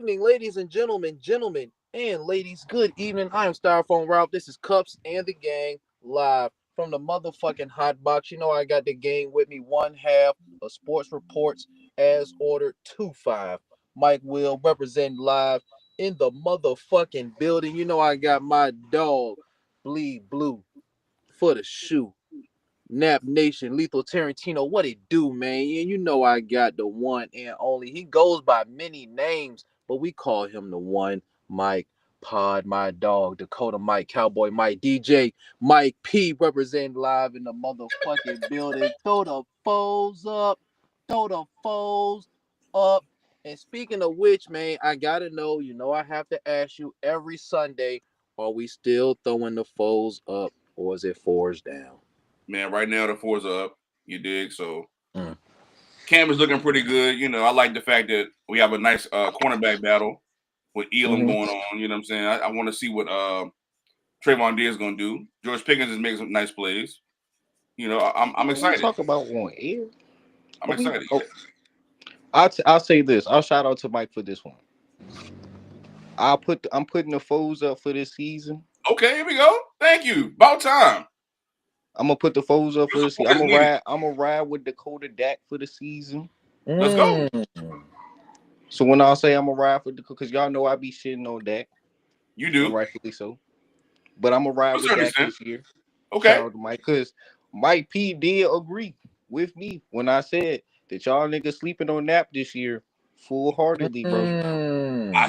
evening, ladies and gentlemen and ladies. Good evening. I am Styrofoam Ralph. This is Cups and the Gang live from the motherfucking hot box. You know I got the gang with me. One half of Sports Reports as ordered 2-5. Mike Will representing live in the motherfucking building. You know I got my dog Bleed Blue for the shoe. Nap Nation, Lethal Tarantino, what it do, man? And you know I got the one and only. He goes by many names, but we call him the one, Mike Pod, my dog, Dakota Mike, Cowboy Mike, DJ Mike P, representing live in the motherfucking building. Throw the foes up, throw the foes up. And speaking of which, man, I gotta know, you know I have to ask you every Sunday, are we still throwing the foes up or is it fours down? Man, right now the fours are up. You dig? So Mm. Cam is looking pretty good. You know, I like the fact that we have a nice cornerback battle with Elam Mm-hmm. going on. You know what I'm saying? I want to see what Trayvon Diggs is going to do. George Pickens is making some nice plays. You know, I'm We excited. talk about on air. I'm excited. I'll say this. I'll shout out to Mike for this one. I'm putting the foes up for this season. Okay, here we go. Thank you. About time. I'm gonna put the foes up for Your the season. support is needed. I'm gonna ride with Dakota Dak for the season. Let's go. So when I say I'm gonna ride for Dakota, because y'all know I be shitting on Dak, You and do. rightfully so. But I'm gonna ride To a with certain Dak extent. this year. Okay. Shout out to Mike, because Mike P did agree with me when I said that y'all niggas sleeping on Nap this year, full heartedly, bro.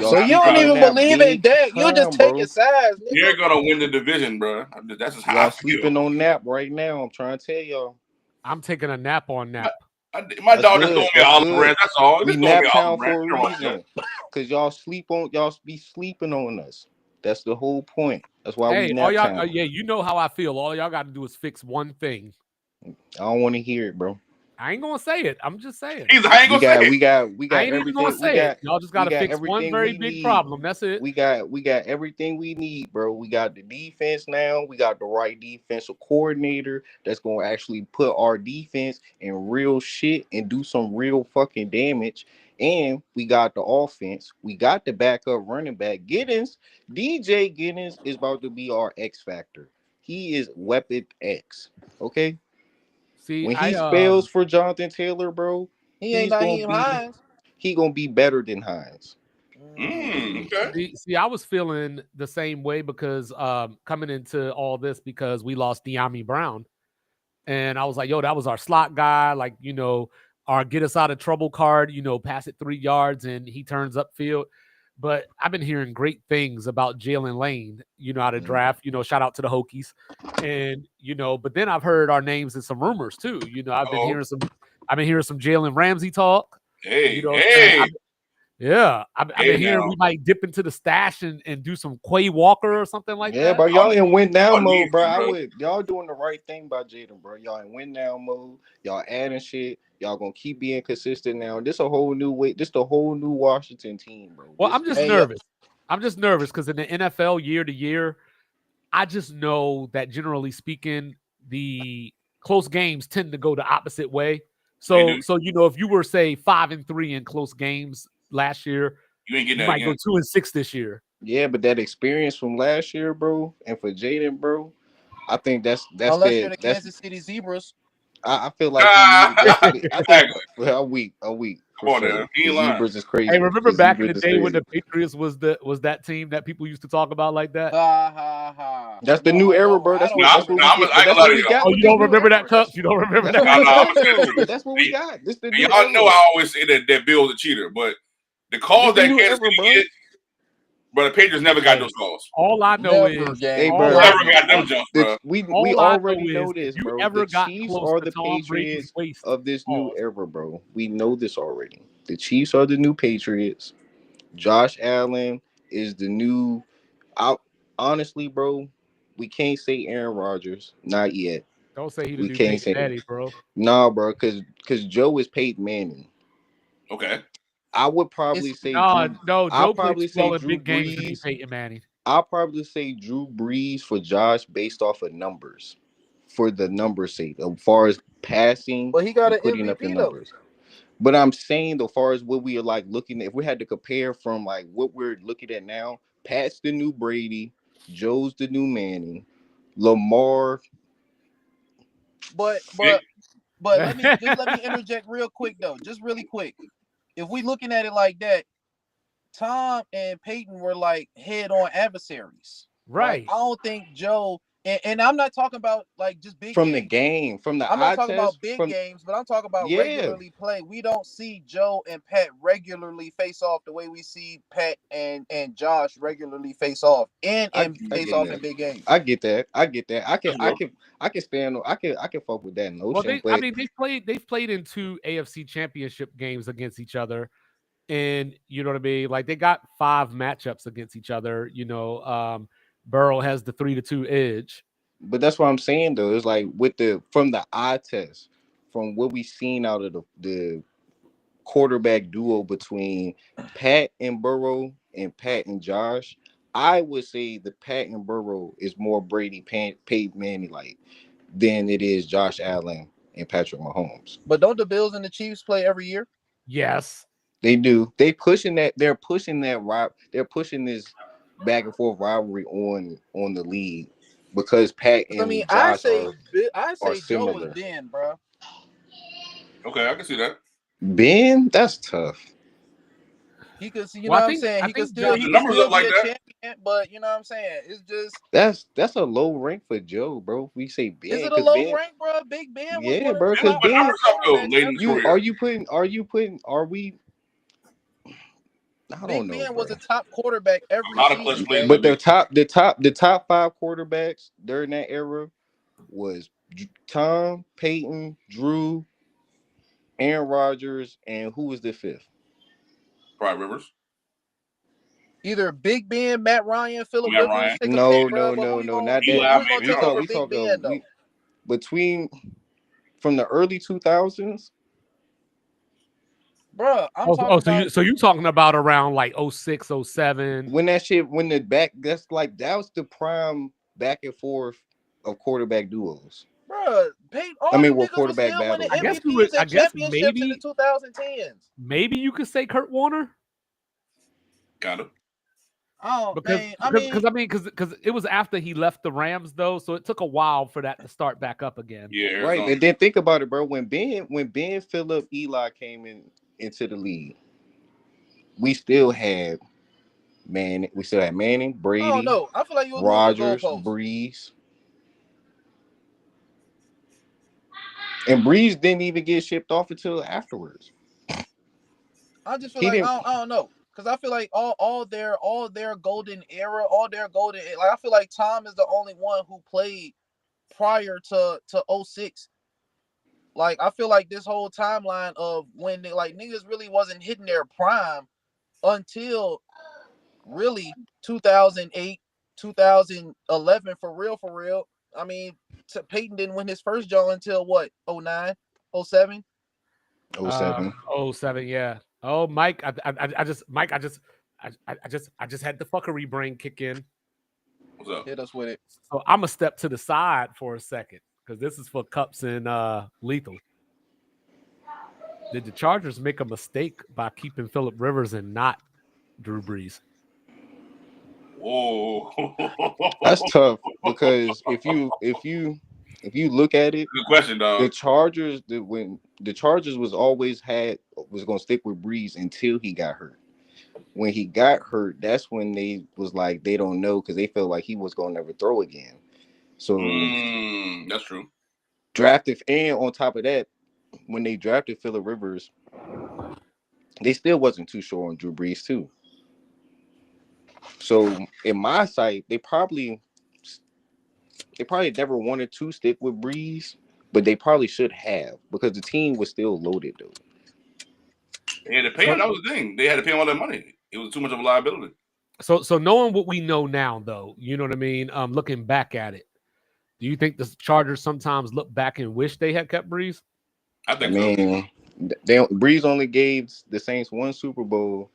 Y'all So you don't sleeping on even Nap believe in big Dak. You're just time, taking bro. sides, nigga. You're going to win the division, bro. That's just how I Y'all feel. sleeping on Nap right now. I'm trying to tell y'all. I'm taking a nap on Nap. My That's dog just throwing good. me an That's olive good. branch. That's all. We Just throwing me nap an olive town branch. for a Come on, man. reason. Cause y'all be sleeping on us. That's the whole point. That's why we Hey, all nap y'all, town. yeah, you know how I feel. All y'all got to do is fix one thing. I don't want to hear it, bro. I ain't gonna say it. I'm just saying. I ain't We gonna say got it. we got we I got ain't even gonna everything. We say it. got Y'all just we gotta got fix one everything very we big need. problem. That's it. We got everything we need, bro. We got the defense now. We got the right defensive coordinator that's gonna actually put our defense in real shit and do some real fucking damage. And we got the offense. We got the backup running back. Giddens, DJ Giddens is about to be our X factor. He is weapon X. Okay. See, When I he spells for Jonathan Taylor, bro, He ain't he's gonna Naheem be Hines. he gonna be better than Hines. Okay. see, I was feeling the same way because coming into all this because we lost De'Ami Brown, and I was like, yo, that was our slot guy, like our get us out of trouble card, pass it 3 yards and he turns upfield. But I've been hearing great things about Jalen Lane, out of draft, shout out to the Hokies. And, but then I've heard our names and some rumors too. Oh, I've been hearing some Jalen Ramsey talk. hey, And hey, I've hey been hearing now. we might dip into the stash and do some Quay Walker or something like Yeah, that. bro, y'all in win now Y'all need mode, bro. to, bro. Y'all doing the right thing by Jaden, bro. Y'all in win now mode. Y'all adding shit. Y'all gonna keep being consistent now. This a whole new way. This the whole new Washington team, bro. Well, I'm just Hey, yo, nervous. I'm just nervous because in the NFL year to year, I just know that generally speaking, the close games tend to go the opposite way. They So, do. if you were say 5-3 in close games last year, You ain't getting you that might go again. 2-6 this year. Yeah, but that experience from last year, bro, and for Jaden, bro, I think unless you're the Kansas City Zebras. I feel like he needed that's I think Exactly. well, a week for Come on sure. now. He The ain't lying. Zebras is Hey, crazy. remember The back in Zebras the is day when crazy. the Patriots was that team that people used to talk about like that? Ha ha ha. That's the No, new I era, don't. bro. I That's don't what Nah, that's remember what nah, we that. get. I But ain't that's gonna lie what to we y'all. got Oh, with you this don't new remember that era. cup? You don't remember That's that? what Nah, we nah, I'm got gonna tell though. the truth. That's what we got. This the And new y'all know era. I always say that Bill's a cheater, but the This calls the that new Kansas era, City bro. get, but the Patriots never got Hey, those calls. all I know Never, is Hey, gang. all bro. I Never know. got them jumps, bro. We All I know already know is if this, you bro. The ever got Chiefs close are to the Tom Brady's Patriots waist, of this new pause. era, bro. We know this already. The Chiefs are the new Patriots. Josh Allen is the new. I, honestly, bro, we can't say Aaron Rodgers. Not yet. Don't say he the We new can't Peyton say. Manning, bro. Nah, bro, because Joe is Peyton Manning. Okay. I would probably It's say No, Drew. no, I'll Joe plays probably say well in Drew big games to be Brees. Peyton Manning. I'll probably say Drew Brees for Josh based off of numbers, for the numbers sake, as far as passing but he got and an putting up the MVP though. numbers. But I'm saying, though, far as what we are like looking at, if we had to compare from like what we're looking at now, Pat's the new Brady, Joe's the new Manning, Lamar. But Vic, let me interject real quick though, just really quick. If we looking at it like that, Tom and Peyton were like head-on adversaries. Like right. I don't think Joe and I'm not talking about like just big From the games. game, from the I'm not eye talking about test, big from games, but I'm talking about yeah. regularly play. We don't see Joe and Pat regularly face off the way we see Pat and Josh regularly face off and I face get off in that. big games. I get that. I get that. that's real. I can stand. I can fuck with that Well, notion. I But mean, they've played in 2 AFC Championship games against each other, and you know what I mean. Like they got 5 matchups against each other. Burrow has the 3-2 edge. that's what I'm saying though. It's like with the from the eye test, from what we seen out of the quarterback duo between Pat and Burrow and Pat and Josh, I would say the Pat and Burrow is more Peyton Manning like than it is Josh Allen and Patrick Mahomes. But don't the Bills and the Chiefs play every year? Yes, They do. They pushing that. They're pushing that. They're pushing this back and forth rivalry on the league because Pat I mean, and Josh I are say Joe was similar. Ben, bro. Okay, I can see that. Ben, that's tough. He could see, you well, know what I'm saying. I He could think still If Josh. the he could numbers still look be like a that, champion, but you know what I'm saying. It's just That's a low rank for Joe, bro. We say is Ben it a because low Ben, rank, bro? Big Ben was yeah, one of the bro. Ben Because top put Ben, five numbers up though quarterbacks late in his every you year. career. are you putting are we? I don't Big know, Ben was bro. a top quarterback A every lot of clutch season, plays gang. by But Big. the top 5 quarterbacks during that era was Tom, Peyton, Drew, Aaron Rodgers, and who was the fifth? Probably Rivers, Either Big Ben, Matt Ryan, Phillip Matt Ryan, Rivers, take a pick, No, bro. no, But who no, you no, going not Eli that. who's gonna We take Manningham. talk. over We Big talking. Ben though? We between from the early 2000s. Bro, I'm Oh, talking so about you talking about around like 06, 07. When that shit, when the back, that's like that was the prime back and forth of quarterback duos. bro, Peyton, I all mean, them well, niggas was quarterback still winning battles. My bad. I MVPs and guess championships in the 2010s. maybe you could say Kurt Warner. Got him. Oh Because man, because it was after he left the Rams though, so it took a while for that to start back up again. Yeah, Right, Arizona. and then think about it, bro. When Ben, Phillip, Eli came into the league, we still had We still had Manning, I don't Brady, know. I feel like you was moving the Rodgers, goalposts. Breeze, and Breeze didn't even get shipped off until afterwards. I just feel He like didn't. I don't know. Because I feel like all their golden era, all their golden like I feel like Tom is the only one who played prior to '06. Like I feel like this whole timeline of when they, like niggas really wasn't hitting their prime until really 2008, 2011 for real, for real. I mean, Peyton didn't win his first job until what, 09, 07? 07. 07, yeah. Oh, Mike, I just I just had the fuckery brain kick in. What's up? Hit us with it. So I'm gonna step to the side for a second because this is for Cups and Lethal. Did the Chargers make a mistake by keeping Phillip Rivers and not Drew Brees? Whoa. That's tough because if you look at it, Good question, the dog. Chargers, when the Chargers was going to stick with Breeze until he got hurt. When he got hurt, that's when they was like they don't know because they felt like he was going to never throw again. So That's true. drafted, and on top of that, when they drafted Phillip Rivers, they still wasn't too sure on Drew Brees too. So in my sight, they probably never wanted to stick with Breeze, but they probably should have because the team was still loaded though. They had to pay him. That was the thing. They had to pay him all that money. It was too much of a liability. So knowing what we know now, though, you know what I mean. Looking back at it, do you think the Chargers sometimes look back and wish they had kept Breeze? I I think so. mean, Breeze only gave the Saints one Super Bowl,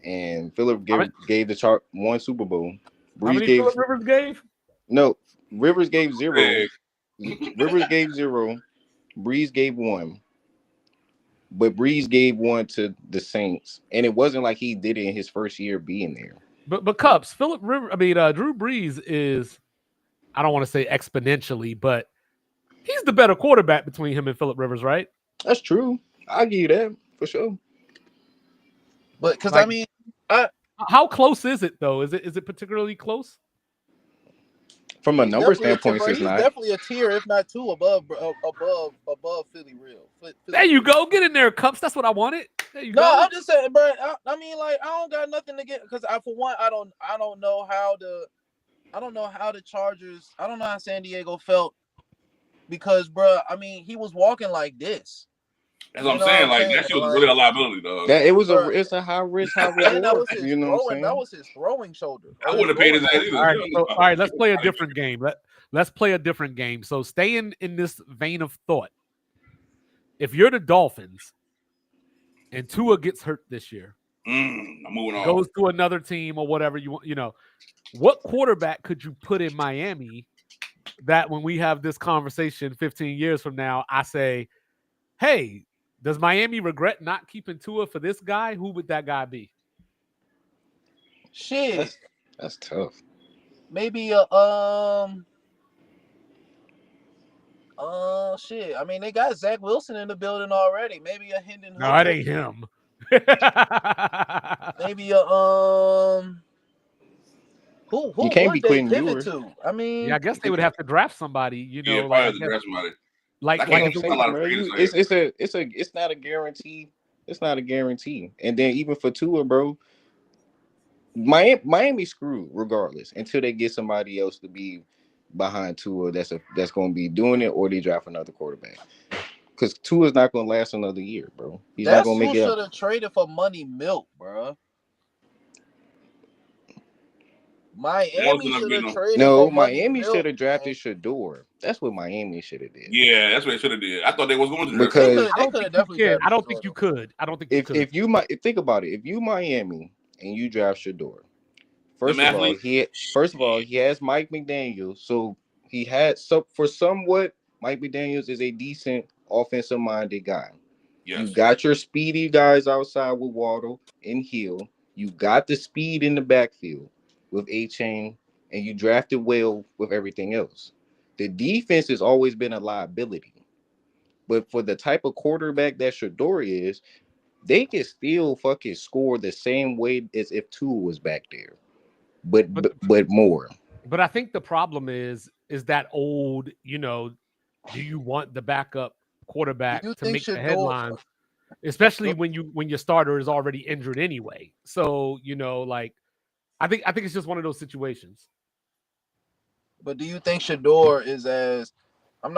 and Phillip gave the chart one Super Bowl. How Breeze many gave Phillip Rivers gave? no. Rivers gave 0. Hey, Rivers gave 0. Breeze gave 1. But Breeze gave one to the Saints, and it wasn't like he did it in his first year being there. But Cups, Drew Brees is, I don't want to say exponentially, but he's the better quarterback between him and Phillip Rivers, right? That's true. I'll give you that for sure. But because Like, I mean, how close is it though? Is it particularly close? From a he's number definitely standpoint, it's he's not. definitely a tier, if not two, above Philly real. There you go. Get in there, Cups. That's what I wanted. There you No, go. I'm just saying, bro. I mean, like, I don't got nothing to get because for one, I don't know how the Chargers. I don't know how San Diego felt because, bro. I mean, he was walking like this. That's what I'm saying. Like that shit was really a liability, dog. That Bro, it's a high risk, high and reward. that was his You know what I'm throwing. saying? That was his throwing shoulder. I wouldn't have paid his ass either. All right. Let's play a different game. Let's play a different game. So staying in this vein of thought, if you're the Dolphins and Tua gets hurt this year, I'm moving on. goes to another team or whatever you want, what quarterback could you put in Miami that when we have this conversation 15 years from now, I say, hey, does Miami regret not keeping Tua for this guy? Who would that guy be? Shit. That's tough. Maybe shit. I mean, they got Zach Wilson in the building already. Maybe a Hendon Hooker. No, it ain't him. Maybe a who You can't would be they Quentin pivot Ewers. to? I mean, Yeah, I guess they would have to draft somebody, Yeah, like, probably have to draft somebody. like I can't That's what I'm a lot of saying, bro. players It's not a guarantee. It's not a guarantee. And then even for Tua, bro, Miami screwed regardless until they get somebody else to be behind Tua that's going to be doing it, or they draft another quarterback. Because Tua's not going to last another year, bro. He's not that's going to who make it should up. have traded for Money Milk, bro. Miami should have traded No, for Money Miami Milk, should have drafted man. Shador. That's what Miami should have did. Yeah, that's what they should have did. I thought they was going to draft Because They could have definitely drafted I don't Shador, think you though. could. I don't think you could. if you might think about it, if you Miami and you draft Shador, first Them of all, athletes. he has Mike McDaniels, so he had somewhat Mike McDaniels is a decent offensive minded guy. Yes. You got your speedy guys outside with Waddle and Hill. You got the speed in the backfield with A-Chain, and you drafted well with everything else. The defense has always been a liability. But for the type of quarterback that Shador is, they can still fucking score the same way as if Tua was back there. But more. But I think the problem is that old, do you want the backup quarterback to make the headlines, especially when your starter is already injured anyway? So, like, I think it's just one of those situations. But do you think Shador is as I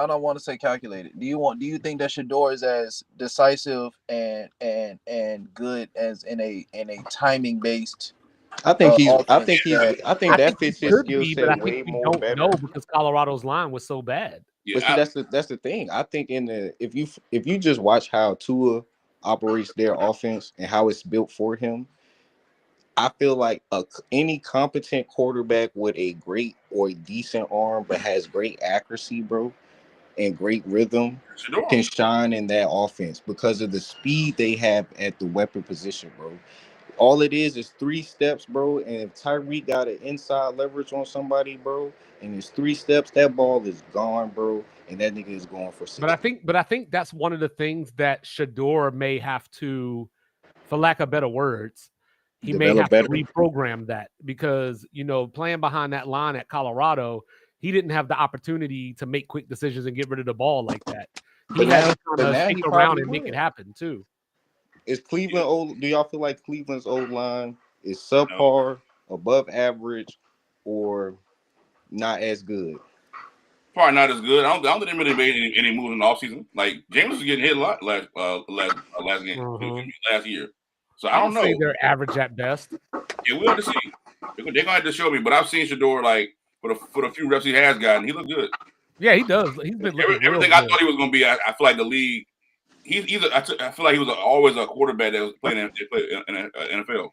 don't want to say calculated. Do you think that Shador is as decisive and good as in a timing based? I think that fits his skill But I set think way we more don't better. know because Colorado's line was so bad. Yeah, But see, that's the thing. I think if you just watch how Tua operates their offense and how it's built for him, I feel like any competent quarterback with a great or a decent arm but has great accuracy, bro, and great rhythm can shine in that offense because of the speed they have at the weapon position, bro. All it is 3 steps, bro. And if Tyreek got an inside leverage on somebody, bro, and it's 3 steps, that ball is gone, bro. And that nigga is going for 6. But I think that's one of the things that Shador may have to, for lack of better words, he may have to reprogram that because, playing behind that line at Colorado, he didn't have the opportunity to make quick decisions and get rid of the ball like that. He had to kind of stick around and make it happen too. Is Cleveland old? Do y'all feel like Cleveland's old line is subpar, above average, or not as good? Probably not as good. I don't think they really made any moves in the offseason. Like James was getting hit a lot last game, last year. So I don't know. Say they're average at best. Yeah, we'll have to see. They're gonna have to show me. But I've seen Shador like for the few reps he has gotten, he looked good. Yeah, he does. He's been looking everything I thought he was gonna be. I feel like the league. I feel like he was always a quarterback that was playing in NFL.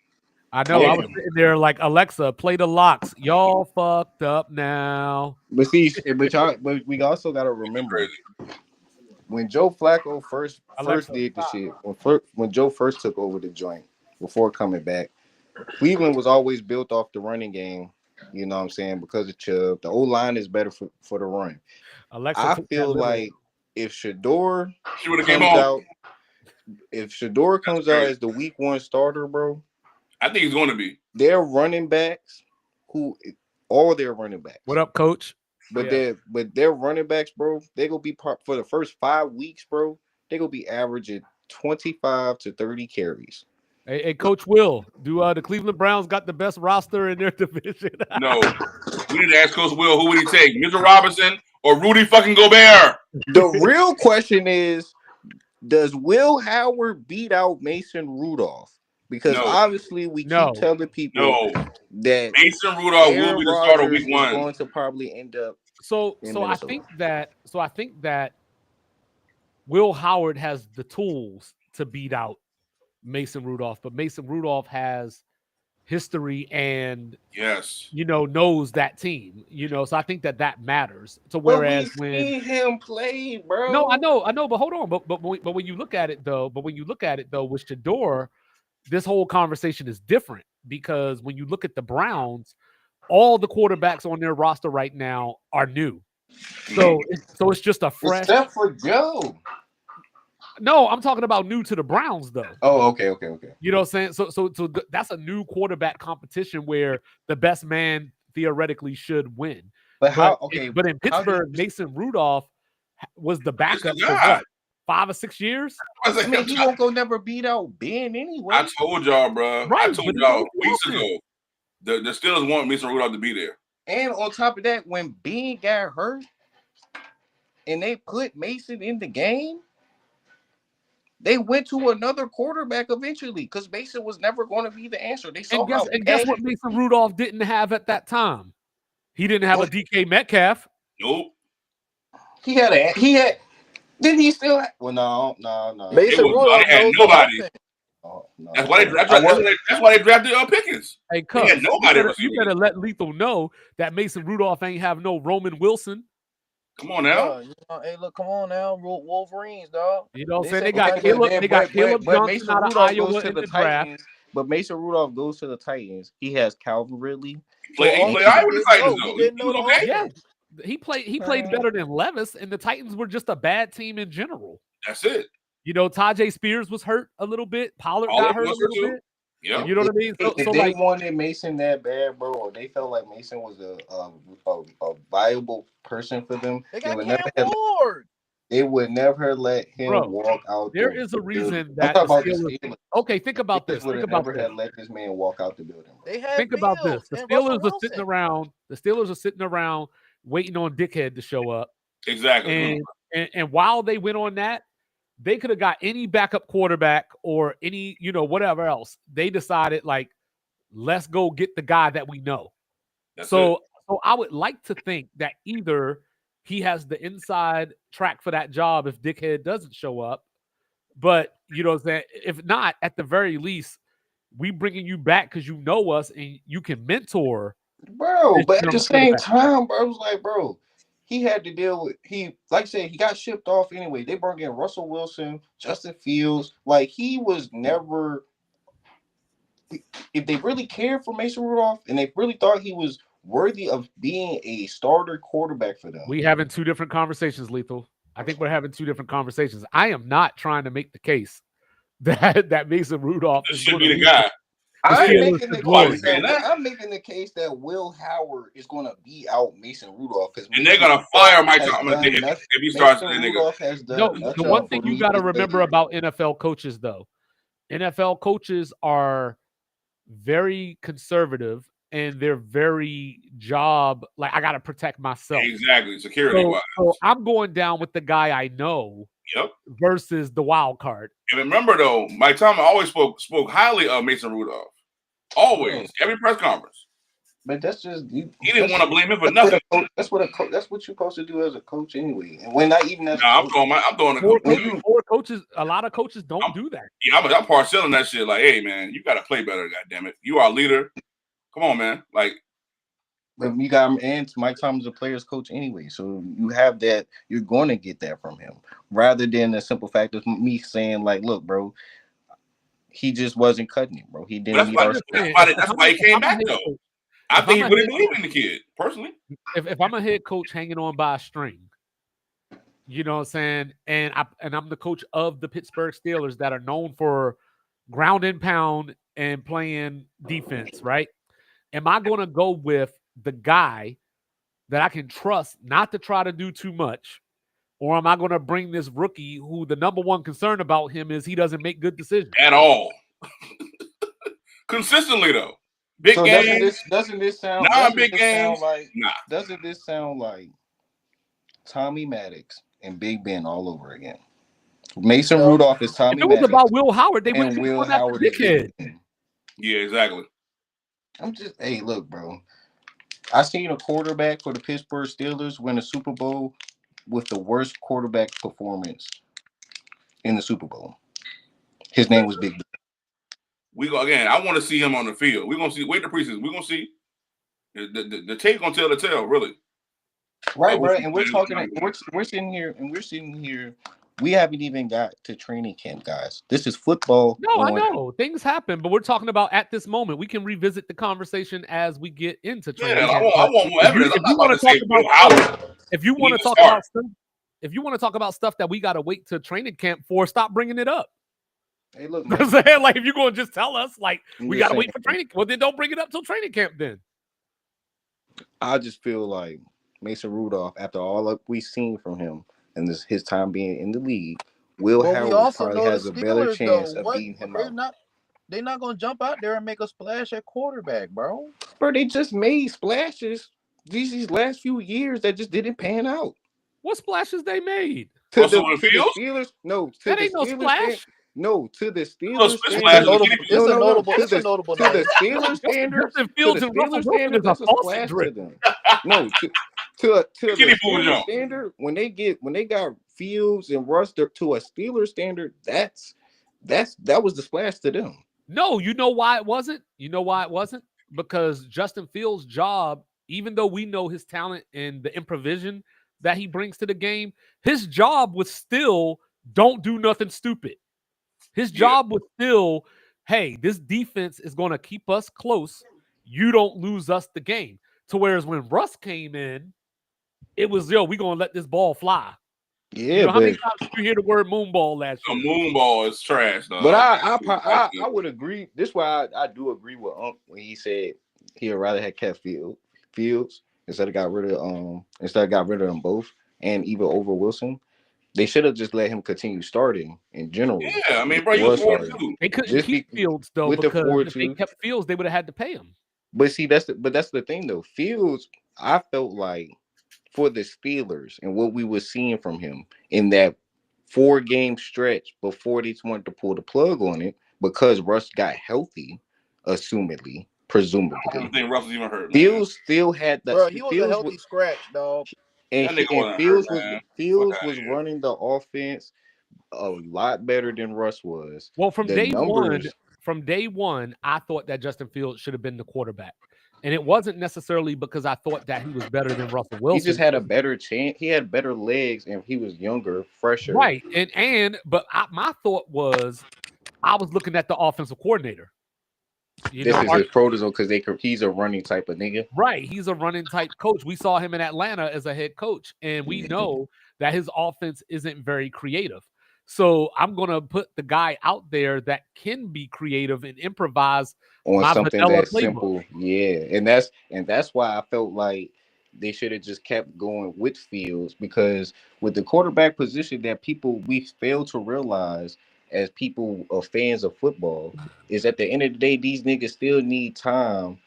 I know. I was sitting there like, Alexa, play the locks. Y'all fucked up now. But we also got to remember when Joe Flacco first Alexa, did the stop. shit, when Joe first took over the joint before coming back, Cleveland was always built off the running game. You know what I'm saying? Because of Chubb, the O line is better for the run. Alexa I took that feel literal. like if Shador She would have came comes on. out, as the week 1 starter, bro, I think he's going to be. their running backs, all their running backs. What up, coach? But Yeah. their running backs, bro, they gonna be part for the first 5 weeks, bro. They gonna be averaging 25 to 30 carries. Hey, Coach Will, do the Cleveland Browns got the best roster in their division? No. We need to ask Coach Will, who would he take? Mitchell Robinson or Rudy fucking Gobert? The real question is, does Will Howard beat out Mason Rudolph? Because No. obviously we No. keep telling people No. that Mason Rudolph will Aaron be the starter Rodgers week is 1. going to probably end up So in I Minnesota. think that Will Howard has the tools to beat out Mason Rudolph, but Mason Rudolph has history and Yes. knows that team. So I think that matters. So But whereas we've when seen him play, bro. no, I know, but hold on, but when you look at it though, with Shador, this whole conversation is different because when you look at the Browns, all the quarterbacks on their roster right now are new. So it's just a fresh. Except for Joe. No, I'm talking about new to the Browns though. Oh, okay. You know what I'm saying? So that's a new quarterback competition where the best man theoretically should win. But how? But in Pittsburgh, Mason Rudolph was the backup for what, 5 or 6 years? I mean, he won't go never beat out Ben anyway. I told y'all, bro. Right, I told but y'all it's weeks offense. ago. The Steelers want Mason Rudolph to be there. And on top of that, when Ben got hurt and they put Mason in the game, they went to another quarterback eventually because Mason was never going to be the answer. They saw And guess what Mason Rudolph didn't have at that time? He didn't have a DK Metcalf. Nope. He had. Didn't he still have? Well, no. Mason Rudolph had knows nobody. the offense. Oh, no. That's why they drafted Pickens. Hey, Cubs, had nobody you better let Lethal know that Mason Rudolph ain't have no Roman Wilson. Come on now. Hey, look, come on now, Wolverines, dog. You know what I'm saying? They got Caleb Johnson Mason out of Rudolph Iowa goes to in the the draft. Titans. But Mason Rudolph goes to the Titans. He has Calvin Ridley. He played Iowa with the Titans, though. He didn't know the okay? offense. Yeah, he played better than Levis, and the Titans were just a bad team in general. That's it. Tajay Spears was hurt a little bit. Pollard got hurt a little bit. Yep. You know what I mean? If they wanted Mason that bad, bro, or they felt like Mason was a viable person for them, they would never let him walk out. There is a reason that the Steelers. Okay, think about this. Would have never had let this man walk out the building. Think about this. The Steelers are sitting around. The Steelers are sitting around waiting on Dickhead to show up. Exactly. And while they went on that, they could have got any backup quarterback or any, whatever else. They decided, like, let's go get the guy that we know. So I would like to think that either he has the inside track for that job if Dickhead doesn't show up. But, you know what I'm saying? If not, at the very least, we bringing you back because you know us and you can mentor. Bro, but at the same time, bro, I was like, bro, he had to deal with, like I said, he got shipped off anyway. They brought in Russell Wilson, Justin Fields. Like, he was never, if they really cared for Mason Rudolph and they really thought he was worthy of being a starter quarterback for them. We having two different conversations, Lethal. I think we're having two different conversations. I am not trying to make the case that Mason Rudolph should be the guy. I'm making the case that Will Howard is going to beat out Mason Rudolph. And they're going to fire Mike Tomlin if he starts with the nigga. The one thing you got to remember about NFL coaches, though, NFL coaches are very conservative and they're very like, I got to protect myself. Exactly, security-wise. So I'm going down with the guy I know. Yep. Versus the wild card. And remember, though, Mike Tomlin always spoke highly of Mason Rudolph. Always, every press conference. But that's just he didn't want to blame him for nothing. That's what you're supposed to do as a coach anyway. And when not even as I'm throwing coaches. A lot of coaches don't do that. Yeah, I'm parceling that shit. Like, hey man, you got to play better. God damn it, you are a leader. Come on, man. Like, But you got him, and Mike Tomlin's a player's coach anyway, so you have that. You're going to get that from him, rather than the simple fact of me saying like, "Look, bro, he just wasn't cutting it, bro. He But didn't meet I'm our just that's saying, standards." why that's why he if came I'm a back head though. coach, I if I'm think he a really head believed in the kid personally. if I'm a head coach hanging on by a string, you know what I'm saying, and I'm the coach of the Pittsburgh Steelers that are known for ground and pound and playing defense, right? Am I going to go with the guy that I can trust not to try to do too much? Or am I going to bring this rookie who the number one concern about him is he doesn't make good decisions? At all. Consistently though. Big So games, doesn't this sound non-big games, nah. doesn't this sound like Tommy Maddox and Big Ben all over again? Mason No, Rudolph is If Tommy it was Maddox about Will Howard, they wouldn't and be Will going after Howard is Big Dickhead. Ben. Yeah, exactly. I'm just hey, look, bro. I seen a quarterback for the Pittsburgh Steelers win a Super Bowl with the worst quarterback performance in the Super Bowl. His name was Big Ben. We go again. I want to see him on the field. We're gonna see. Wait the preseason. We're gonna see. The tape gonna tell the tale, really. Right, What bro. you And we're playing, what talking. you're not doing. We're sitting here, and we're sitting here. We haven't even got to training camp, guys. This is football No, I on. know things happen, but we're talking about at this moment. We can revisit the conversation as we get into training Yeah, I camp. want, I But want more if you evidence. if I'm you not want about to to talk say about Will Howard. if you He want needs to to talk start. about stuff, if you want to talk about stuff that we got to wait to training camp for, stop bringing it up. Hey, look, You know man. what I'm saying? Like if you're going to just tell us, like I'm we just got to saying. wait for training. Well, then don't bring it up till training camp. Then I just feel like Mason Rudolph, after all that we've seen from him and his time being in the league, Will but we Howard also probably know the has a better Steelers though. chance of What beating him they're out. not they're not gonna jump out there and make a splash at quarterback, bro. Bro, they just made splashes these last few years that just didn't pan out. what splashes they made? Russell in To the Fields. Steelers, no, to That the ain't no Steelers stand, splash. no, to the A Steelers split It's a splash standard. is a notable. kitty It's No, a no, no. notable. boo. It's a notable To the name. Steelers standards, Justin to the Fields and Russell Steelers Wilson standards, is a that's a faucet splash to drip. them. No, to the Kitty boo Steelers jump. standard, when they got Fields and Russ to a Steelers standard, that was the splash to them. No, you know why it wasn't? You know why it wasn't? Because Justin Fields' job, even though we know his talent and the improvisation that he brings to the game, his job was still don't do nothing stupid. His Yeah, job was still, hey, this defense is going to keep us close. You don't lose us the game. To whereas when Russ came in, it was, yo, we going to let this ball fly. You Yeah, know, how many but times did you hear the word moonball last a year? moon ball is trash, but dog. I would agree. This is why I do agree with when he said he'd rather have kept Fields instead of got rid of them both and even over Wilson. They should have just let him continue starting in general. Yeah, I mean, If bro, he you was afford starting. too. They couldn't Just keep be Fields, though, with the because four if they two. kept Fields, they would have had to pay him. But see, that's the thing though. Fields, I felt like for the Steelers and what we were seeing from him in that 4 game stretch before they wanted to pull the plug on it because Russ got healthy, assumedly, I don't presumably. think Russell's even hurt, man. Fields still had that. Bro, he was a Fields was healthy scratch, dog. That nigga and wasn't hurt, man. Fuck Fields out of was here. running the offense a lot better than Russ was. Well, The numbers. from day one, I thought that Justin Fields should have been the quarterback. And it wasn't necessarily because I thought that he was better than Russell He just Wilson. had a better chance. He had better legs, and he was younger, fresher. Right. But my thought was I was looking at the offensive coordinator. You This know, is his protocol because he's a running type of nigga. right. He's a running type coach. We saw him in Atlanta as a head coach, and we know that his offense isn't very creative. So I'm going to put the guy out there that can be creative and improvise On my something vanilla that's playbook. simple. Yeah, and that's why I felt like they should have just kept going with Fields because with the quarterback position that we fail to realize as people or fans of football is at the end of the day these niggas still need time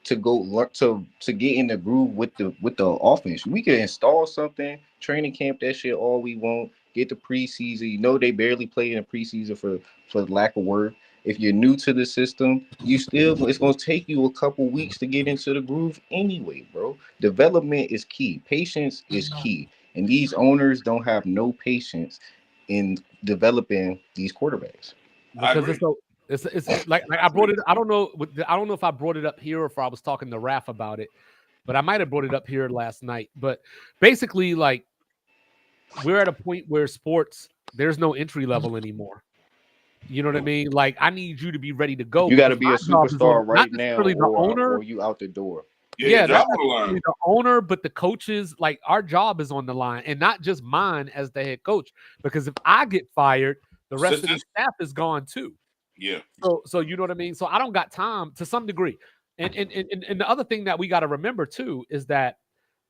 to go learn to get in the groove with the offense. We can install something, training camp that shit all we want. Get the preseason. You know they barely play in the preseason for lack of work. If you're new to the system, it's gonna take you a couple weeks to get into the groove anyway, bro. Development is key. Patience is key. And these owners don't have no patience in developing these quarterbacks. I Because agree. it's like I brought it. I don't know if I brought it up here or if I was talking to Raph about it. but I might have brought it up here last night. But basically, like, we're at a point where sports, there's no entry level anymore. You know what I mean? Like, I need you to be ready to go You got to because be my a job is on superstar not right now, necessarily the owner. or you out the door. Yeah, your Yeah, not job on the necessarily line. the owner, but the coaches. Like, our job is on the line, and not just mine as the head coach. Because if I get fired, the rest of the Assistant. staff is gone too. Yeah. So you know what I mean? So I don't got time to some degree. And the other thing that we got to remember too is that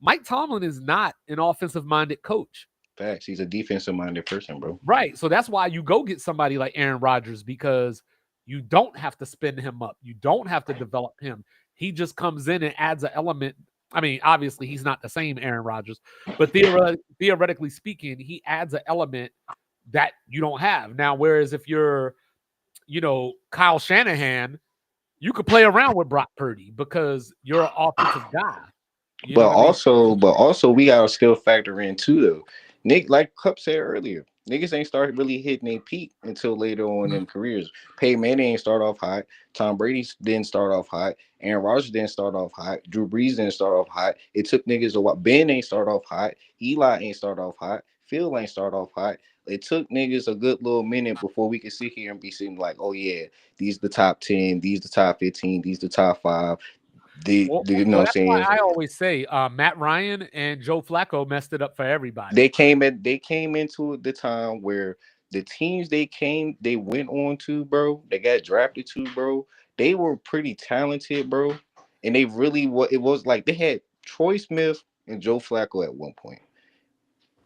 Mike Tomlin is not an offensive minded coach. Facts. He's a defensive minded person, bro. Right. So that's why you go get somebody like Aaron Rodgers, because you don't have to spin him up. You don't have to develop him. He just comes in and adds an element. I mean, obviously he's not the same Aaron Rodgers, but theoretically speaking, he adds an element that you don't have. Now, whereas if you're, Kyle Shanahan, you could play around with Brock Purdy because you're an offensive guy. You know But what I mean? also, we gotta still factor in too, though. Nick, like Cup said earlier, niggas ain't started really hitting their peak until later on in them careers. Peyton Manning ain't start off hot. Tom Brady didn't start off hot. Aaron Rodgers didn't start off hot. Drew Brees didn't start off hot. It took niggas a while. Ben ain't start off hot. Eli ain't start off hot. Phil ain't start off hot. It took niggas a good little minute before we could sit here and be sitting like, oh yeah, these the top 10, these the top 15, these the top 5. You know what I'm That's why saying? I always say Matt Ryan and Joe Flacco messed it up for everybody. They came into the time where the teams they went on to, bro, they got drafted to, bro, they were pretty talented, bro. And they really, what it was like, they had Troy Smith and Joe Flacco at one point.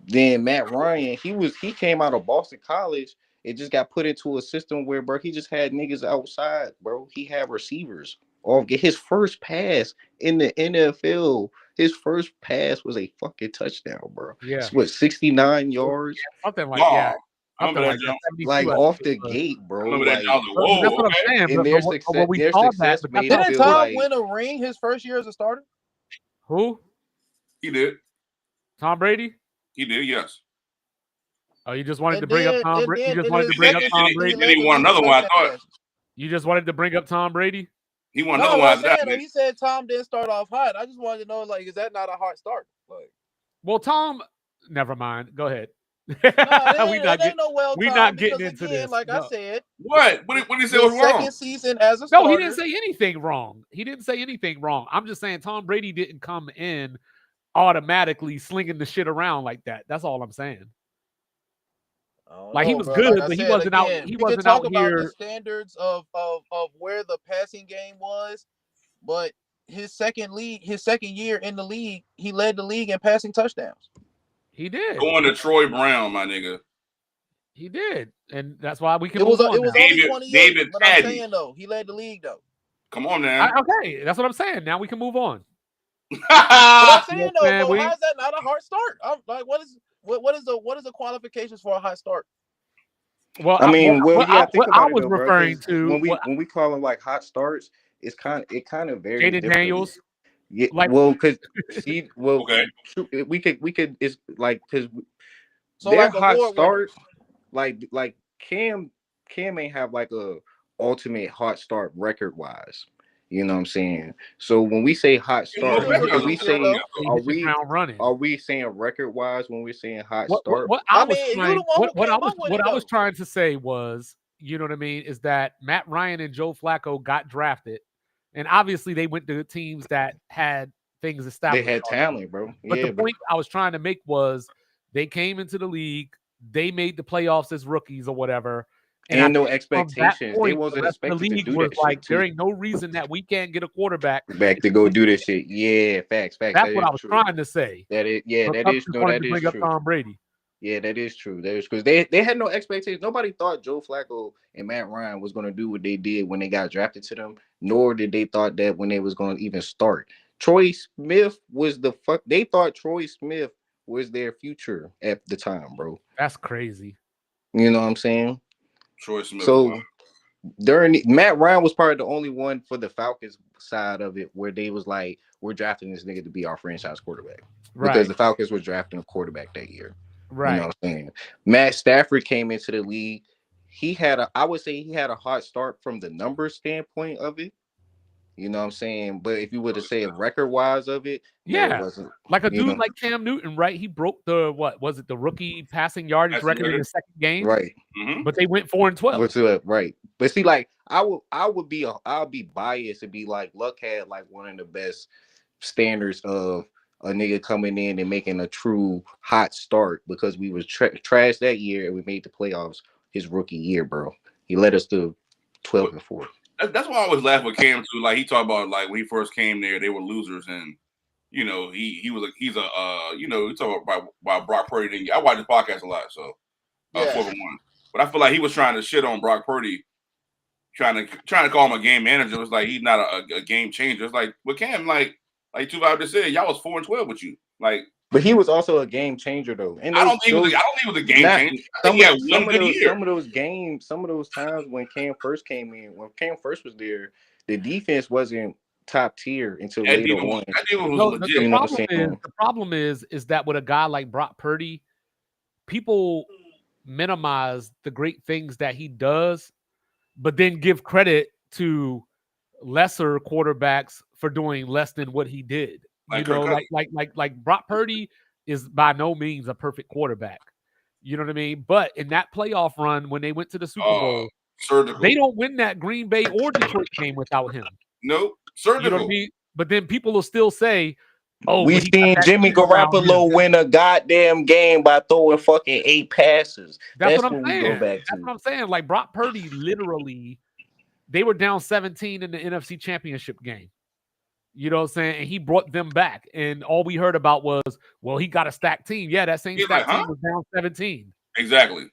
Then Matt Ryan, he came out of Boston College. It just got put into a system where, bro, he just had niggas outside, bro. He had receivers. Or get his first pass in the NFL. His first pass was a fucking touchdown, bro. Yeah. It's what, 69 yards? Something like Oh, I something remember like that that. jump. 72, Like I off think the it was. gate, I bro. remember that. Like, I was like, But that's whoa, what I'm okay. saying. and But when we their saw that, success but that's made what it I'm Didn't feel Tom like win a ring his first year as a starter? Who? He did. Tom Brady? He did, yes. Oh, you just wanted to And bring up then Tom and Brady? You then just in wanted to his And then, bring up second Tom season, he and then Brady? led he the won league in another one, I touchdown thought. passes. You just wanted to bring up Tom Brady? He won No, another what one I'm after that. saying though, he said Tom didn't start off hot. I just wanted to know, like, is that not a hard start? Like, Well, Tom, never mind. Go ahead. no, it we ain't no well not Tom getting because into again, this. like I No. said, What? What did he say was his wrong? second season as a No, he starter. didn't say anything wrong. He didn't say anything wrong. I'm just saying Tom Brady didn't come in automatically slinging the shit around like that. That's all I'm saying. I don't Like, he know, was bro. Like good, I but he said wasn't out. again, He we could wasn't talk out about the here. standards of where the passing game was, but his second year in the league, he led the league in passing touchdowns. He did. Going to Troy Brown, my nigga. He did, and that's why we can It was move on it was now. only 28, David but I'm Taddy. saying though, he led the league though. Come on now. Okay, that's what I'm saying. Now we can move on. But I'm You know saying what though, I'm saying? but how is that not a hard start? I'm like, what is the qualifications for a hot start? Well, I mean, well, yeah, think what I about it was though, bro. referring Because to, what when we call them like hot starts, it kind of varies Jaden differently. Daniels, Yeah, like, well, because see, well, Okay. we could it's like because So their like hot award starts, winners. like Cam ain't have like a ultimate hot start record wise. You know what I'm saying? So when we say hot He was He start, was better rookie as a this year though. are hit the we ground running. saying record wise when we're saying hot What start? I I was mean, you trying the one who came up with what it I was though. trying to say was, you know what I mean, is that Matt Ryan and Joe Flacco got drafted, and obviously they went to teams that had things They established had already. talent, bro. But the Yeah, but point I was trying to make was they came into the league, they made the playoffs as rookies or whatever. And I and no think from that expectations. They point, the wasn't rest of the expected to league do was that like, shit there too. ain't no reason that we can't get a quarterback. Back to go do this shit. Yeah, facts. That's That what is I was true. trying to say. But That Cup is just no, wanted that to is bring up true. Tom Brady. Yeah, that is true. That is because they had no expectations. Nobody thought Joe Flacco and Matt Ryan was gonna do what they did when they got drafted to them, nor did they thought that when they was gonna even start. Troy Smith was the fuck they thought Troy Smith was their future at the time, bro. That's crazy. You know what I'm saying? Troy Smith. So Matt Ryan was probably the only one for the Falcons side of it where they was like, we're drafting this nigga to be our franchise quarterback. Because Right. the Falcons were drafting a quarterback that year. You know Right. what I'm saying? Matt Stafford came into the league. I would say he had a hot start from the numbers standpoint of it. You know what I'm saying? But if you were to say record wise of it, no, it Yeah. wasn't. Like a You dude know, like Cam Newton, right? He broke the what was it, the rookie passing yardage That's the record in record. the second game, right? Mm-hmm. but they went 4-12. What's up? Right. But see, like I would be biased and be like, Luck had like one of the best standards of a nigga coming in and making a true hot start because we was trash that year and we made the playoffs his rookie year, bro. He led us to 12-4. That's why I always laugh with Cam too. Like he talked about like when he first came there, they were losers, and he's a we talk about Brock Purdy. I watch his podcast a lot, so Yeah. 4 for 1. But I feel like he was trying to shit on Brock Purdy, trying to call him a game manager. It was like he's not a game changer. It's like with Cam, like Tupac just said, y'all was 4-12 with you. Like But he was also a game changer though. And I those don't think those he was a game not changer. I think he had one good year. some of those games, some of those times when Cam first came in, when Cam first was there, the defense wasn't top tier until That later defense on. was No, legit. the You know what problem I'm is saying? that with a guy like Brock Purdy, people minimize the great things that he does, but then give credit to lesser quarterbacks for doing less than what he did. Like Kirk Cousins. Like Brock Purdy is by no means a perfect quarterback. You know what I mean? But in that playoff run, when they went to the Super Bowl, Surgical. they don't win that Green Bay or Detroit game without him. Nope. You know what I Surgical. mean? But then people will still say, "Oh, We but he got seen that Jimmy team around him." Garoppolo win a goddamn game by throwing fucking 8 passes. That's what That's I'm what we go saying. back That's to. what I'm saying. Like Brock Purdy, literally, they were down 17 in the NFC Championship game. You know what I'm saying? And he brought them back. And all we heard about was, well, he got a stacked team. Yeah, that same He's like, stacked team was down 17. Exactly.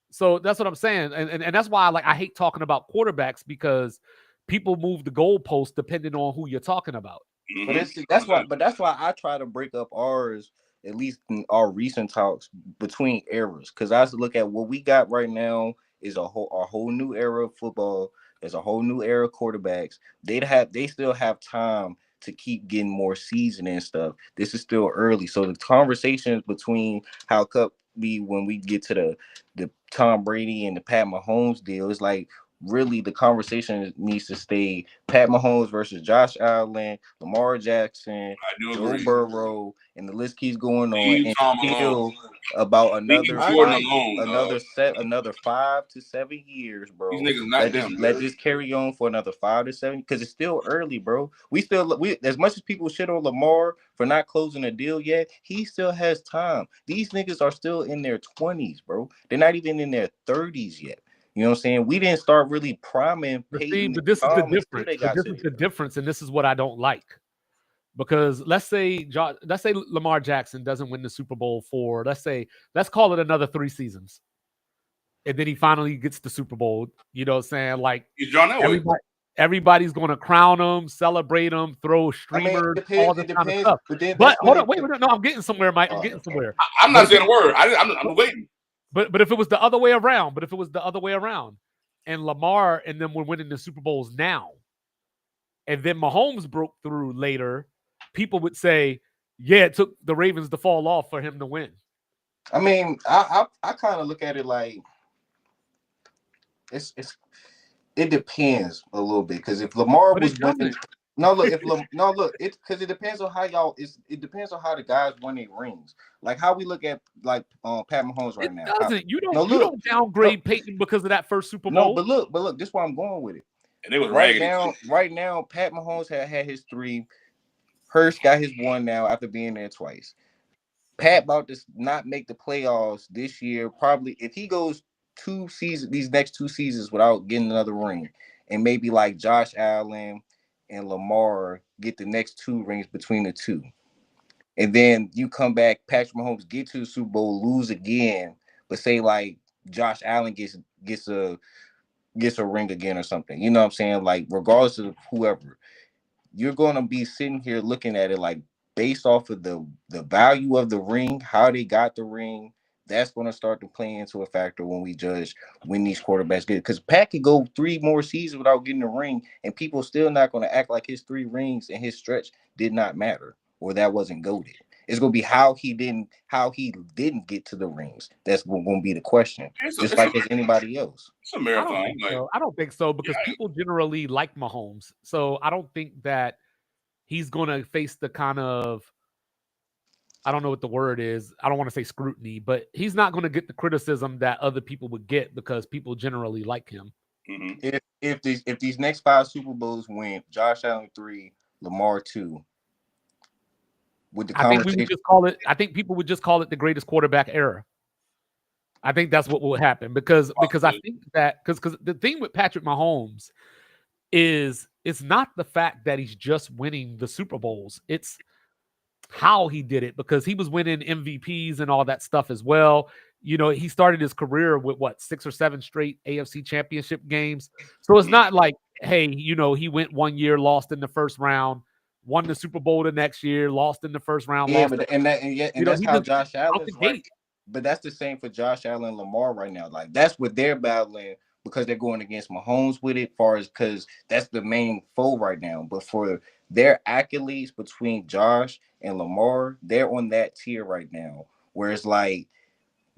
So that's what I'm saying. And that's why I hate talking about quarterbacks because people move the goalpost depending on who you're talking about. But Mm-hmm. that's why I try to break up ours, at least in our recent talks between eras. Because I look at what we got right now is a whole new era of football. There's a whole new era of quarterbacks. They still have time to keep getting more season and stuff. This is still early. So the conversations between how Cup be when we get to the Tom Brady and the Pat Mahomes deal is like really the conversation needs to stay Pat Mahomes versus Josh Allen, Lamar Jackson, I do Joe agree. Burrow, and the list keeps going on. Leave And Tom alone. still about Leave another Jordan five, alone, dog. another 5 to 7 years, These bro. niggas not them. Let this carry on for another 5 to 7 because it's still early, bro. We as much as people shit on Lamar for not closing a deal yet, he still has time. These niggas are still in their 20s, bro. They're not even in their 30s yet. You know what I'm saying? We didn't start really priming But see, Peyton and but this is the Tom until difference. they But got this to is the there. difference, and this is what I don't like. Because let's say Lamar Jackson doesn't win the Super Bowl for let's call it another 3 seasons. And then he finally gets the Super Bowl. You know what I'm saying? Like He's John Elway. everybody's going to crown him, celebrate him, throw I mean, streamers, it all depends. this It kind of depends. stuff. But then But that's when hold on, it. wait, no, I'm getting somewhere, Mike. I'm getting somewhere. I'm not saying a word. I'm waiting. But if it was the other way around, and Lamar and them were winning the Super Bowls now, and then Mahomes broke through later, people would say, yeah, it took the Ravens to fall off for him to win. I mean, I kind of look at it like it depends a little bit because if Lamar But was it winning, doesn't. it because it depends on how it depends on how the guys win their rings. Like how we look at like Pat Mahomes It right now. doesn't. You No, don't look, downgrade Peyton because of that first Super no, Bowl. but look, this is why I'm going with it. And they was raggedy. Right now, Pat Mahomes had his 3. Hurst got his 1 now after being there twice. Pat about to not make the playoffs this year. Probably if he goes these next 2 seasons without getting another ring, and maybe like Josh Allen and Lamar get the next 2 rings between the two, and then you come back, Patrick Mahomes get to the Super Bowl, lose again, but say like Josh Allen gets a ring again or something. You know what I'm saying? Like regardless of whoever, you're going to be sitting here looking at it like based off of the value of the ring, how they got the ring. That's going to start to play into a factor when we judge when these quarterbacks get it. Because Pat could go 3 more seasons without getting a ring, and people still not going to act like his 3 rings and his stretch did not matter or that wasn't goated. It's gonna be how he didn't get to the rings. That's gonna be the question. Just like as anybody else. It's a I marathon. don't think so. I don't think so because people generally like Mahomes. So I don't think that he's going to face the kind of, I don't know what the word is. I don't want to say scrutiny, but he's not going to get the criticism that other people would get because people generally like him. Mm-hmm. If these next 5 Super Bowls win, Josh Allen 3, Lamar 2, with the I think we conversation, would just call it. I think people would just call it the greatest quarterback era. I think that's what will happen because I think that because the thing with Patrick Mahomes is it's not the fact that he's just winning the Super Bowls. It's how he did it because he was winning MVPs and all that stuff as well. You know, he started his career with 6 or 7 straight AFC championship games. So it's not like, hey, you know, he went 1 year, lost in the first round, won the Super Bowl the next year, lost in the first round, yeah, lost. but and that's He how just Josh out the Allen's right. gate. But that's the same for Josh Allen and Lamar right now. Like that's what they're battling because they're going against Mahomes with it, far as because that's the main foe right now. But for their accolades between Josh and Lamar, they're on that tier right now. Where it's like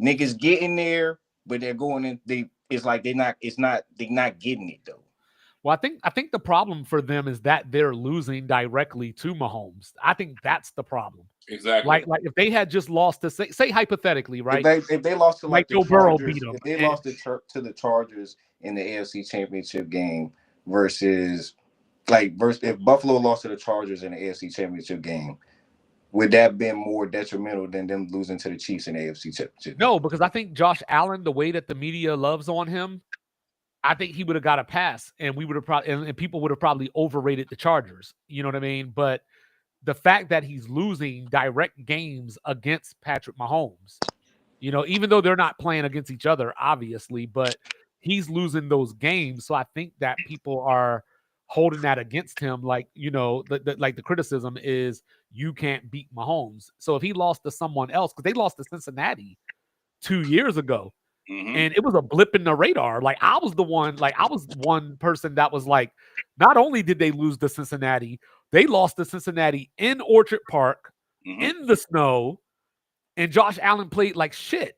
niggas getting there, but they're going in. They're not getting it though. Well, I think the problem for them is that they're losing directly to Mahomes. I think that's the problem. Exactly. Like if they had just lost to say hypothetically, right? If they lost to Like the Joe Burrow beat Chargers, them. if they lost to the Chargers in the AFC Championship game versus if Buffalo lost to the Chargers in the AFC Championship game, would that been more detrimental than them losing to the Chiefs in the AFC Championship? No, because I think Josh Allen, the way that the media loves on him, I think he would have got a pass, and we would have probably and people would have probably overrated the Chargers. You know what I mean? But the fact that he's losing direct games against Patrick Mahomes, you know, even though they're not playing against each other, obviously, but he's losing those games. So I think that people are holding that against him. Like, you know, like the criticism is you can't beat Mahomes. So if he lost to someone else, because they lost to Cincinnati 2 years ago, and it was a blip in the radar. Like I was one person that was like, not only did they lose to Cincinnati, they lost to Cincinnati in Orchard Park in the snow, and Josh Allen played like shit,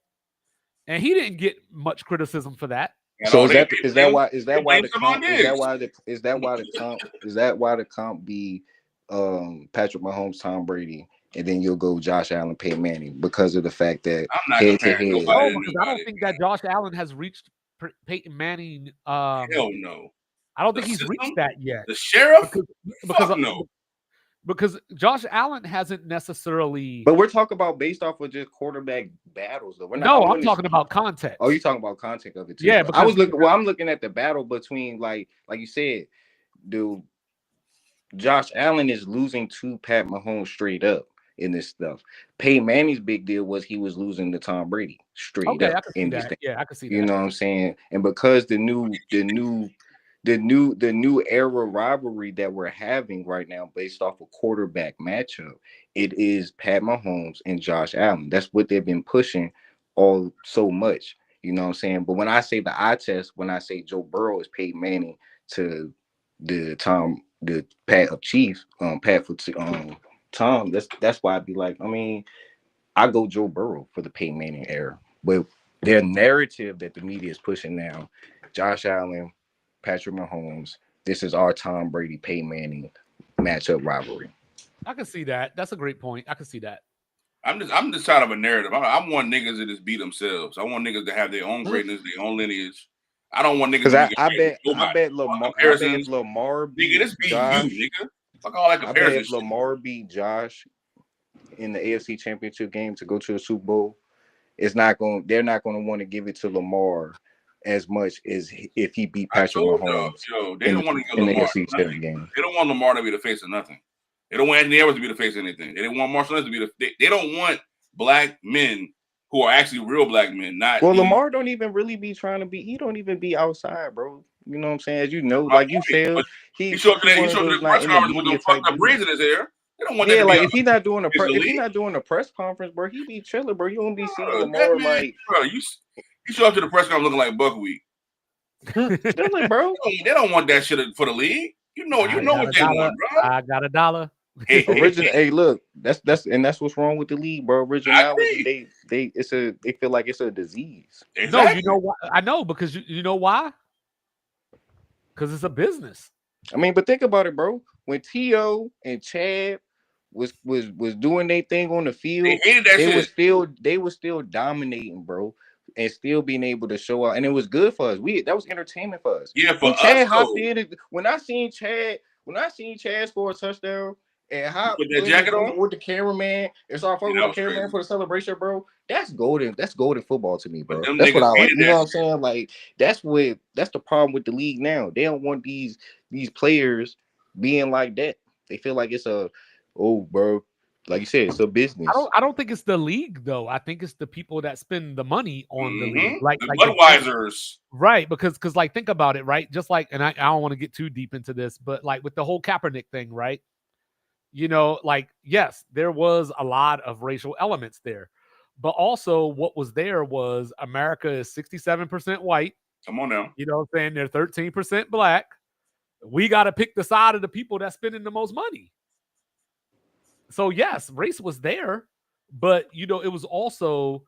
and he didn't get much criticism for that. So is that why the comp be Patrick Mahomes, Tom Brady, and then you'll go Josh Allen, Peyton Manning because of the fact that I'm not comparing nobody No, to because I don't think that Josh Allen has reached Peyton Manning. Hell no. I don't think he's reached that yet. The sheriff? Because no. Because Josh Allen hasn't necessarily. But we're talking about based off of just quarterback battles, though. I'm talking about context. Oh, you're talking about context of it too. Yeah, I was looking. Well, I'm looking at the battle between like you said, dude. Josh Allen is losing to Pat Mahomes straight up in this stuff. Peyton Manning's big deal was he was losing to Tom Brady straight up. I can see that. Yeah, I can see that. You know what I'm saying? And because the new era rivalry that we're having right now based off a quarterback matchup, it is Pat Mahomes and Josh Allen. That's what they've been pushing all so much. You know what I'm saying? But when I say the eye test, when I say Joe Burrow is Peyton Manning to the Pat of Chiefs, Pat for Tom, that's why I'd be like, I mean, I go Joe Burrow for the Peyton Manning era. But their narrative that the media is pushing now, Josh Allen, Patrick Mahomes, this is our Tom Brady, Peyton Manning matchup rivalry. I can see that. That's a great point. I can see that. I'm just tired of a narrative. I want niggas to just beat themselves. I want niggas to have their own greatness, their own lineage. I don't want niggas to I bet Lamar beat Josh. You, nigga. Fuck all that comparison. I bet if Lamar beat Josh in the AFC Championship game to go to the Super Bowl, they're not going to want to give it to Lamar as much as if he beat Patrick Mahomes. They don't want to give Lamar the AFC game. They don't want Lamar to be the face of nothing. They don't want Anthony Edwards to be the face of anything. They don't want Marshall Lynch to be they don't want black men who are actually real black men. Lamar don't even really be trying to be. He don't even be outside, bro. You know what I'm saying? As you know, like you said, he showed up to the press conference with them fucked up braids in his hair. They don't want that to like be if he's not doing a press conference, bro, he be chilling, bro. You don't be seeing Lamar like. Bro, you show up to the press conference looking like buckwheat. Chilling, bro. They don't want that shit for the league. You know what they want, bro. I got $1. Original. Hey, look, that's what's wrong with the league, bro. I Originality. agree. They feel like it's a disease. No, you Exactly. know why? I know because you know why? Because it's a business. I mean, but think about it, bro. When T.O. and Chad was doing their thing on the They field, hated that shit. they were still dominating, bro, and still being able to show out, and it was good for us. That was entertainment for us. Yeah, for When us Chad hopped though. in, when I seen Chad score a touchdown and You hop put that in jacket on. with the cameraman and start Yeah, fucking with that the was cameraman crazy. for the celebration, bro. That's golden. That's golden football to me, But bro. them That's what niggas I like. hated You know that what I'm shit. saying? Like that's the problem with the league now. They don't want these players being like that. They feel like it's bro, like you said, it's a business. I don't think it's the league though. I think it's the people that spend the money on the league. The Like the Budweisers. right, because like think about it, right? Just like, and I don't want to get too deep into this, but like with the whole Kaepernick thing, right? You know, like yes, there was a lot of racial elements there, but also what was there was America is 67% white. Come on now. You know what I'm saying? They're 13% black. We got to pick the side of the people that's spending the most money. So yes, race was there, but you know, it was also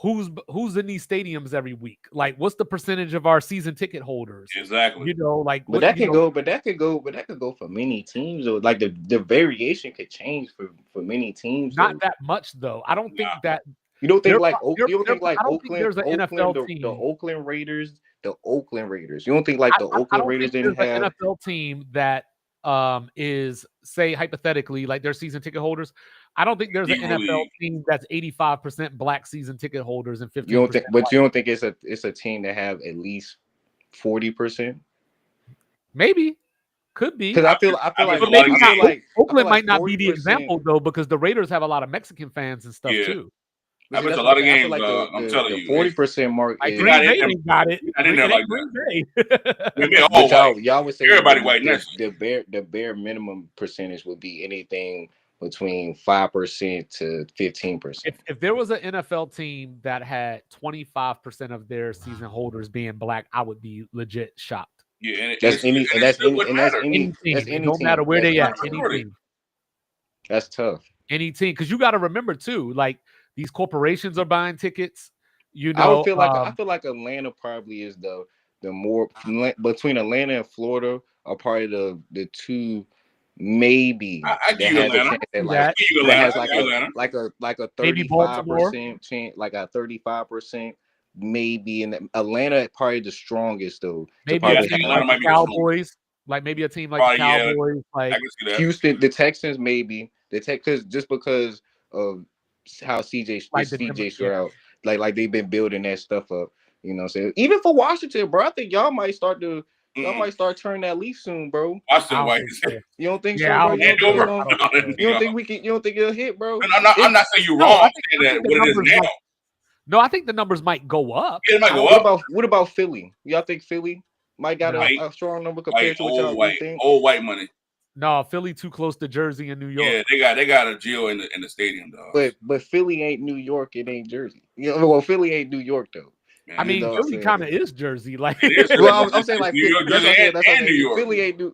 who's in these stadiums every week. Like, what's the percentage of our season ticket holders? Exactly. You know, like But what that you can know, go, but that could go, but that could go for many teams though. Like the variation could change for many teams not though. that much though. I don't think Nah. that You don't think they're, like you don't they're think like I don't think there's an Oakland, NFL the team. Oakland Raiders, the Oakland Raiders. You don't think like the I Oakland don't Raiders think didn't there's an have NFL team that is say hypothetically like their season ticket holders. I don't think there's an Negro NFL League. team that's 85% black season ticket holders and you don't 15% think, but white. you don't think it's a team that have at least 40%? Maybe could be. Because I bet But a lot of maybe not. games. I feel Oakland like might not be the 40%. example though, because the Raiders have a lot of Mexican fans and stuff Yeah. too. But I see, bet that's a what I'm lot of saying. I feel games. like I'm telling the you, it's 40% mark Like you're is. not Green in Bay them. ain't got it. You're not in there It ain't like that. Green Bay. They're But all white. y'all would say Everybody white. And that's the bare minimum percentage would be anything between 5% to 15%. If there was an NFL team that had 25% of their season holders being black, I would be legit shocked. yeah, and That's any it still wouldn't matter. Any that's team, it any don't matter team. where That's they any at. That's Any team. majority. team, That's tough. any team, because you got to remember too, like these corporations are buying tickets. You I would know, feel like I feel like Atlanta probably is the more between Atlanta and Florida are probably the two maybe I give that you has a Atlanta. chance at see like I that. give you that Atlanta. has I give you Atlanta. like a Maybe Baltimore, 35% chance, like a 35% maybe. And Atlanta probably the strongest though to maybe a Yeah, I probably think team have Atlanta like the might be the strongest. Cowboys, like maybe a team like the Probably, yeah. Cowboys, I like can see that. Houston, the Texans maybe the Tech because just because of how the CJ yeah. Stroud like they've been building that stuff up. You know what I'm saying? Even for Washington, bro, I think y'all Mm-mm. might start turning that leaf soon, bro. I Washington don't white. think so. You don't think so, Yeah, I bro? don't You think don't think it's so. Andover. gonna I don't think so. you don't think you don't think it'll hit, bro? I'm not saying you're No, wrong. I'm saying I that think the what it is numbers now. might. No, I think the numbers might go up. It might I go don't. What up. about Philly? Y'all think Philly might got No, White, a strong number compared to what y'all you think? old white money. no, Philly too close to Jersey and New York. Yeah, they got a Geo in the stadium, dog. But Philly ain't New York, it ain't Jersey. You know, well, Philly ain't New York though. Man, I You mean, know what I'm Philly saying? kind of is Jersey. Like, it is. Well, I'm saying It's like New York, that's what Jersey, I'm saying. That's what I'm and New saying. York.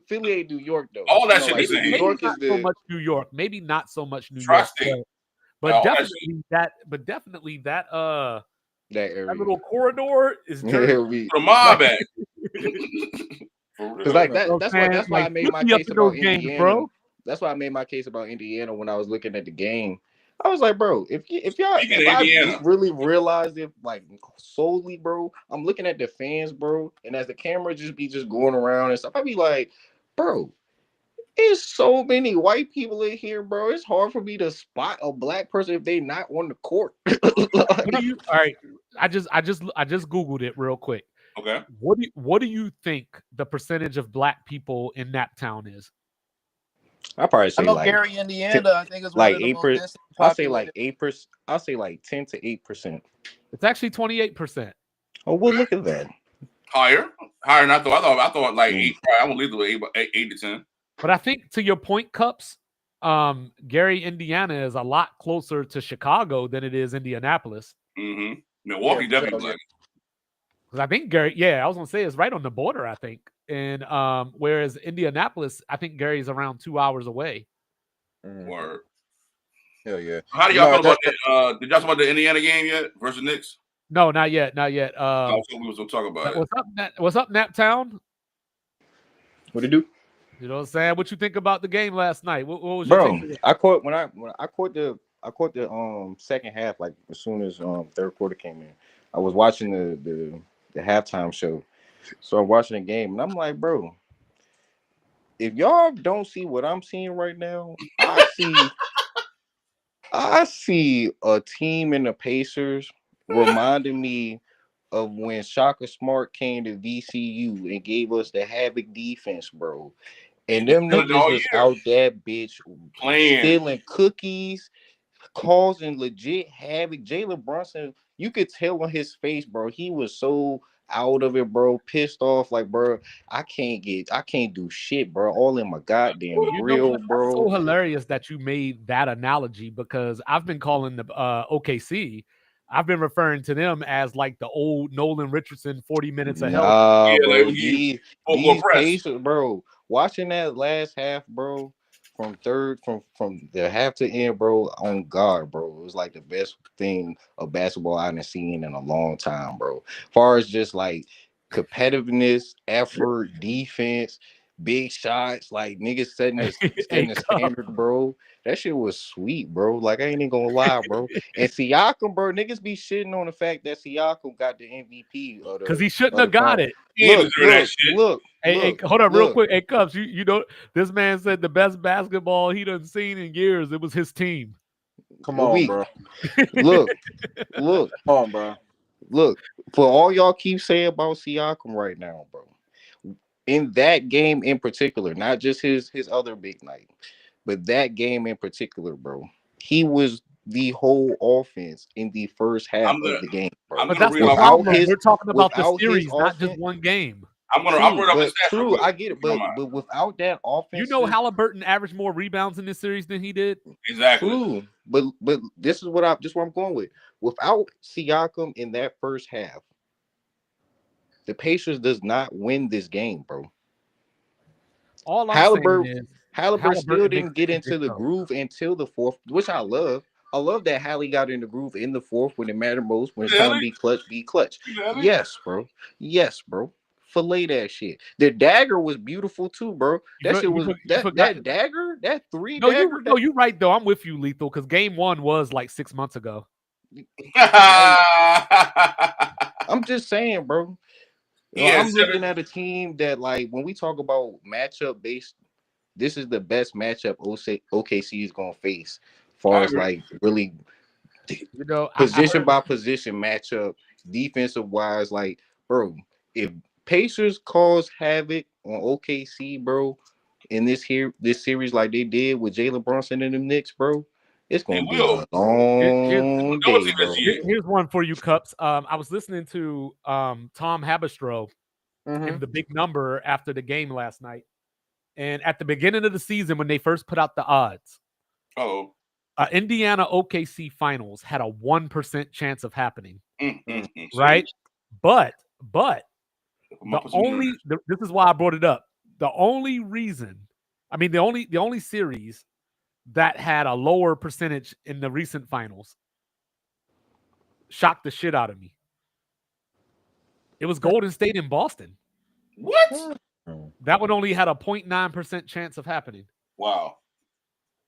Philly ain't New York though. All that You know, shit the like same. New maybe York not is so the much New York. Maybe not so much New York. Tri-state. But All that shit. definitely that that that area. little corridor is Jersey. Yeah, we The mob Like, at. For because real. like you know what I'm saying? that's why I Like made my 50 up case in those about games, Indiana. bro. That's why I made my case about Indiana when I was looking at the game. I was like, bro, Speaking of if I Indiana, really realized it like solely, bro, I'm looking at the fans, bro, and as the camera just going around and stuff, I'd be like, bro, there's so many white people in here, bro. It's hard for me to spot a black person if they not on the court. What do you? All right, I just googled it real quick. okay. What do you think the percentage of black people in Naptown is? I probably I say know like Gary, Indiana. I think is one like of the most 8%. densely I'll say like populated. 8%. I'll say like 10 to 8%. It's actually 28%. Oh, well, look at that. Higher than I thought. I thought like Mm. 8. I'm gonna leave it with 8 to 10. But I think to your point, Cups, Gary, Indiana is a lot closer to Chicago than it is Indianapolis. Mm-hmm. Milwaukee Yeah, definitely so, black. Because I think Gary, yeah, I was gonna say it's right on the border, I think. And whereas Indianapolis, I think Gary's around 2 hours away. Word. Hell yeah. How do y'all feel about that? that? Did y'all talk about the Indiana game yet versus Knicks? No, not yet, not yet. I was hoping we was gonna talk about it. What's up, Naptown? What it do? You know what I'm saying? What you think about the game last night? What was your Bro, take? I caught when I caught the second half, like as soon as third quarter came in. I was watching the halftime show. So I'm watching the game and I'm like, bro, if y'all don't see what I'm seeing right now, I see a team in the Pacers reminding me of when Shaka Smart came to VCU and gave us the havoc defense, bro. And And it's them still niggas all was year out that bitch playing. stealing cookies, causing legit havoc. Jalen Brunson, you could tell on his face, bro. He was so out of it, bro. Pissed off, like, bro. I can't do shit, bro. All in my goddamn You know grill, what? That's bro. so hilarious that you made that analogy because I've been calling the OKC. I've been referring to them as like the old Nolan Richardson 40 minutes of hell. Nah, Yeah, like bro. he full court These press. Pacers, bro. Watching that last half, bro, from the half to end, bro. On God, bro. It was like the best thing of basketball I've seen in a long time, bro. Far as just like competitiveness, effort, defense, big shots, like niggas setting Hey, the Cup. standard, bro. That shit was sweet, bro. Like I ain't even gonna lie, bro. And Siakam, bro, niggas be shitting on the fact that Siakam got the MVP Because he shouldn't of the have got finals. it. He ain't deserve that Hey, Look, hold up real look. quick. Hey, Cubs, you know, this man said the best basketball he done seen in years, it was his team. Come What on, we bro. look, look, Come on, bro. look. For all y'all keep saying about Siakam right now, bro. In that game in particular, not just his other big night, but that game in particular, bro. He was the whole offense in the first half I'm of gonna the game, I'm bro. But gonna that's read the off Without problem. his We're talking about the without his series, not just offense, one game. I'm true, read off his but stats real true, quick. I get it. If you don't But mind. without that You know offensive, Halliburton averaged more rebounds in this series than he did? Exactly. true. But this is what I'm going with. Without Siakam in that first half, the Pacers does not win this game, bro. All I'm saying Halliburton is Halliburton still Halliburton makes didn't get things into the himself. groove until the fourth, which I love. I love that Hallie got in the groove in the fourth when it mattered most. When it's time to Really? be clutch, be clutch. Really? Yes, bro. Yes, bro. Fillet that shit. The dagger was beautiful too, bro. You, That for, shit you, was for, you forgot. that dagger, that three No, dagger. you right though. I'm with you, Lethal, because game one was like 6 months ago. Like I'm just saying, bro. You He know, had I'm looking at a team that, like, when we talk about matchup based, this is the best matchup OKC is gonna face, as far I as agree. like really You know, I position heard by position matchup, defensive wise. Like, bro, if Pacers cause havoc on OKC, bro, in this series like they did with Jalen Brunson and the Knicks, bro, it's They gonna be will. a here's They will long do it day, to this bro. year. here's one for you, Cups. I was listening to Tom Habistro Mm-hmm. in the big number after the game last night. And at the beginning of the season, when they first put out the odds, Oh. Indiana OKC finals had a 1% chance of happening, See? right? But Put my pussy in this is why I brought it up. The only reason, I mean, the only series that had a lower percentage in the recent finals shocked the shit out of me. It was Golden State in Boston. What? That one only had a 0.9% chance of happening. Wow.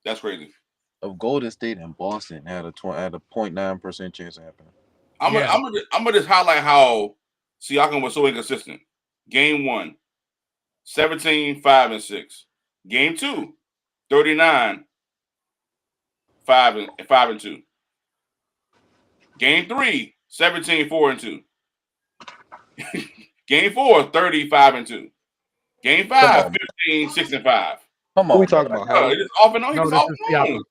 That's crazy. Of Golden State and Boston had a 0.9% chance of happening. I'm gonna just highlight how Siakam was so inconsistent. Game 1, 17, 5, and 6. Game 2, 39, 5 and 2. Game 3, 17, 4 and 2. Game 4, 35 and 2. Game Come 5, on, 15, 6 and 5. come Who we on, bro. talking about, Bro, Hallie? he just off and on. He No, was this off is and on. Siakam.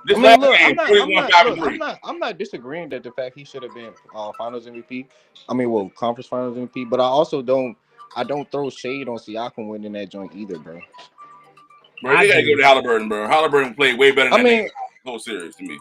This I mean, last look, game, 31, 5 and 3. I'm not disagreeing that the fact he should have been Finals MVP. I mean, well, Conference Finals MVP. But I don't throw shade on Siakam winning that joint either, bro. Bro, I they gotta go do. to Halliburton, bro. Halliburton played way better I than that nigga mean, whole series to me.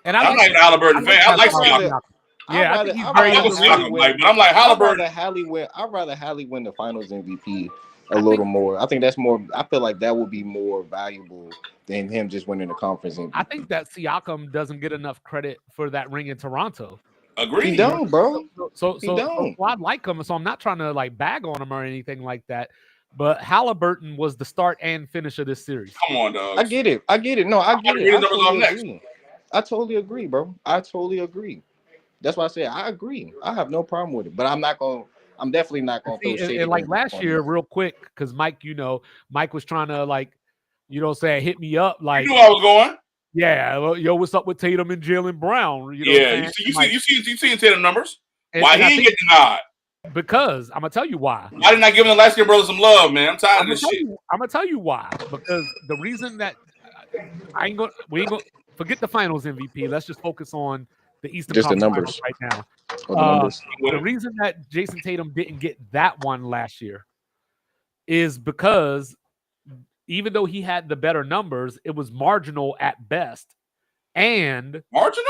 And I I'm like not even a Halliburton fan. I that like I about Siakam. rather, Siakam. I Yeah, I rather, think he's I I very rather fuck with Hallie underrated. Siakam, win. like, but I'm like I rather Halliburton. Hallie win. I rather Hallie win the Finals MVP a little more. I think that's more. I feel like that would be more valuable than him just winning the conference MVP. I think that Siakam doesn't get enough credit for that ring in Toronto. He Agreed. don't, bro. So He don't. I like him. So I'm not trying to like bag on him or anything like that. But Halliburton was the start and finish of this series. Come on, dog. I get it. No, I get it. I numbers off totally next. agree. I totally agree, bro. I totally agree. That's why I say I agree. I have no problem with it. But I'm not gonna. I'm definitely not gonna throw shade. And like last year, real quick, because Mike, Mike was trying to like, hit me up like. You knew I was going. Yeah, well, yo, what's up with Tatum and Jaylen Brown? You see Tatum numbers. Why he ain't getting denied? Because I'm gonna tell you why. Why didn't I give the light skin brother some love, man? I'm tired of this shit. I'm gonna tell you why. Because the reason that we ain't gonna forget the Finals MVP. Let's just focus on the Eastern just the Conference numbers right now. The reason that Jason Tatum didn't get that one last year is because even though he had the better numbers, it was marginal at best. And marginal?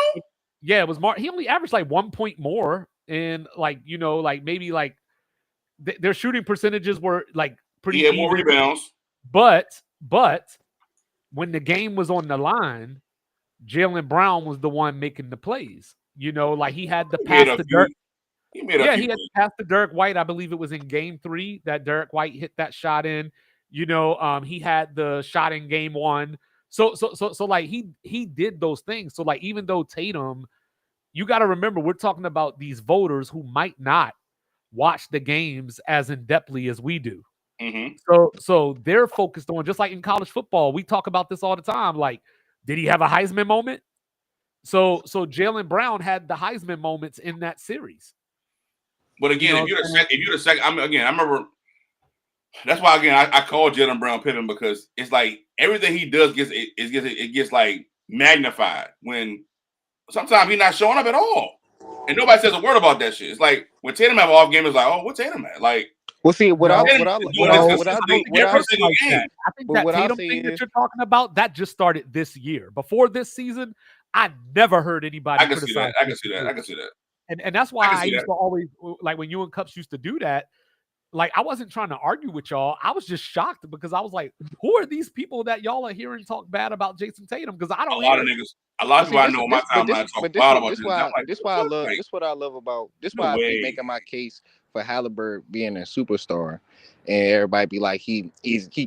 Yeah, it was he only averaged like 1 point more. And maybe their shooting percentages were like pretty. He had more rebounds. But when the game was on the line, Jaylen Brown was the one making the plays. He had the pass to Dirk. He had the pass to Derek White. I believe it was in Game 3 that Derek White hit that shot in. He had the shot in Game 1. So like he did those things. So like even though Tatum, you got to remember we're talking about these voters who might not watch the games as in-depthly as we do. Mm-hmm. So they're focused on, just like in college football, we talk about this all the time. Like, did he have a Heisman moment? So Jaylen Brown had the Heisman moments in that series. But again, if you're the second, I remember. That's why again I call Jaylen Brown Pippen, because it's like everything he does gets like magnified when sometimes he's not showing up at all, and nobody says a word about that shit. It's like when Tatum have an off game, it's like, oh, what's Tatum at? Like, well, see, I think that Tatum thing that you're talking about, that just started this year. Before this season, I never heard anybody criticize. I can see that. And that's why I used to always, like when you and Cups used to do that, like I wasn't trying to argue with y'all. I was just shocked because I was like, who are these people that y'all are hearing talk bad about Jason Tatum? Because I don't a lot of people I know on my timeline talk bad about this. Why I love about this. Why I be making my case for Halliburton being a superstar, and everybody be like he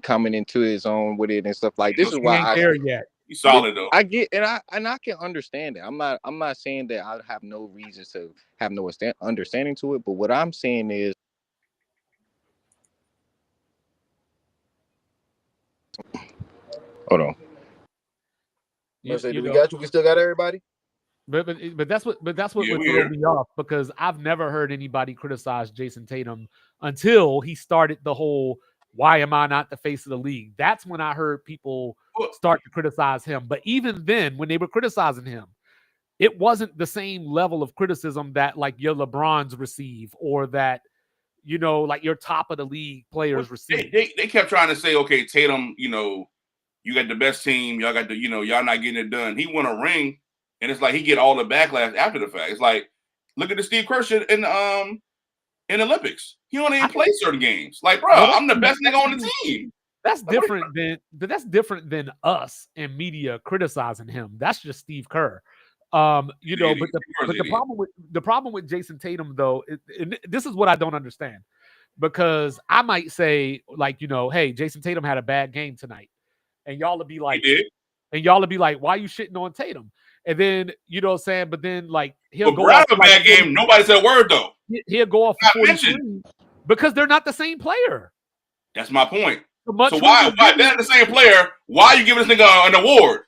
coming into his own with it and stuff like this. Is why I there yet. He's solid though. I get and I can understand it. I'm not saying that I have no reasons to have no understanding to it, but what I'm saying is, hold on. We got you. We still got everybody. But that's what would throw me off, because I've never heard anybody criticize Jason Tatum until he started the whole "why am I not the face of the league?" That's when I heard people start to criticize him. But even then, when they were criticizing him, it wasn't the same level of criticism that like your LeBrons receive, or that like your top of the league players receive. They kept trying to say, okay, Tatum, you got the best team, y'all got the, y'all not getting it done. He won a ring, and it's like he get all the backlash after the fact. It's like, look at the Steve Kerr shit in the Olympics. He only even play certain games. Like, bro, I'm the best nigga on the team. That's different than us and media criticizing him. That's just Steve Kerr. But the problem with Jason Tatum though, and this is what I don't understand, because I might say like, hey, Jason Tatum had a bad game tonight, and y'all would be like, why are you shitting on Tatum? And then but then like he'll go off a bad game. Nobody said a word though. He'll go off for 43 because they're not the same player. That's my point. So why they're not the same player? Why are you giving this nigga an award?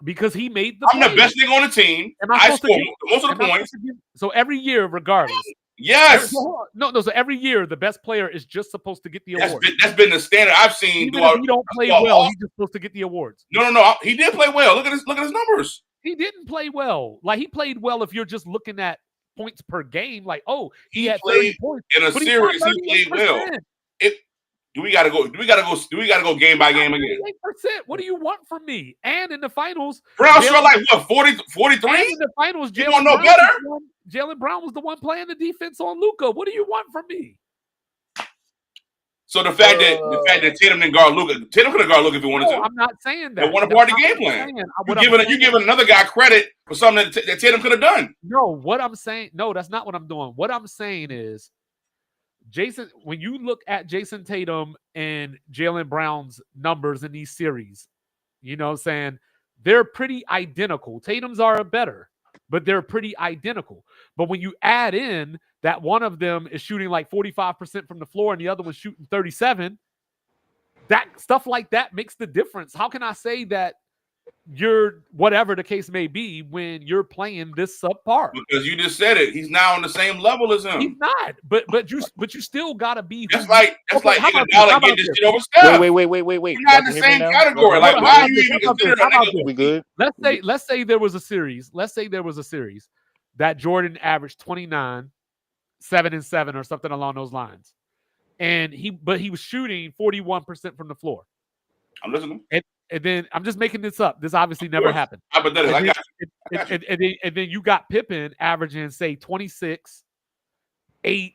Because he made the. I'm the best nigga on the team. I scored most of the points. So every year, regardless. Yes. No. So every year, the best player is just supposed to get the award. That's been the standard I've seen. Even if he don't play well, he's just supposed to get the awards. No. He did play well. Look at his numbers. He didn't play well. Like he played well if you're just looking at points per game. Like, oh, he had 30 points in a series. He played well. Do we gotta go game by game again? 8%. What do you want from me? And in the finals, Brown shot like what, 43? In the finals, Jaylen Brown was the one playing the defense on Luka. What do you want from me? So the fact that Tatum didn't guard Luka, Tatum could have guarded Luka if he wanted to. I'm not saying that. They want a part of the game plan. You giving another guy credit for something that Tatum could have done. No, what I'm saying, no, that's not what I'm doing. What I'm saying is, Jason, when you look at Jason Tatum and Jaylen Brown's numbers in these series, you know what I'm saying? They're pretty identical. Tatum's are better, but they're pretty identical. But when you add in that one of them is shooting like 45% from the floor and the other one's shooting 37, that stuff like that makes the difference. How can I say that you're whatever the case may be when you're playing this subpar? Because you just said it. He's now on the same level as him. He's not. But you still gotta be. That's like Iguodala getting this shit over Steph. Wait. You're not in the same category. Like, why are you even considering that nigga? We good? Let's say there was a series. Let's say there was a series that Jordan averaged 29, 7 and 7 or something along those lines. And he was shooting 41% from the floor. I'm listening. And then I'm just making this up. This obviously never happened. Hypothetical. I got you. And then you got Pippen averaging, say, 26, 8,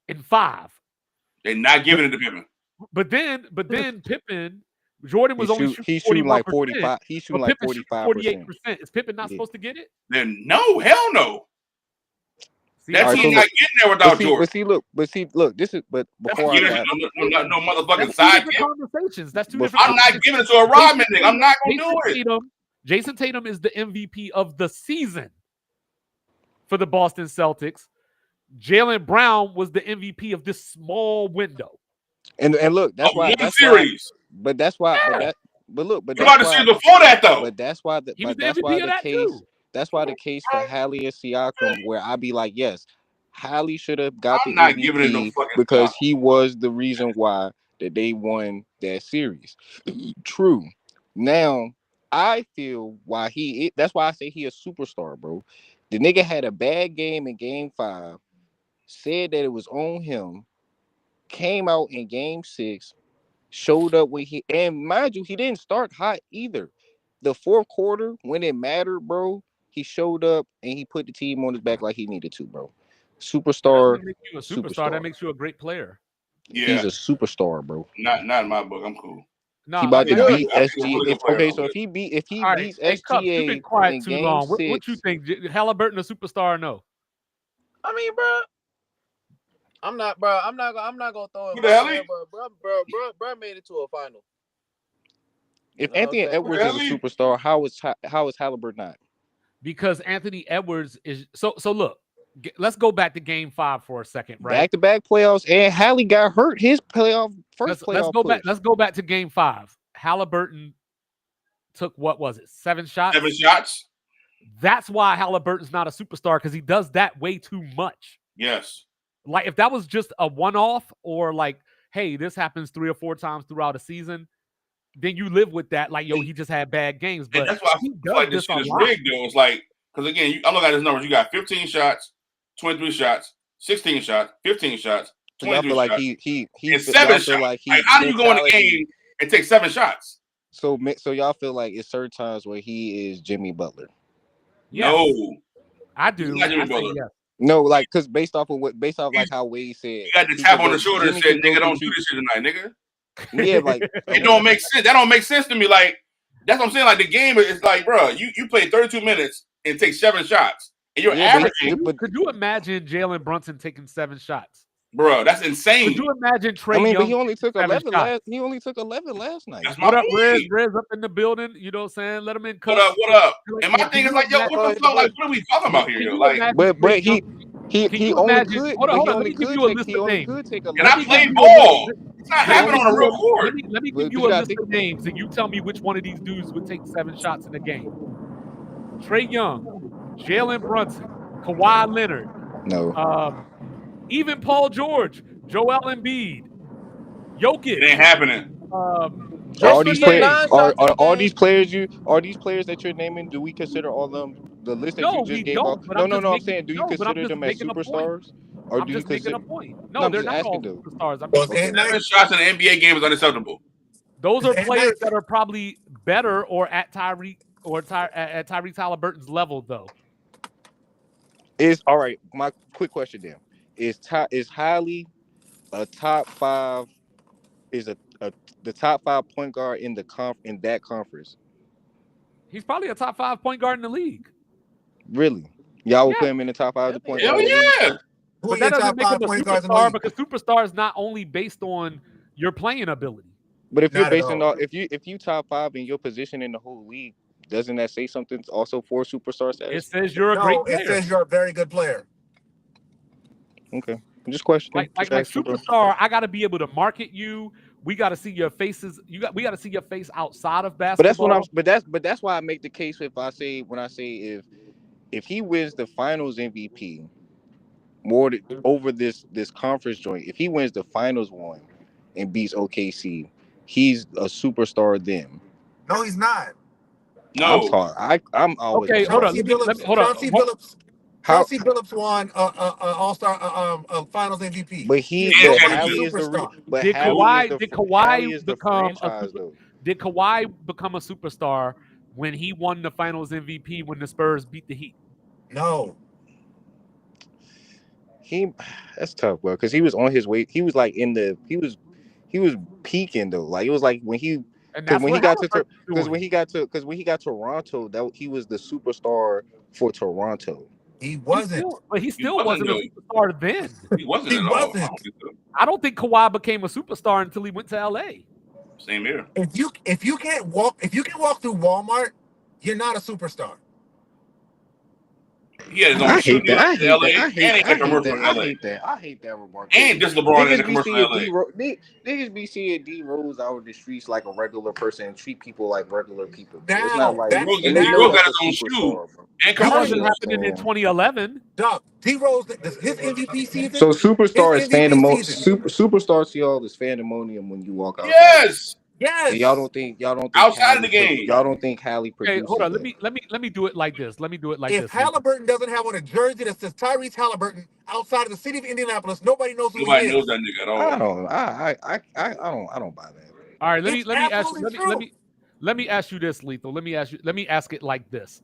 and 5. They're not giving it to Pippen. But then Pippen, Jordan was he's shooting like 45. He's shooting like 45%. Is Pippen not supposed to get it? Then no, hell no. That All right, team's so not getting there without Jordan. But see, look. This is before no motherfucking side. sidekick. Conversations. That's two different. I'm not giving it to a Rodman nigga. I'm not gonna do it. Jason Tatum is the MVP of the season for the Boston Celtics. Jaylen Brown was the MVP of this small window. And look, that's why. Series. But that's why. But look. But you about to see before that though. But that's why. He was the MVP of that too. That's why the case for Hallie and Siakam, where I be like, yes, Hallie should have got the MVP because he was the reason why that they won that series. True. Now, I feel that's why I say he a superstar, bro. The nigga had a bad game in game 5, said that it was on him, came out in game 6, showed up and mind you, he didn't start hot either. The fourth quarter, when it mattered, bro, he showed up and he put the team on his back like he needed to, bro. Superstar. That makes you a superstar. That makes you a great player. Yeah. He's a superstar, bro. Not in my book. I'm cool. No, he about to beat SGA. So if he beats SGA, you've been quiet too long. What you think? Halliburton a superstar or no? I mean, bro, I'm not gonna throw him. Bro made it to a final. If Anthony Edwards is a superstar, how is Halliburton not? Because Anthony Edwards is so look, let's go back to game 5 for a second, right? Back-to-back playoffs, and Hallie got hurt his playoff. Let's go back to game 5. Halliburton took, what was it, 7 shots? 7 shots. That's why Halliburton's not a superstar, because he does that way too much. Yes. Like if that was just a one-off, or like, hey, this happens 3 or 4 times throughout a season, then you live with that. Like, yo, he just had bad games. But that's why I feel like this shit is rigged, though. It's like, because again, I'm looking at his numbers. You got 15 shots, 23 shots, 16 shots, 15 shots, 23 shots. Like he and 7 shots. Like how do you go in the game and take 7 shots? So y'all feel like it's certain times where he is Jimmy Butler? Yes. No, I do. He's not Jimmy Butler. Yes. No, like because based off like how Wade said, you got the tap on the shoulder and said, "Nigga, don't do this shit tonight, nigga." Yeah, like it don't make sense. That don't make sense to me. Like that's what I'm saying. Like the game is like, bro, you play 32 minutes and take 7 shots, and you're averaging. Could you imagine Jalen Brunson taking 7 shots? Bro, that's insane. Could you imagine Trey Young? But he only took 11 last. He only took 11 last night. What up, Rez up in the building? You know what I'm saying? Let him in. What up? And my thing is like, yo, what the fuck? Like, what are we talking about here? Yo? Like, but he only could. Hold on. Let me give you a list of names. And I played ball. It's not happening on a real court. Let me give you a list of names, and you tell me which one of these dudes would take 7 shots in a game. Trey Young, Jalen Brunson, Kawhi Leonard. No. Even Paul George, Joel Embiid, Jokic. It ain't happening. All these players that you're naming, do we consider all of them the list that you just gave off? No. I'm saying, do you consider them as superstars? Or do you consider a point? No, they're not all superstars. 7 shots in an NBA game is unacceptable. Those are players that are probably better or at Tyrese Halliburton's level, though. Is all right. My quick question then is Hallie a top 5 is the top 5 point guard in that conference. He's probably a top 5 point guard in the league. Really? Y'all would Yeah. put him in the top 5 of the point Hell guard in the league? yeah. Who But are that your doesn't top make him 5 a point guards in the superstar league? because superstar is not only based on your playing ability. But if you're Not at basing all. off, if you top 5 in your position in the whole league, doesn't that say something also for superstar It status? says you're a No, great it player. says you're a very good player. Okay, I'm just questioning. Like Just asking, bro. superstar, I got to be able to market you. We got to see your faces. We got to see your face outside of But that's what I'm. basketball. But that's why I make the case when I say if he wins the Finals MVP over this conference joint, if he wins the Finals one and beats OKC, he's a superstar then. No, he's not. No. I'm always Okay, gonna hold on. Chauncey argue. Let Billups. me hold on. How? Chauncey Billups won All-Star Finals MVP. But He he, is And but nobody's Hallie championship. is the superstar. but Did Hallie is Kawhi the did Hallie Kawhi is the become franchise though. did Kawhi become a superstar when he won the Finals MVP when the Spurs beat the Heat? No. That's tough, bro. Because he was on his way. He was like he was peaking though. Like it was like when he And because that's when he what got to Halliburton's because when doing. he got Toronto, that he was the superstar for Toronto. He wasn't. He still wasn't, wasn't a though. superstar then. He wasn't He at all. I wasn't. don't think so. I don't think Kawhi became a superstar until he went to LA. Same here. If you can walk through Walmart, you're not a superstar. He had his own I shoe hate that. deal I in hate LA, that. I and hate he that. had I hate commercial that. in I LA. hate that. I hate that remark. And just LeBron in the Niggas be commercial seeing in LA. niggas be seeing D Rose out of the streets like a regular person and treat people like regular people. Bro. It's Now not like, D that's Rose and they D know Rose now got that's a his own shoe superstar, bro. and That you commercial. wasn't think happening in 2011. Doug, D Rose his MVP season. So superstar is His MVP season. superstar to y'all is fandemonium when you walk outside. Yes. Yes. And y'all don't think Outside of the Hallie game. y'all don't think Hallie Okay, produces hold on. that. Let me do it like this. Let me do it like If this. Halliburton doesn't have on a jersey that says Tyrese Halliburton outside of the city of Indianapolis, nobody knows who Nobody he knows is. that nigga at all. I don't buy that. All right, It's let me ask absolutely true. let me ask you this, Lethal. Let me ask it like this.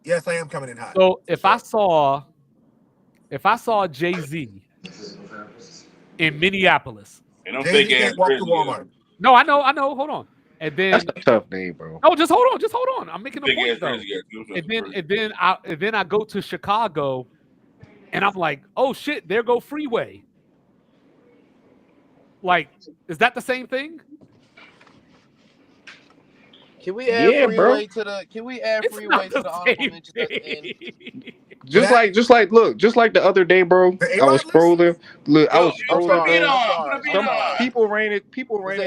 Yes, I am coming in hot. So if I saw Jay-Z in Minneapolis. And them Jay-Z fake ass can't walk through Grizzlies. Walmart. No, I know. Hold on. And then That's a tough name, bro. no, just hold on. I'm making a Big point ass though. Grizzlies got two. And then I go to Chicago, and I'm like, oh shit, there go Freeway. Like, is that the same thing? Can we add Yeah, bro. Freeway to the? Can we add It's Freeway not to the the honorable same mentions at the end? thing. Just like the other day, bro. The I was A-Rod list? scrolling. Look, I Yo, was I'm I'm putting a scrolling, sorry. beat bro. on. I'm I'm sorry. putting a Some beat on. people ran Is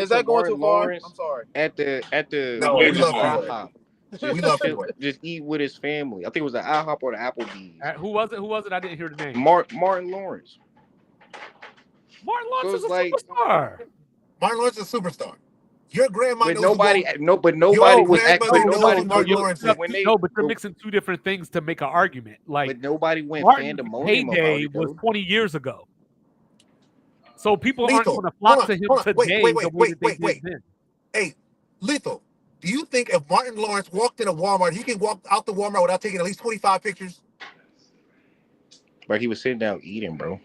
into that going Martin too far? Lawrence I'm sorry. at the No, way we too love far. Freeway. IHOP. We love Freeway. Just eat with his family. I think it was the IHOP or the Applebee's. Who was it? I didn't hear the name. Martin Lawrence. Martin Lawrence So is it's a like- superstar. Martin Lawrence is a superstar. Your grandma But knows nobody who was grandmother but knows nobody who Martin Lawrence is. when they No, but you're mixing two different things to make an argument. Like but nobody went Martin's fandemonium about heyday it was though. 20 years ago. So people aren't Lethal. going to flock Hold to on, him hold on. today the way that they did then. Hey, Lethal, do you think if Martin Lawrence walked into Walmart, he can walk out the Walmart without taking at least 25 pictures? But he was sitting down eating, bro.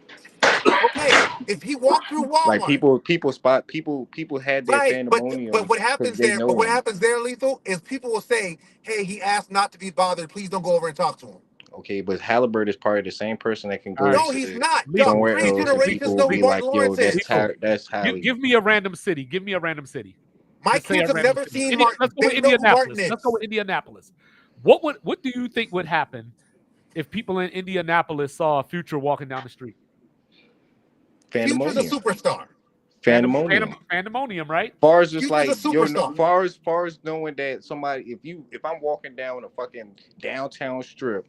Okay, if he walked through Walmart, Like people had their right? fandemonium. But what happens they there? know But what him. happens there, Lethal, is people will say, "Hey, he asked not to be bothered. Please don't go over and talk to him." Okay, but Halliburton is probably the same person that can go All right. No, he's not. Lethal. somewhere Three else and generations people know will who be Martin like, yo, Lawrence is. that's Hallie. Give me a random city. Give me a random city. My Just say kids a have random never city. seen Martin. Let's go with They know who Martin Indianapolis. is. Let's go with Indianapolis. What do you think would happen if people in Indianapolis saw a Future walking down the street? Future's a Fandemonium. superstar. Fandemonium. Pandemonium, right? Far as just Future's like a superstar. far as knowing that somebody, if I'm walking down a fucking downtown strip,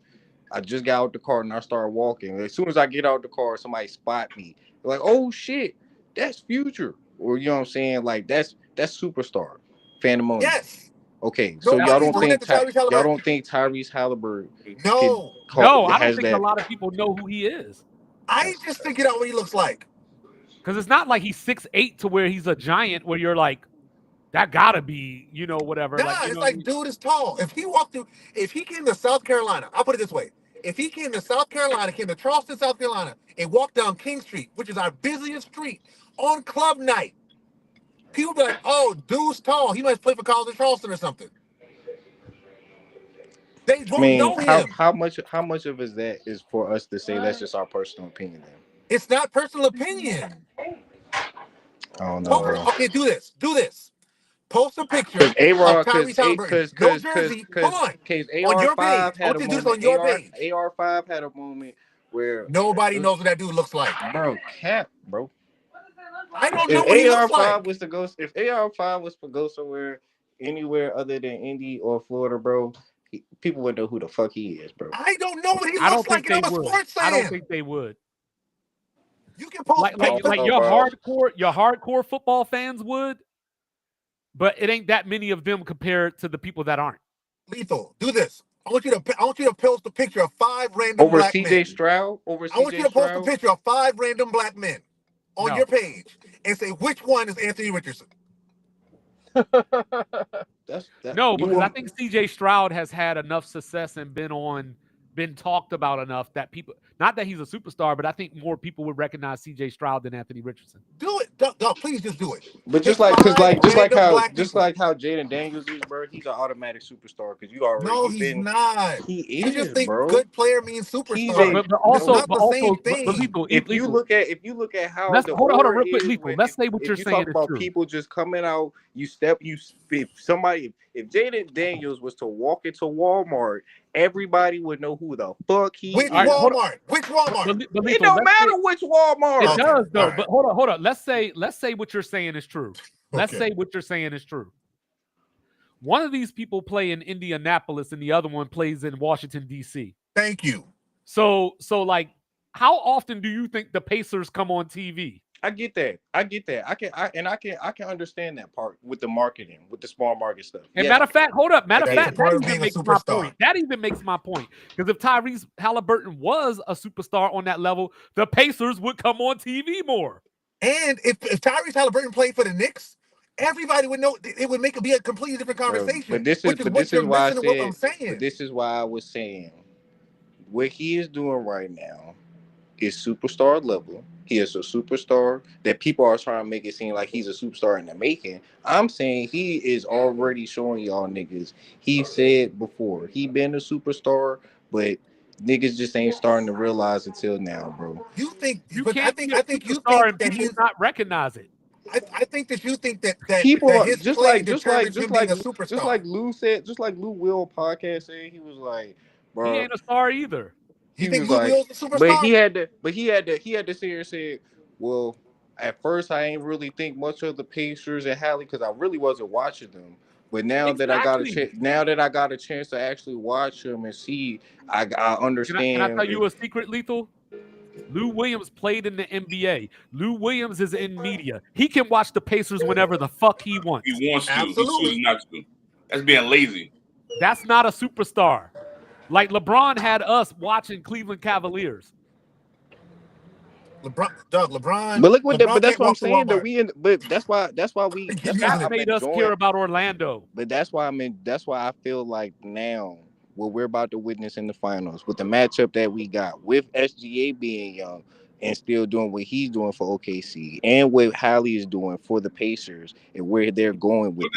I just got out the car and I start walking. As soon as I get out the car, somebody spot me. They're like, oh shit, that's Future. Or you know what I'm saying? Like that's superstar. Fandemonium. Yes. Okay, so Nobody's doing that to Tyrese Halliburton. y'all don't think Tyrese Halliburton No. No, I don't has think that. a lot of people know who he is. I just figured out what he looks like. Because it's not like he's 6'8" to where he's a giant where you're like, that gotta be, whatever. Nah, like, it's like, dude is tall. If he came to South Carolina, I'll put it this way. If he came to South Carolina, came to Charleston, South Carolina, and walked down King Street, which is our busiest street, on club night, people be like, "Oh, dude's tall. He must play for College of Charleston or something." They I won't mean, know him. how much of is that is for us to say that's just our personal opinion? Then It's not personal opinion. I don't know, bro. Okay, do this. Do this. Post a picture Because A of Rod, Tyrese Halliburton. No jersey. Hold on. On AR your page. five I had want a you to do this moment. on your page. AR5 had a moment where Nobody knows what that dude looks like. bro, cap, bro. I don't know what he looks like. If AR5 was to go somewhere, anywhere other than Indy or Florida, bro, people would know who the fuck he is, bro. I don't know what he I don't looks think like, and they I'm a would. sports fan. I don't think they would. You can post Like know, your bro. hardcore football fans would, but it ain't that many of them compared to the people that aren't. Lethal. Do this. I want you to post a picture of 5 random Over black CJ men. Stroud, I want you to post a picture of 5 random black men on your page and say which one is Anthony Richardson. No, because I think CJ Stroud has had enough success and been talked about enough that people, not that he's a superstar, but I think more people would recognize CJ Stroud than Anthony Richardson. Do it. No, please just do it. But Just like how Jaden Daniels is, bro, he's an automatic superstar because you already. No, he's not. He You is, just think bro. good player means superstar. But also, it's not the same thing. Lethal, if you look at how let's the hold on real quick, is Lethal. when- Let's say what if you're you saying talk is about true. people just coming out, if Jaden Daniels was to walk into Walmart, everybody would know who the fuck he Which is. Walmart? Which Walmart? But It don't matter which Walmart. It does though. Right. But hold on. Let's say what you're saying is true. Let's Okay. say what you're saying is true. One of these people play in Indianapolis and the other one plays in Washington, D.C. Thank you. So like, how often do you think the Pacers come on TV? I get that. I can understand that part with the marketing, with the small market stuff. And Yes. matter of fact, hold up. Matter of fact, part that of even being a makes my superstar. point. That even makes my point. Because if Tyrese Halliburton was a superstar on that level, the Pacers would come on TV more. And if Tyrese Halliburton played for the Knicks, everybody would know. It would be a completely different conversation. But this is why I was saying what he is doing right now is superstar level. He is a superstar that people are trying to make it seem like he's a superstar in the making. I'm saying he is already showing y'all niggas. He said before he been a superstar, but niggas just ain't starting to realize until now, bro. You think? You But can't I think you think that he's not recognize it. I think that you think that People that are his just play like determines him being a superstar. just like Lou Will podcast said, he was like, bro, He ain't a star either. You he think was Lou like, Will's a superstar? but he had to sit here and say, well, at first I ain't really think much of the Pacers and Hallie because I really wasn't watching them. But now that I got a chance to actually watch them and see, I understand. Can I tell you a secret, Lethal? Lou Williams played in the NBA. Lou Williams is in media. He can watch the Pacers whenever the fuck he wants. He wants to. Absolutely. He chooses not to. That's being lazy. That's not a superstar. Like LeBron had us watching Cleveland Cavaliers. LeBron. But look what LeBron but that's can't what I'm walk to saying that Walmart. but that's why That made us care about Orlando. But that's why I feel like now what we're about to witness in the finals with the matchup that we got with SGA being young and still doing what he's doing for OKC and what Hallie is doing for the Pacers and where they're going with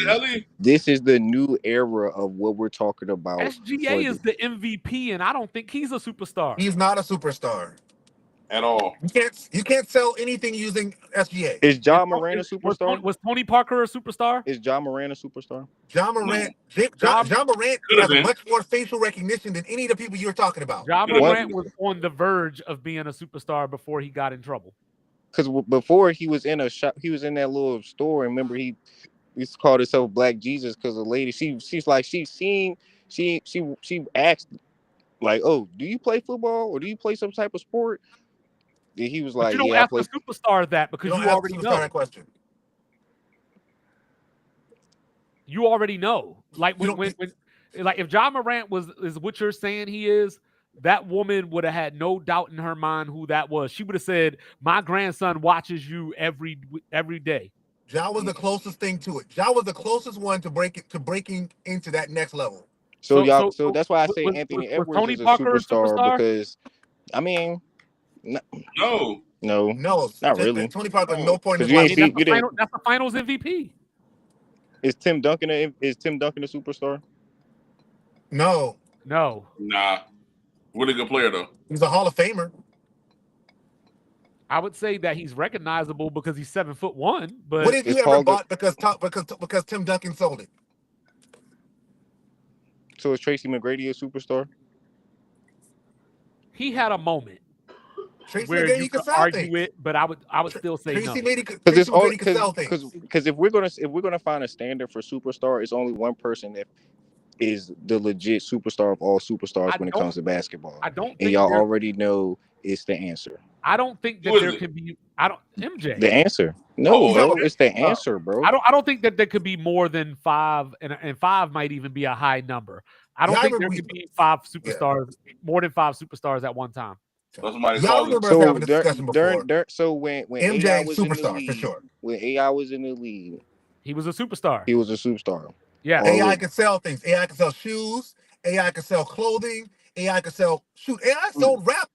this is the new era of what we're talking about. SGA is the MVP, and I don't think he's a superstar. He's not a superstar at all. You can't sell anything using SGA. Is Ja Morant a superstar? Was Tony Parker a superstar? Is Ja Morant a superstar? Ja Morant has much more facial recognition than any of the people you were talking about. Ja Morant was on the verge of being a superstar before he got in trouble. Because before he was in he was in that little store. And remember, he called himself Black Jesus because the lady she asked like, oh, do you play football or do you play some type of sport? And he was like, you don't ask a superstar that because you already know that question. You already know. Like when if Ja Morant is what you're saying he is, that woman would have had no doubt in her mind who that was. She would have said, "My grandson watches you every day." Ja was the closest thing to it. Ja was the closest one to breaking into that next level. So y'all, so that's why I say was Anthony was Edwards Tony is a Parker a superstar superstar? because, I mean, No. no, not really. Tony Parker at No. no point in Because his you I ain't life. mean, see, you didn't. that's the Finals MVP. Is Tim Duncan a superstar? No, No, Nah. Really good player though. he's a Hall of Famer. I would say that he's recognizable because he's 7'1", but What have Is you ever Paul bought because Tim Duncan sold it? So is Tracy McGrady a superstar? he had a moment Tracy where McGrady you he could could sell argue things. it, but I would still say no. Because it's Tracy all McGrady could sell things. because if we're gonna find a standard for superstar, it's only one person that is the legit superstar of all superstars I when it don't- comes to basketball. I don't And think y'all there- already know it's the answer. I don't think Who that is there it? can be. I don't MJ. The answer. No, Oh, bro, okay. it's the answer, bro. I don't think that there could be more than 5, and 5 might even be a high number. I don't Yeah, I think there remember could be 5 superstars, more than 5 superstars at one time. So somebody Y'all calls it. remember us having a discussion before. So when MJ AI was in the superstar for league, sure. when AI was in the league, He was a superstar. he was a superstar. Yeah. All AI of- can sell things. AI can sell shoes. AI can sell clothing. AI can sell AI sold rap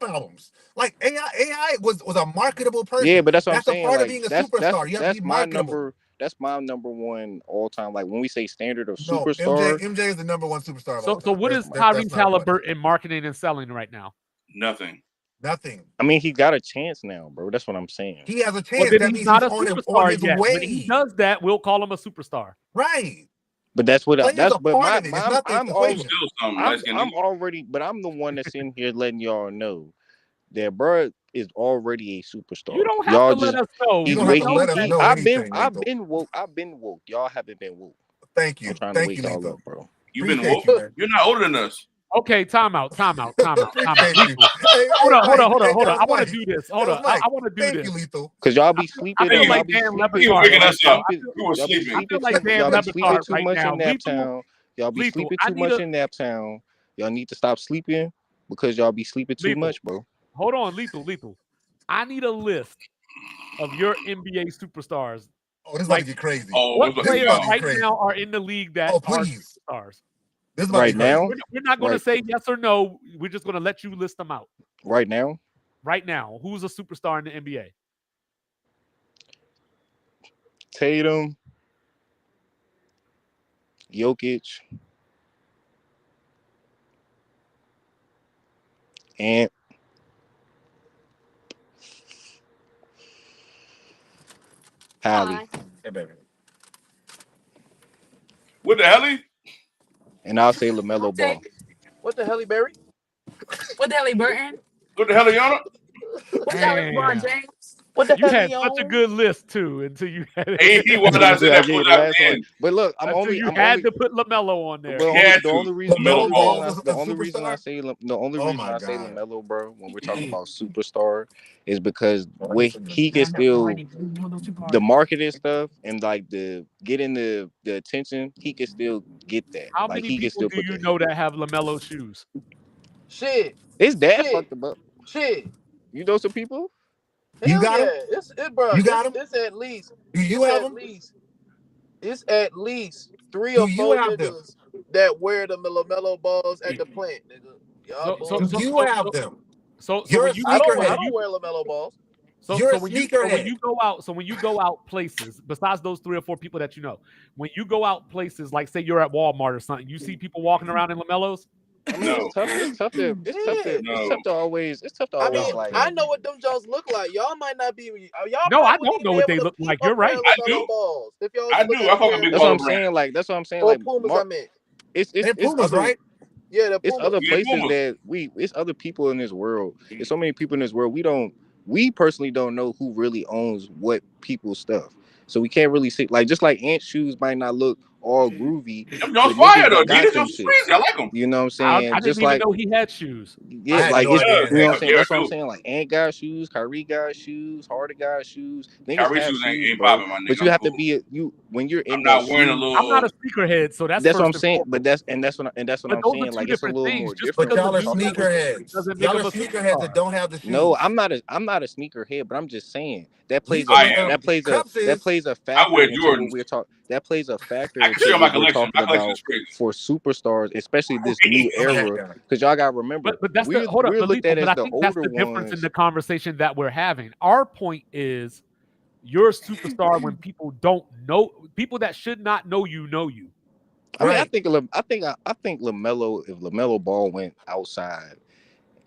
albums. Like AI was a marketable person. Yeah, but that's what I'm That's a saying. part of Like being a superstar. You have to be marketable. That's my number one all time. Like when we say standard of No, superstar, MJ is the number one superstar of all time. So what is That's Tyrese not a question. Halliburton marketing and selling right now? Nothing. Nothing. I mean, he got a chance now, bro. That's what I'm saying. He has a Well, chance. then That he's means not he's a on superstar his yet. way. When he does that, we'll call him a superstar. Right. But that's what Players that's. are But part my of it. It's nothing. I'm Wait a already minute. Still something. Light skin I'm nigga. already. But I'm the one that's in here letting y'all know that bro is already a superstar. You don't have Y'all to just let us know. You he's don't We have to know let us that. know anything, I've Lethal. been woke. I've been woke. Y'all haven't been woke. Thank you. I'm trying to Thank wake you, y'all Lethal. up, bro. You've been Appreciate woke. you, man. You're not older than us. Okay, time out. Appreciate you. Lethal. Hey, Hold on. Mike. I That want to was do Mike. this. Hold That was on. Mike. I want to do Thank this. you, Lethal. Cause y'all be I sleeping. feel Y'all like be Dan sleeping. You Lebatard waking Y'all right be us up. now. sleeping. We were Y'all be sleeping. I sleeping feel like too. Dan Y'all be sleeping Lebatard too right much now. in Naptown. Y'all be Lethal, sleeping I too need much in Naptown. Y'all need to stop sleeping because y'all be sleeping too Lethal. much, bro. Hold on, Lethal. I need a list of your NBA superstars. Oh, this is about Like, to get crazy. Oh, what what's This is players about to get right crazy. now are in the league that Oh, are please. superstars? This is about to Right get crazy. now, We're not going to Right. say yes or no. We're just going to let you list them out. right now, Right now, who's a superstar in the NBA? Tatum, Jokic, and Hallie. Hey, baby. What the hell? He? And I'll say LaMelo Ball. What the hell, Barry? What the hell, Burton? What the hell, Yana? What the hell, LeBron Damn. James? What the You hell, had he such a on? good list too until you had Hey, he was not Until saying I that gave for the that last one. man. But look, I'm until only you had to put LaMelo on there. But He had the to. only reason LaMelo Ball Ball. is the a only reason I superstar? say the only Oh, reason my I say God. LaMelo, bro, when we're talking about superstar, is because Oh, what he can still the The marketing stuff and like the getting the attention, he can still get that. How Like many he can people still do put you that. know that have LaMelo shoes? Shit, His dad shit, fucked him up. shit. You know some people? You Hell got him? yeah, bro. You got him? It's at least. Do you It's have at him? least. It's at least 3 Do or you 4 have them? niggas that wear the LaMelo balls at the plant, nigga. Y'all Do you have them? So You're when a you I don't. I sneakerhead. don't wear LaMelo balls. You're a when sneakerhead. you go out places, besides those 3 or 4 people that you know, when you go out places, like say you're at Walmart or something, you see people walking around in LaMelos. I mean, No. it's tough to I always mean, like I know what them Jones look like. Y'all might not be. Y'all No, I probably don't wouldn't know even be what they able to look peep like. a You're pair right. of I LaMelo do. balls if y'all I look do. at I a fuck pair with of big that's what baller I'm Pumas. brand. saying. Like that's what I'm saying. Or Like Pumas, I meant. it's Pumas, other right? Yeah, the it's Pumas. other Yeah, places Pumas. that it's other people in this world. There's so many people in this world. We personally don't know who really owns what people's stuff. So we can't really see like just like Ant shoes might not look all groovy Them to Jones niggas fire though. that got Adidas them Jones shits. crazy. I like them. You know what I'm I saying? didn't Just even like know he had shoes. I yeah, had like no it's idea Yeah, he you know what had I'm yeah, saying. shoes. That's what I'm dude. saying. Like Ant got shoes, Kyrie got shoes, Harden got shoes. Niggas Kyrie have shoes shoes, ain't bro. popping, my But nigga. you I'm have to cool. be when you're I'm in that not wearing a shoe. I'm not little. a sneakerhead, so that's That's what first I'm and saying. But foremost. that's what But I'm those are saying. two Like it's a different little things. more Just But different because when of y'all we're are the talking about shoes that. sneakerheads. doesn't make Y'all them are a sneakerheads that superstar. don't have the shoes. No, I'm not a sneakerhead, but I'm just saying that He's plays a I am. that plays Cups is. a I factor wear into what Jordans. we're talking. that plays a factor I can show into you my what we're collection. talking My collection about is crazy. for superstars, especially this damn. new era. Because y'all got to remember, But that's the hold up, we're looked at but as I the think that's older the difference in ones. the conversation that we're having. Our point is you're a superstar when people don't know, people that should not know you know you. I mean, Right. I think LaMelo, if LaMelo Ball went outside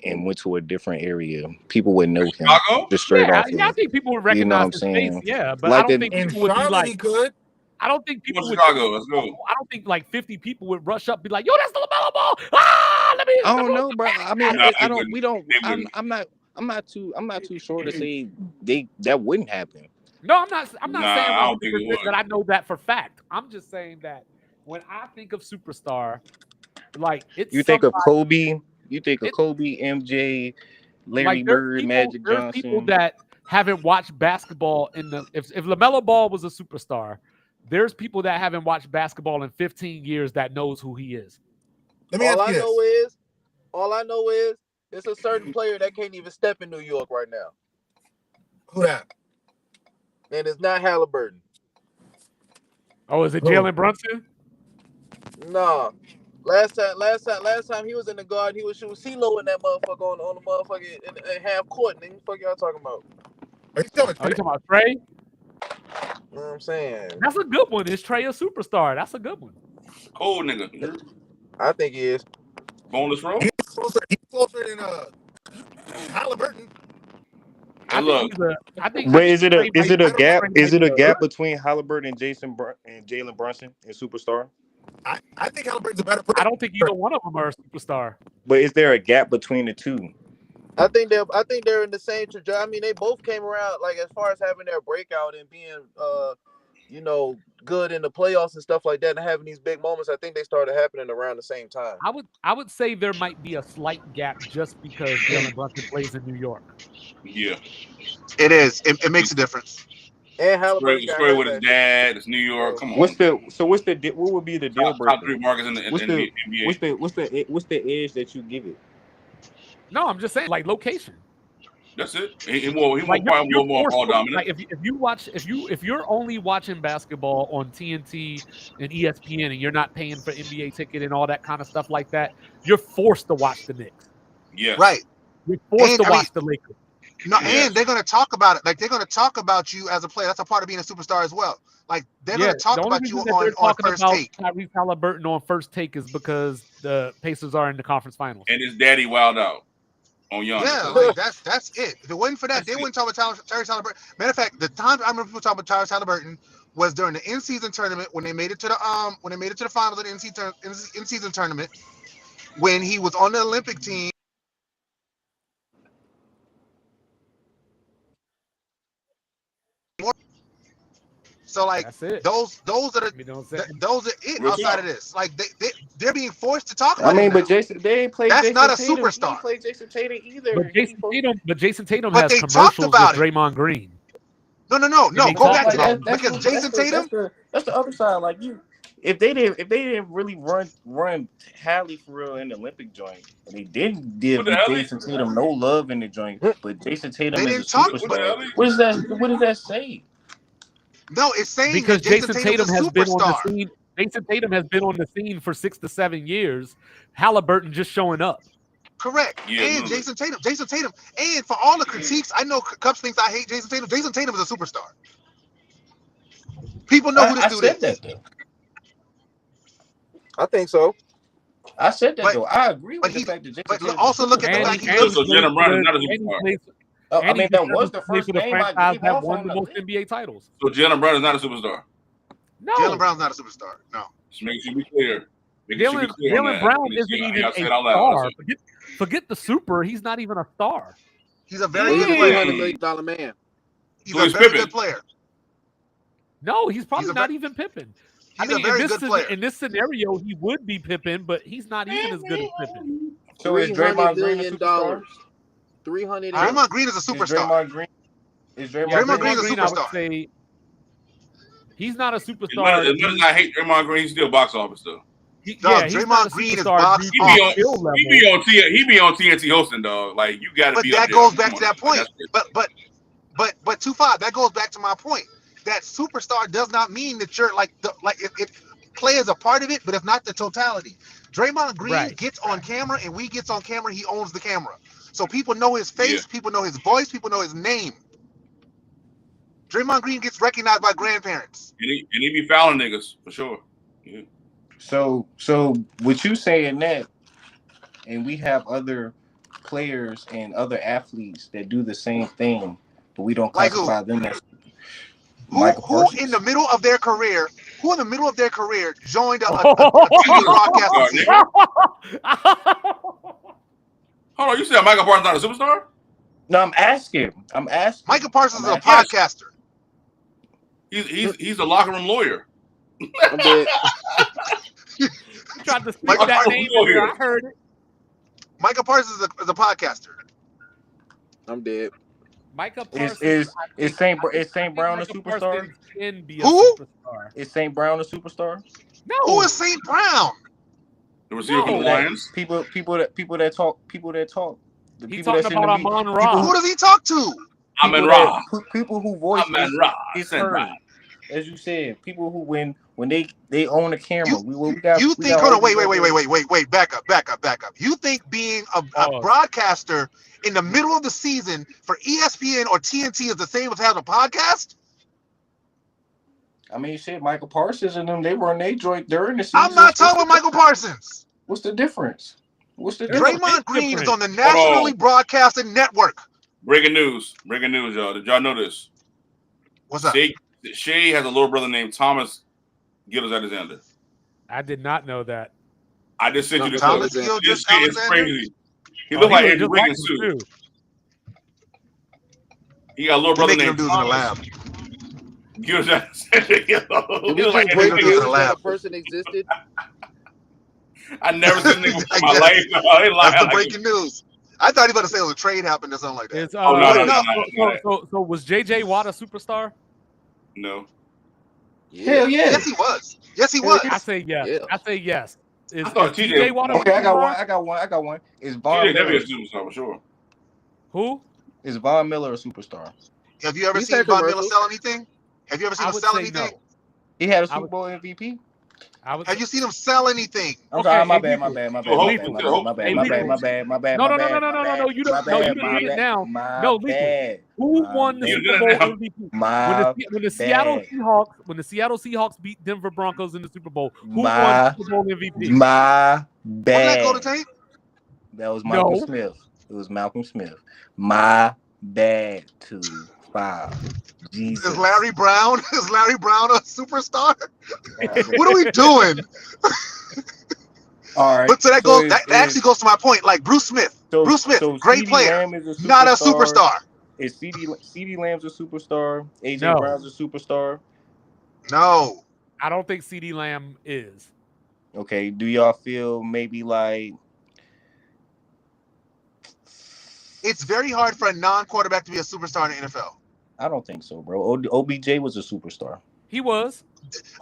and went to a different area, people would know him Chicago? just straight Yeah, off yeah, I of, think people would you know what recognize I'm his face. saying? Yeah, but I Like don't that. think In people would be Charlotte, like, he could. I don't think Come people on, would. Chicago. Let's go. I don't think like 50 people would rush up, and be like, "Yo, that's the LaMelo Ball!" Ah, let me. I don't know, bro. I mean, Nah, I they don't. wouldn't. We don't. They wouldn't. I'm not too sure to say that wouldn't happen. No, I'm not. I'm not Nah, saying I don't think it 100% would. that I know that for fact. I'm just saying that when I think of superstar, like it's You think of somebody. Kobe. You think of It, Kobe, MJ, Larry like there's Bird, people. Magic There's people Johnson. that haven't watched basketball in the. If LaMelo Ball was a superstar, there's people that haven't watched basketball in 15 years that knows who he is. Let me All ask I you know this. is, it's a certain player that can't even step in New York right now, Who that? and it's not Halliburton. Oh, is it Who? Jalen Brunson? Nah. Last time he was in the guard, he was shooting CeeLo in that motherfucker on the motherfucker in half court. Nigga, what the fuck y'all talking about? Are you talking Oh, you about talking about Trey? You know what I'm saying? That's a good one. Is Trey a superstar? That's a good one. Cold nigga. I think he is. Boneless roll. He's closer than Halliburton. Hey, I think look. he's a. I think. But is it Trey might be- gap? Trey Is might it be a a- gap between Halliburton and Jalen Brunson in superstar? I think Halliburton's a better I player. don't think either one of them are a superstar. But is there a gap between the two? I think they're in the same trajectory. I mean, they both came around like as far as having their breakout and being good in the playoffs and stuff like that and having these big moments. I think they started happening around the same time. I would say there might be a slight gap just because Jalen Brunson plays in New York. Yeah. It is. It makes a difference. And Halliburton got Straight hurt with his last year. dad. It's New York. Come on. What would be the deal Top breaker? three markets in the NBA. What's the edge that you give it? No, I'm just saying like location. That's it. He more Like probably you're more ball forced to- dominant. like if you're only watching basketball on TNT and ESPN and you're not paying for NBA ticket and all that kind of stuff like that, you're forced to watch the Knicks. Yes. Right. You're forced And, to watch the Lakers. No, Yes. and they're going to talk about it. Like, they're going to talk about you as a player. That's a part of being a superstar as well. Like, they're going to talk the only about you reason that they're on talking first about take. Tyrese Halliburton on First Take is because the Pacers are in the conference finals. And his daddy wild out on Giannis. Yeah, like that's it. If it wasn't for that, they wouldn't talk about Tyrese Halliburton. Matter of fact, the time I remember people talking about Tyrese Halliburton was during the in-season tournament when they made it to the finals of the in-season tournament, when he was on the Olympic team. So like That's it. those are the You know what I'm saying? those are it Real outside talk. of this. Like they're being forced to talk I about mean, it but now. they ain't played That's Jason not a Tatum. He superstar. ain't played Jason Tatum either. But Jason Tatum But has they talked commercials about with it. Draymond Green. No. they Go talk back to about that because Jason Tatum. That's the other side. Like if they didn't really run Hallie for real in the Olympic joint, and they didn't give What the hell? Jason Tatum no love in the joint, but Jason Tatum They is a didn't talk. What the hell? superstar. What does that say? No, it's saying Because that Jason Jason Tatum's Tatum a has been on the superstar. scene. Jason Tatum has been on the scene for 6 to 7 years. Halliburton just showing up. Correct. Yeah, And literally. Jason Tatum, and for all the critiques, I know Cubs thinks I hate Jason Tatum. Jason Tatum is a superstar. People know who this I dude said is. that though. I think so. I said that But- though. I agree but with the he- fact that Jason but Tatum also look at the And fact he he So lives. plays Jalen for Brown is the- not a and he superstar. plays- I and he mean, that just was the plays first for the game I franchise gave that off won on the the most list. NBA titles. So Jalen Brown is not a superstar. No, Jalen Brown's not a superstar. No. Just make sure we clear. Make sure we clear on Jalen that. Brown I isn't even a said out loud. star. Forget the super. He's not even a star. He's a very He's good a player. $300 million man. He's So a he's very Pippen. good player. No, he's probably He's a not even Pippen. I He's mean, a very in good this player. in this scenario, he would be Pippen, but he's not even as good as Pippen. So is $300 Draymond Green a million. superstar? Draymond Green is a Is superstar. Draymond Green? Is Yeah, Draymond Draymond Green? Green's a I would superstar. say he's not a As superstar. much as I hate Draymond Green, he's still box office though. He's Draymond not a Green is superstar box due He to be office. on, skill level. he be on TNT hosting, dog. Like you got to But be. that up there. goes back Come to on, that point. that's it. But 2-5. That goes back to my point. that superstar does not mean that you're like it play is a part of it, but it's not the totality. Draymond Green Right. gets on camera, and we gets on camera. He owns the camera, so people know his face, Yeah. people know his voice, people know his name. Draymond Green gets recognized by grandparents. And he be fouling niggas for sure. Yeah. So with you saying that, and we have other players and other athletes that do the same thing, but we don't Like who? classify them as Who Parsons. in the middle of their career? Who in the middle of their career joined a TV broadcast? Hold on, you said Michael Parsons not a superstar? No, I'm asking. Michael Parsons is a asking. podcaster. He's a locker room lawyer. I'm dead. You tried to speak Michael that Parsons name, lawyer. I heard it. Michael Parsons is a podcaster. I'm dead. Micah Parsons. Is Saint Brown a Micah superstar? Parsons can be a Who? superstar. Is Saint Brown a superstar? No. Who is St. Brown? The receiver from the No. Lions. People that talk. The He's people talking that's in the about media. Amon People Ra. Who does he talk to? Amen Ra. People who voice Amen Ra. is Saint heard. Brown. As you said, people who when they own a camera. You think? Hold on, wait. Back up. You think being a broadcaster in the middle of the season for ESPN or TNT is the same as having a podcast? I mean, shit, Michael Parsons and them, they run their joint during the season. I'm not talking about Michael Parsons. What's the difference? Draymond Green is on the nationally broadcasted network. Breaking news, y'all. Did y'all know this? What's up? Shea has a little brother named Thomas Gillis Alexander. I did not know that. I just sent you the Thomas clip. Gillis This shit is Alexander? crazy. He looks like Andrew just like Wiggins him, too. too. He got a little brother Making them named dudes in the Thomas lab. Gillis Alexander. Did we He just looks like break Andrew Wiggins in news the Wiggins. that lab. a person existed? I never seen this before in my Yes. life. I ain't lying. That's the Like, breaking news. I thought he was about to say it was a trade happened or something like that. It's, oh no. So was JJ Watt a superstar? No. Hell yeah. Yes, he was. Yes, he was. I say yes. Yeah. I say yes. Is I thought TJ Watt a Okay, I superstar? got one. Is Von TJ definitely Miller? a superstar for sure. Who? Is Von Miller a superstar? Have you ever He's seen had Von Miller commercials. sell anything? Have you ever seen I him would sell say anything? no. He had a I Super would- Bowl MVP. I would. Have you seen him sell anything? I'm Okay, sorry, my hey, bad. Lethal. My bad. No, My you didn't get it now. No, you didn't get it now. No, when the Seattle Seahawks beat Denver Broncos in the Super Bowl, who won the Super Bowl MVP? My Wasn't that Golden bad. Tate? That was Malcolm No. Smith. It was Malcolm Smith. My bad to foul. Jesus. Is Larry Brown a superstar? What are we doing? All right. But so that actually goes to my point. Like Bruce Smith, great CeeDee player, Lamb is not a superstar. Is CeeDee Lamb's a superstar? AJ No. Brown's a superstar? No. I don't think CeeDee Lamb is. Okay. Do y'all feel maybe like It's very hard for a non-quarterback to be a superstar in the NFL. I don't think so, bro. OBJ was a superstar. He was.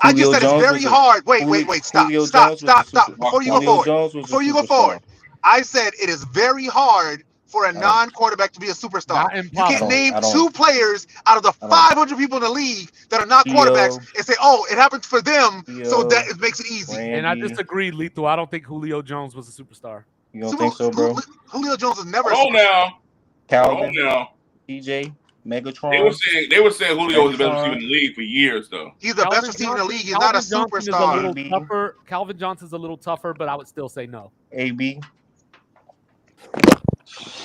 I just Julio said Jones it's very was a- hard. Wait. Stop. Julio Stop. Jones was a super- Before you go Julio forward. Jones was a Before you go superstar. forward. I said it is very hard for a non-quarterback to be a superstar. Not You impossible. can't name I don't- two players out of the I don't- 500 people in the league that are not quarterbacks and say, "Oh, it happens for them," so Julio, that it makes it easy. And I Randy, disagree, Lethal. I don't think Julio Jones was a superstar. You don't think so, bro? Julio Jones is never a Hold on superstar. now. Hold Calvin, on now. TJ, They were Megatron. saying Julio was the best receiver in the league for years though. He's the best receiver in the league. He's not a Calvin Johnson is a superstar. little AB. tougher. Calvin Johnson's a little tougher, but I would still say no. AB.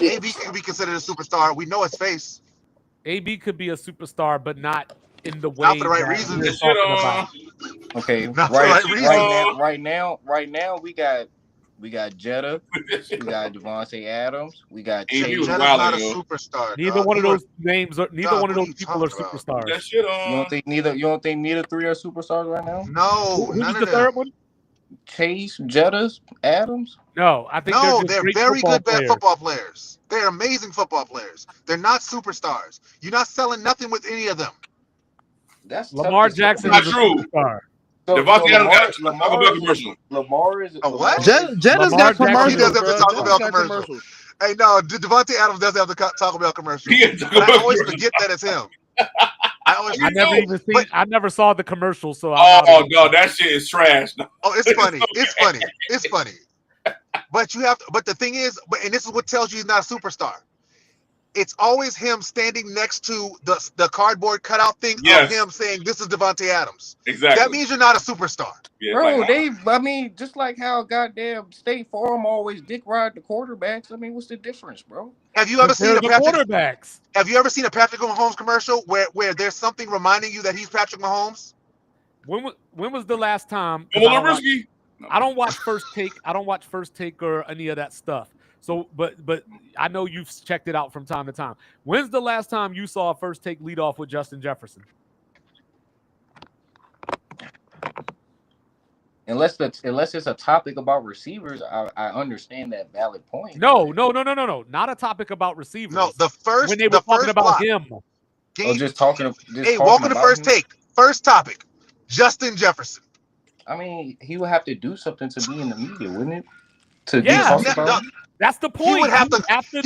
AB can be considered a superstar. We know his face. AB could be a superstar, but not in the way Not for the right that reasons. we're That shit talking about. Okay, Not for the right reason. right now, we got Jetta, we got Devontae Adams, we got AB Chase. was Jetta's wild not a ago. superstar. Neither dog. one of He those names, neither Dog, one of what are those you people are talking about? superstars. That shit You don't think neither three are superstars right now? No, Who's none the of them. third one? Chase, Jetta, Adams. No, I think No, they're they're great very football good players. football players. They're amazing football players. They're not superstars. You're not selling nothing with any of them. That's tough Lamar to say. Jackson Not is a true. superstar. Devontae Adams Lamar- got a Taco Bell commercial. Lamar is A what? Jetta's Lamar got Jackson commercials, He does have the bro. Taco Jetta's Bell got commercial. commercials. Hey, no, Devontae Adams does have the Taco Bell commercial. He had Taco But I Bell always commercial. forget that it's him. I never even seen. I never saw the commercial, so Oh no, that shit is trash. Oh, it's funny. It's funny. It's funny. But you have. But the thing is, and this is what tells you he's not a superstar. It's always him standing next to the cardboard cutout thing of him saying, "This is Devontae Adams." Exactly. That means you're not a superstar. Yeah, Bro, like, I mean, just like how goddamn State Farm always dick ride the quarterbacks. I mean, what's the difference, bro? Have you ever seen the quarterbacks? Have you ever seen a Patrick Mahomes commercial where there's something reminding you that he's Patrick Mahomes? When was the last time? I don't watch First Take. I don't watch First Take or any of that stuff. So, but I know you've checked it out from time to time. When's the last time you saw a First Take lead off with Justin Jefferson? Unless it's a topic about receivers, I understand that valid point. No. Not a topic about receivers. No, when they were talking about him. Just talking. Hey, welcome to First Take. First topic, Justin Jefferson. I mean, he would have to do something to be in the media, wouldn't it? To be talked about. That's the point. He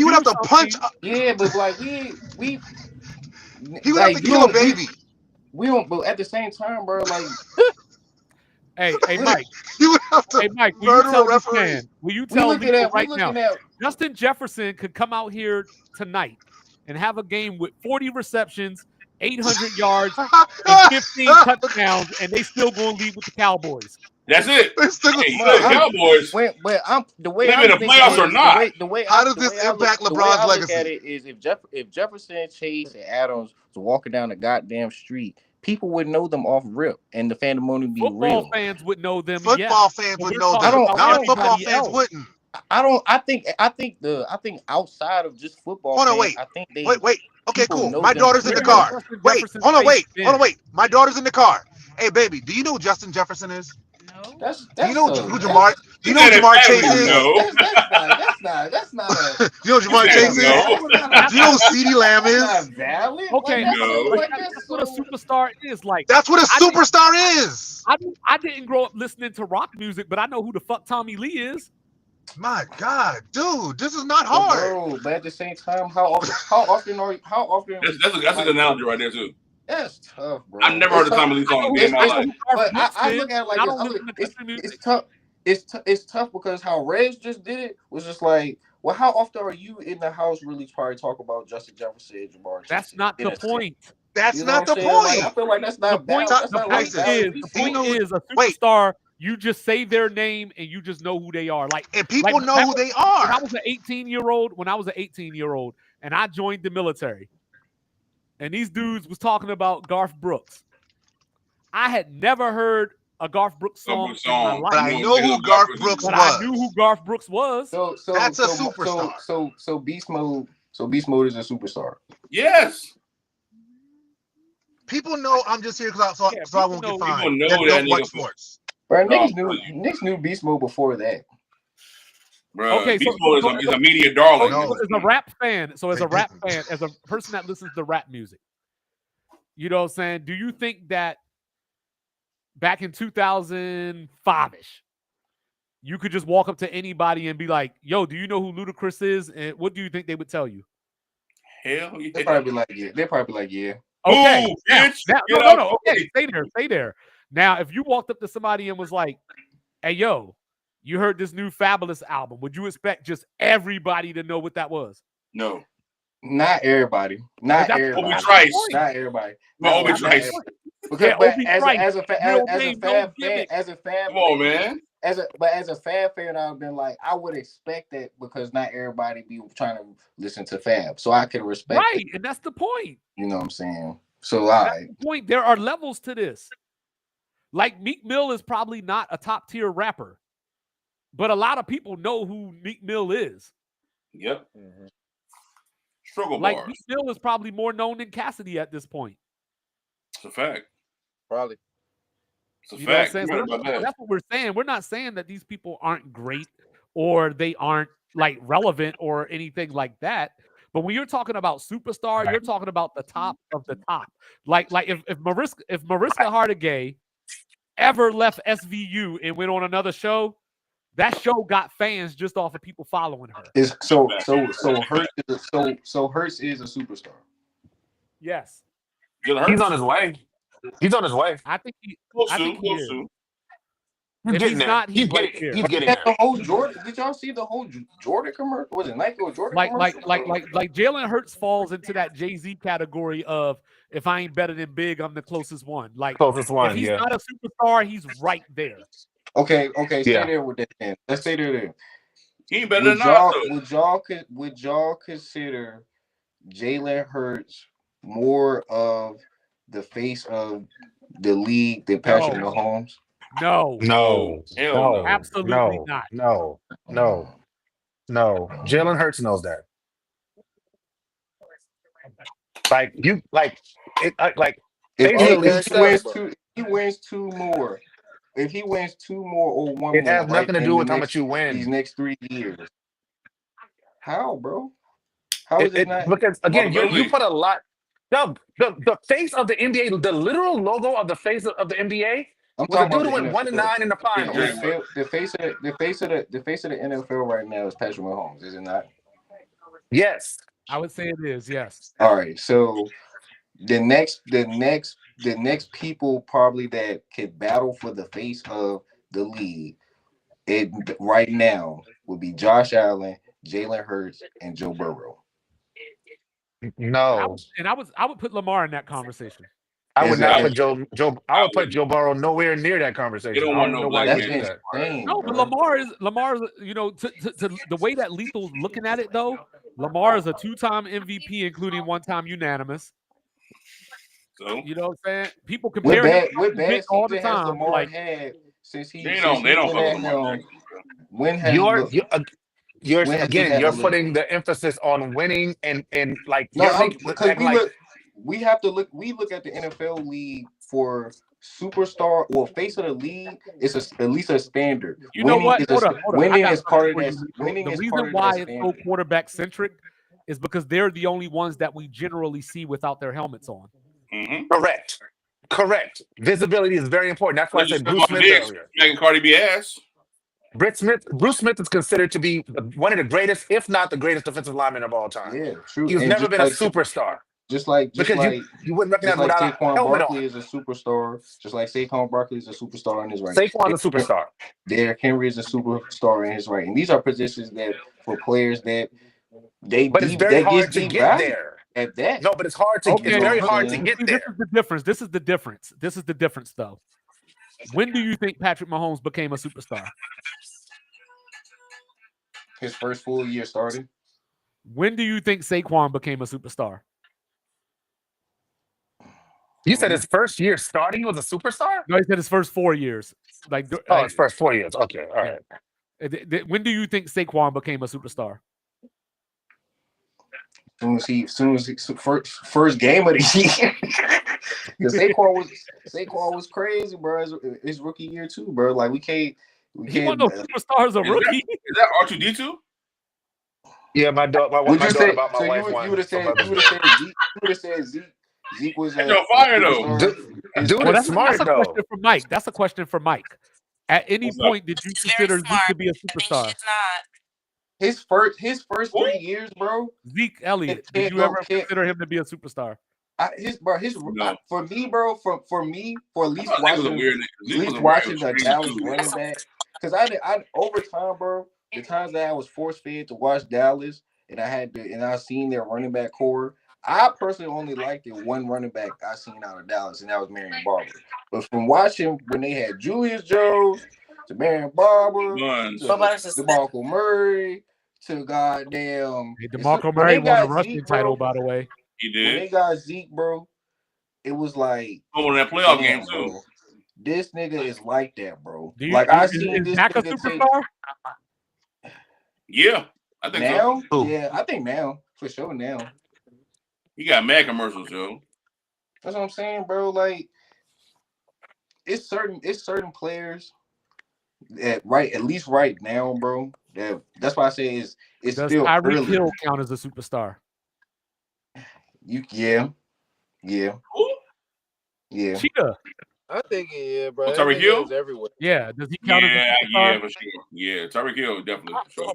would have to punch. Yeah, but like we he would have to kill a baby. We don't. But at the same time, bro, like. Hey, Mike. You would have to Mike, will you tell me right now? Justin Jefferson could come out here tonight and have a game with 40 receptions, 800 yards, and 15 touchdowns, and they still going to lead with the Cowboys. That's it. Cowboys. The way I'm in the playoffs or not? How does this impact LeBron's legacy? At it is if Jefferson, Chase, and Adams was walking down the goddamn street, people would know them off rip, and the fandom would be real. Football fans would know them. Football fans would know them. Football fans wouldn't. I think outside of just football. Hold on, wait. I think wait. Okay, cool. My daughter's in the car. Hold on, wait. My daughter's in the car. Hey, baby, do you know who Justin Jefferson is? No. Do you know who Jamar? Do you know who Jamar Chase is? That's not. Do you know who Jamar Chase is? Do you know who CeeDee Lamb is? That's valid. Okay, That's what a superstar is. Like that's what a superstar is. I didn't grow up listening to rock music, but I know who the fuck Tommy Lee is. My God, dude, this is not hard. Bro, but at the same time, how often? That's a good analogy right there too. That's tough, bro. I've never heard the Tommy Lee song in my life. But I look at it like it's tough. It's tough because how Reg just did it was just like, well, how often are you in the house really trying to talk about Justin Jefferson and Jamar Chase? That's not the point. That's not the point. Like, I feel like that's not the point. The point is a superstar. You just say their name and you just know who they are. And people know who they are. When I was an 18-year-old, and I joined the military, and these dudes was talking about Garth Brooks. I had never heard a Garth Brooks song in my life. But I know who Garth Brooks was. I knew who Garth Brooks was. So that's a superstar. So Beast Mode is a superstar. Yes. People know I'm just here because I won't get fined. People know that don't watch sports. Bro, niggas knew Beast Mode before that. Bro, okay, Beast Mode is a media darling. As a rap fan, as a person that listens to rap music, you know what I'm saying? Do you think that back in 2005-ish, you could just walk up to anybody and be like, yo, do you know who Ludacris is? And what do you think they would tell you? Hell yeah. They'd probably be like, yeah. Okay. Ooh, bitch. No. Okay, stay there. Now, if you walked up to somebody and was like, hey, yo, you heard this new Fabulous album, would you expect just everybody to know what that was? No. Not everybody. Not everybody. Obi Trice. Not everybody. No, Obi Trice. Because as a fan, come on, man. As a fan fan, I've been like, I would expect that because not everybody be trying to listen to Fab, so I can respect. Right, and that's the point. You know what I'm saying? So that's the point. There are levels to this. Like Meek Mill is probably not a top tier rapper, but a lot of people know who Meek Mill is. Yep. Struggle like bars. Meek Mill is probably more known than Cassidy at this point. It's a fact. Probably. It's a fact. Know what I'm saying? That's what we're saying. We're not saying that these people aren't great or they aren't like relevant or anything like that. But when you're talking about superstar, you're talking about the top of the top. Like if Mariska Hargitay ever left SVU and went on another show, that show got fans just off of people following her. So Hurts is a superstar. Yes. Jalen He's Hurts? on his way. He's on his way. I think he. Close I to, think he close is. to. He's If getting he's there. not, he's right there. He's getting That there. the whole Jordan. Did y'all see the whole Jordan commercial? Was it Nike or Jordan commercial? Like Jalen Hurts falls into that Jay-Z category of if I ain't better than Big, I'm the closest one. Like Closest if one, he's yeah. not a superstar, he's right there. Okay, stay Yeah. there with that. Then. Let's stay there. He ain't better than Nas, though. Would y'all consider Jalen Hurts more of the face of the league than Patrick Mahomes? No. No. Hell no. Absolutely not. No. Jalen Hurts knows that. Like you, like it, like If face of the he, league. if he wins two, if he wins two more, if he wins two more or one It more, has right nothing to in do the with how much you these win. next 3 years, how, bro? How is it not? Because again, you Possibility. put a lot. The face of the NBA, the literal logo of the face of the NBA I'm was a talking dude about who the went 1-9 NFL. in the Yeah, The Jerry finals. West. the face of the NFL right now is Patrick Mahomes, is it not? Yes. I would say it is, yes. All right, so the next people probably that could battle for the face of the league it right now would be Josh Allen, Jalen Hurts, and Joe Burrow. No. I would put Lamar in that conversation. I would Is not I it? put Joe. I I would put wouldn't. Joe Burrow nowhere near that They conversation. don't I don't want even no know why black you That's would man. do that. insane, No, but bro. Lamar is, you know, to the way that Lethal's looking at it though, Lamar is a 2-time MVP, including 1-time unanimous. So You know what I'm saying? People What compare him bad to what Michael Vick bad all the season has time. Lamar Like had they since don't he's been fuck with at Lamar helm? Jackson. Bro. When has You're look you you're when has he again. had a You're look? putting the emphasis on winning and like No, you're I'm making because acting like we have to look we look at the NFL league for superstar or face of the league is at least a standard. you know what? Hold up. I Winning got is something part of for that you, Lethal. winning The is reason part of that why it's so standard. quarterback centric is because they're the only ones that we generally see without their helmets on. Mm-hmm. correct. Visibility is very important. That's why I Unless said you're Bruce Stephon Smith Diggs earlier. making Cardi B ass. Bruce Smith is considered to be one of the greatest, if not the greatest, defensive lineman of all time. Yeah, true. He's And never been a superstar just like just because like you wouldn't recognize just him like without a Saquon helmet on. Barkley is a superstar, just like Saquon Barkley is a superstar in his right. Saquon's a superstar. Derrick Henry is a superstar in his right. And these are positions that for players that But it's very that gets hard to deep get value there. at that. No, but it's hard to. You It's Okay, know very what I'm but hard to saying? get see, this there. is the difference. This is the difference. This is the difference, though. When do you think Patrick Mahomes became a superstar? His first full year starting. When do you think Saquon became a superstar? You said his first year starting, he was a superstar? No, he said his first 4 years. His first 4 years. Okay, all right. When do you think Saquon became a superstar? Soon as he first game of the year. Because Saquon was crazy, bro. His rookie year too, bro. Like we can't. He wasn't no superstar as a rookie. Is that R2D2? Yeah, my daughter bought my wife one. You would have said Zeke was It's on fire though. superstar. Dude is smart That's a though. question for Mike. That's a question for Mike. At any What's up? point, did you He's consider very Zeke smart. to be a I mean, superstar? she's not. His first 3 years, bro. Zeke Elliott. Did Can't you go- ever can't- consider him to be a superstar? No. For me, bro, for at least I thought Zeke was a watching, weird nigga. at Zeke was least a watching the strange Dallas dude. running back, because I over time, bro, the times that I was force fed to watch Dallas, and I seen their running back core. I personally only liked the one running back I seen out of Dallas, and that was Marion Barber. But from watching when they had Julius Jones to Marion Barber Buns. to DeMarco Murray to goddamn Hey, DeMarco when Murray they won a got rushing Zeke, bro, title, by the way. He when did. they got Zeke, bro, it was like, Oh, in that playoff damn, game too. bro, this nigga is like that, bro. Do you, Like I seen is this Dak a nigga take superstar? Yeah, I think so. now. Who? Yeah, I think now for sure now. He got mad commercials, yo. That's what I'm saying, bro. Like it's certain players that at least right now, bro. That's why I say it's Does still Tyreek early. Hill count as a superstar? Yeah. Who? Yeah. Cheetah. I think yeah, bro. Oh, That Tyreek nigga Hill? is everywhere. Yeah. Does he count as a Yeah, superstar? for sure. Yeah, Tyreek Hill definitely for sure.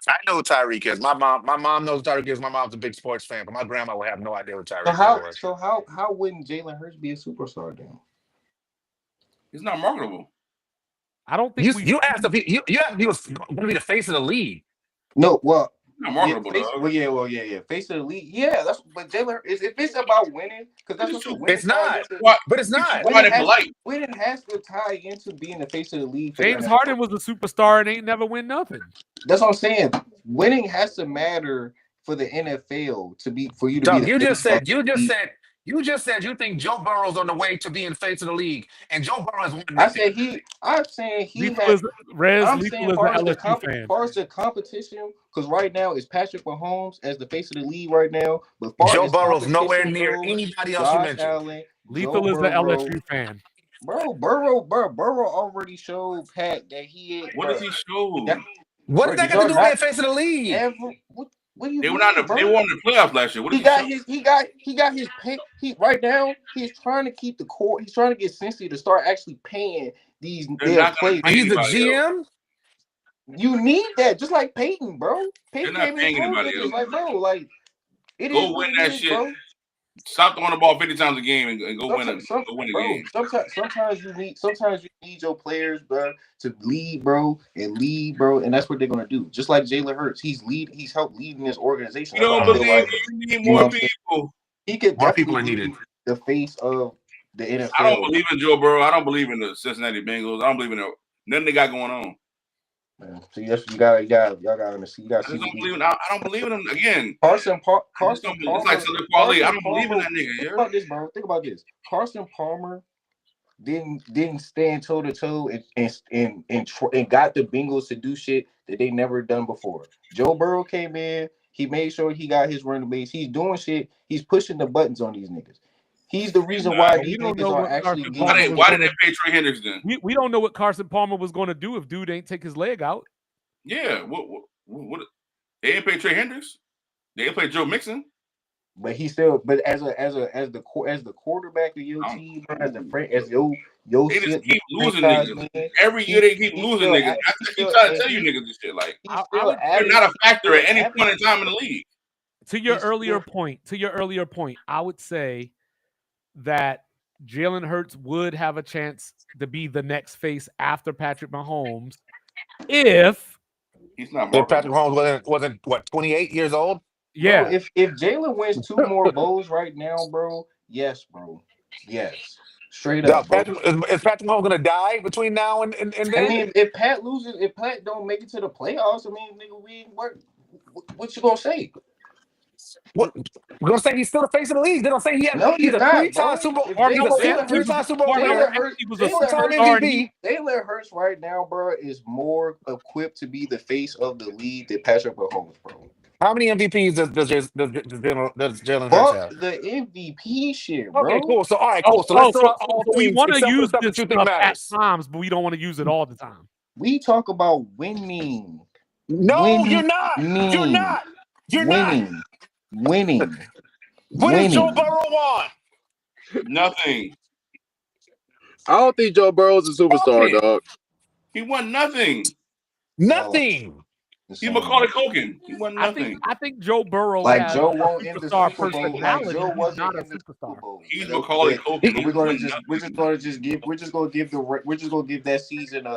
I know who Tyreek is. My mom knows who Tyreek is. My mom's a big sports fan, but my grandma would have no idea what So Tyreek Hill how was. so how wouldn't Jalen Hurts be a superstar then? He's not marketable. I don't think You we. you asked if you asked if he was going to be the face of the league. No, well, He's not yeah, marketable, dog. face of the league. Yeah, that's but Jalen is if it's about winning, because that's He's a what the super. winning It's ties not, into. Why? but it's He's not. super wide and polite. Winning has to tie into being the face of the league for the James NFL. Harden was a superstar and ain't never win nothing. That's what I'm saying. Winning has to matter for the NFL for you to be Doug, the you just face of said the league. you think Joe Burrow's on the way to being face of the league, and Joe Burrow has won I nothing. said I'm saying he Lethal has. is Rez. I'm Lethal saying is an LSU fan. far as the competition, because right now it's Patrick Mahomes as the face of the league right now. But far Joe as Burrow's nowhere competition near goes, anybody else you Josh mentioned. Allen, Joe Lethal is an Burrow, LSU fan. Burrow already showed Pat that he ain't. What does he show? What Bro, did that did got to y'all do with being not face of the league? ever? What do you They were mean, not. bro? They won the playoffs last year. What He does he got show? his pay. He right now he's trying to keep the core. He's trying to get Cincy to start actually paying these They're their not going to players. pay He's the anybody else. GM. You need that, just like Peyton, bro. They're Peyton not came in paying and told anybody niggas else. like, bro, like it is Go what win it that is, shit. bro. Stop throwing the ball 50 times a game and go win Sometimes, go win a bro. game. Sometimes you need your players, bro, to lead, bro, and that's what they're gonna do. Just like Jalen Hurts, he's helped leading this organization. You That's why don't I feel believe like, me? You need you know more what I'm saying. people. He could More people definitely are be needed. the face of the I don't NFL. believe in Joe Burrow. I don't believe in the Cincinnati Bengals. I don't believe in nothing they got going on. Man. See, that's y'all got to see. You got I to see just the don't believe in. I don't believe in them again. Carson I just don't. It's like Palmer. Salih Kweli. I Carson don't believe in Palmer. that nigga. Think Yeah. about this, bro. Think about this. Carson Palmer didn't stand toe to toe and got the Bengals to do shit that they never done before. Joe Burrow came in. He made sure he got his running base. He's doing shit. He's pushing the buttons on these niggas. He's the He's reason not. why But these we don't niggas know are what actually Carson getting. Palmer was Why going did to. they pay Trey Hendrickson? We don't know what Carson Palmer was going to do if dude ain't take his leg out. Yeah. What they didn't pay Trey Hendricks. They didn't pay Joe Mixon. But he still, but as the quarterback of your team, as your They just shit, your keep losing franchise niggas. man, Every year they keep he's losing still, niggas. he's I keep still, trying to and tell you niggas this shit. Like he's I still would, they're not a factor at any average. point in time in the league. to your He's earlier still- point, I would say that Jalen Hurts would have a chance to be the next face after Patrick Mahomes if, He's not If Patrick marketable. Mahomes wasn't what 28 years old. Bro, yeah. if Jalen wins 2 more bowls right now, bro, yes, straight Now, up, bro. Is Patrick Mahomes gonna die between now and I then? mean, if Pat don't make it to the playoffs, I mean, nigga, what you gonna say? What we're gonna say he's still the face of the league. They're gonna say No, he's he's a not, three-time bro. Super Bowl. If Or He's a no, if Jalen he was Hurts, a three-time Super Bowl or no, winner, if he was a four-time superstar and MVP. Jalen Hurts right now, bro, is more equipped to be the face of the league than Patrick Mahomes, bro. How many MVPs does Jalen Hurts Fuck have? the MVP shit, Okay, bro. cool. So all right, oh, cool. So let's throw out so all we things want to except for the use stuff this that you think stuff at matters. times, but we don't want to use it all the time. We talk about winning, No, you're not. You're not. You're not. winning. What has Joe Burrow won? Nothing. I don't think Joe Burrow's a superstar, Nothing. dog. He won nothing. Nothing. He's Macaulay Culkin. He won I nothing. think Joe Burrow Like has Joe a won't in the superstar Super Bowl. Like personality. Joe He's wasn't not a in the Super superstar. Bowl. He's Macaulay Culkin. But He we're won just nothing. gonna give that season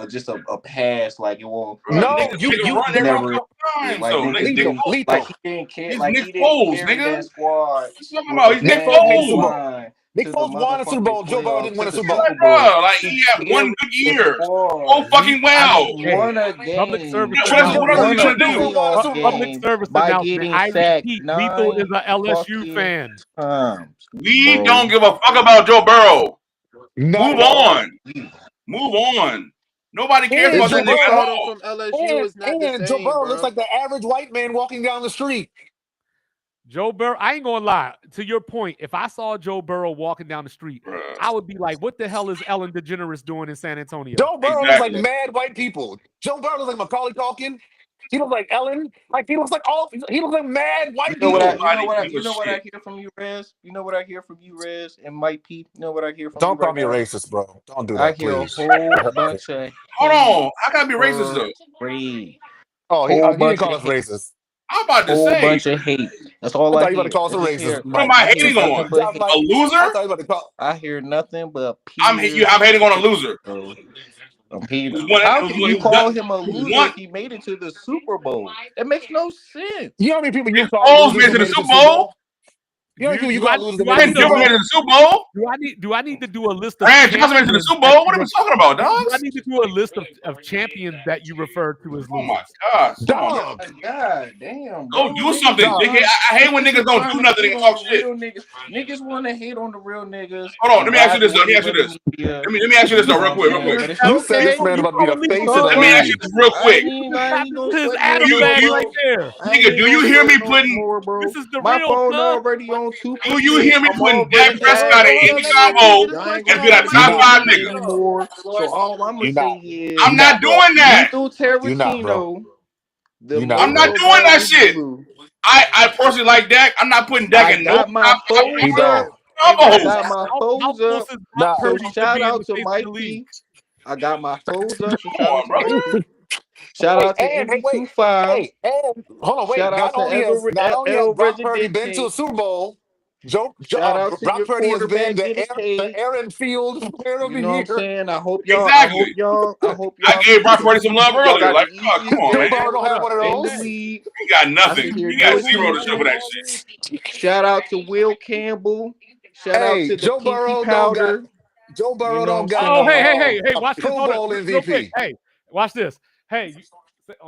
just a pass. Like it won't. Bro, Like No, niggas you take a you run. They you run a never. couple times. Like So niggas niggas Nick didn't. Foles. Like he didn't care. He's Like Nick he didn't Foles, carry nigga. that squad What you talking with about? a He's Nick Nick bad Foles made the Super Foles. Bowl. baseline Nick to the Foles won a Super motherfucking Bowl. Joe Burrow playoff didn't to win a the Super Super Bowl. Like, Bowl. bro, like He he had one carried good the year. One squad. fucking wow. He won a Public game. service What else? He What announcement. else are you won a gonna Nick do? Foles won a playoff Super Bowl. Public game service by announcement. getting I sacked repeat, Lethal is 9 a LSU fucking fan. times, We bro. don't give a fuck about Joe Burrow. Not Move at all. on. Move on. Nobody cares And about It's Joe that just the nigga at Burrow stardom all. from LSU is not the and Joe same, Burrow looks bro. like the average white man walking down the street. Joe Burrow, I ain't gonna lie. To your point, if I saw Joe Burrow walking down the street, Bruh. I would be like, "What the hell is Ellen DeGeneres doing in San Antonio?" Joe Burrow looks like Exactly. mad white people. Joe Burrow looks like Macaulay Culkin. He looks like Ellen. Like he looks like mad white people. Nobody give You a know what I shit. hear from you, Rez. You know what I hear from you, Rez, and Mike P. You know what I hear from you Don't call right me a now. racist, bro. Don't do I that, hear a please. whole bunch of Hold on. I gotta be racist though. hate. Oh, he didn't call us racist. I'm about to Whole say, bunch of hate. That's all I I thought you about to hear. call us I a just hear. racist, what am Mike. I I hear hating on? nothing but I'm hate. A like, loser? I thought you about to call. I hear nothing but I'm pure hating on a hate, loser. bro. I'm It hating. was one. How It was can one. you It was call done. him a It was loser one. if he made it to the Super Bowl? That makes no sense. You know how many people you Nick call Foles losers made it who to the made it to Super the Super Bowl. Bowl? You know how many people you do I call losers that do made I it to Ben the need a Super Gilbert made it Bowl? to the Super Bowl. do I need to do a list of Ryan Johnson made it to the champions Super that Bowl. you What are we talking about, do I dogs? need to do a list of champions that you refer to as Oh my losers? gosh! Come on, Dog, God damn, go bro. do something, dog. dickhead. I hate when Niggas niggas is don't trying do to nothing hate and on talk the shit. real niggas. Niggas want to hate on the real niggas Hold on, and let me ask you ride the this. Let me wave ask you of the this. media. Let me ask you this You though, know real what I'm quick, real saying? quick. But it's You said this okay. man You about to be the calling me It's face of all the Let me ask right. you league. this real I quick. ain't even, I ain't gonna This is sweat no Adam Do you more, badge hear, right bro. there. I nigga? ain't Do you gonna hear sweat me no putting? more, This bro. is the My real phone cuz. already on Do you 2%. hear me I'm putting Dak already Prescott in hold on, any let me combo finish. This I ain't as gonna being motherfucker a talk You might top about not. five nothing nigga? anymore. So all I'm gonna You say not. is I'm You not, not bro. doing that. Lethal You not, bro. Tarantino, the You not, I'm not bro. logo doing that that is shit. blue. I personally like Dak. I'm not putting Dak I in no got my top five He foes don't. up. Hey I combo. man, got my how foes close up. is Brock Nah. So Purdy to shout being out the to face of the Mike league? P. I got my foes up. So Come shout out on, to Mike brother. P. Shout Hey, out to hey, wait. MV25. Hey, and hold on, wait. Shout out Not to only has El Brock Purdy been to a Residente. Super Bowl, Shout out to Brock your Purdy has been quarterback getting the paid. Aaron Field Player of You the know what I'm Year. saying? Exactly. I hope I y'all gave can Brock get Purdy some love y'all earlier. got the Like, oh, come easiest on, Joe man. Burrow schedule don't have one of in the those. league. He got I nothing. sit here He got no zero to show for sleeping. that shit. Shout out to Will Campbell. Shout out Hey, to the Joe Pinky Burrow Powder. You know what I'm Oh, saying? hey, a watch this. Pro Hold on, Bowl real quick. MVP. Hey, watch this. Hey,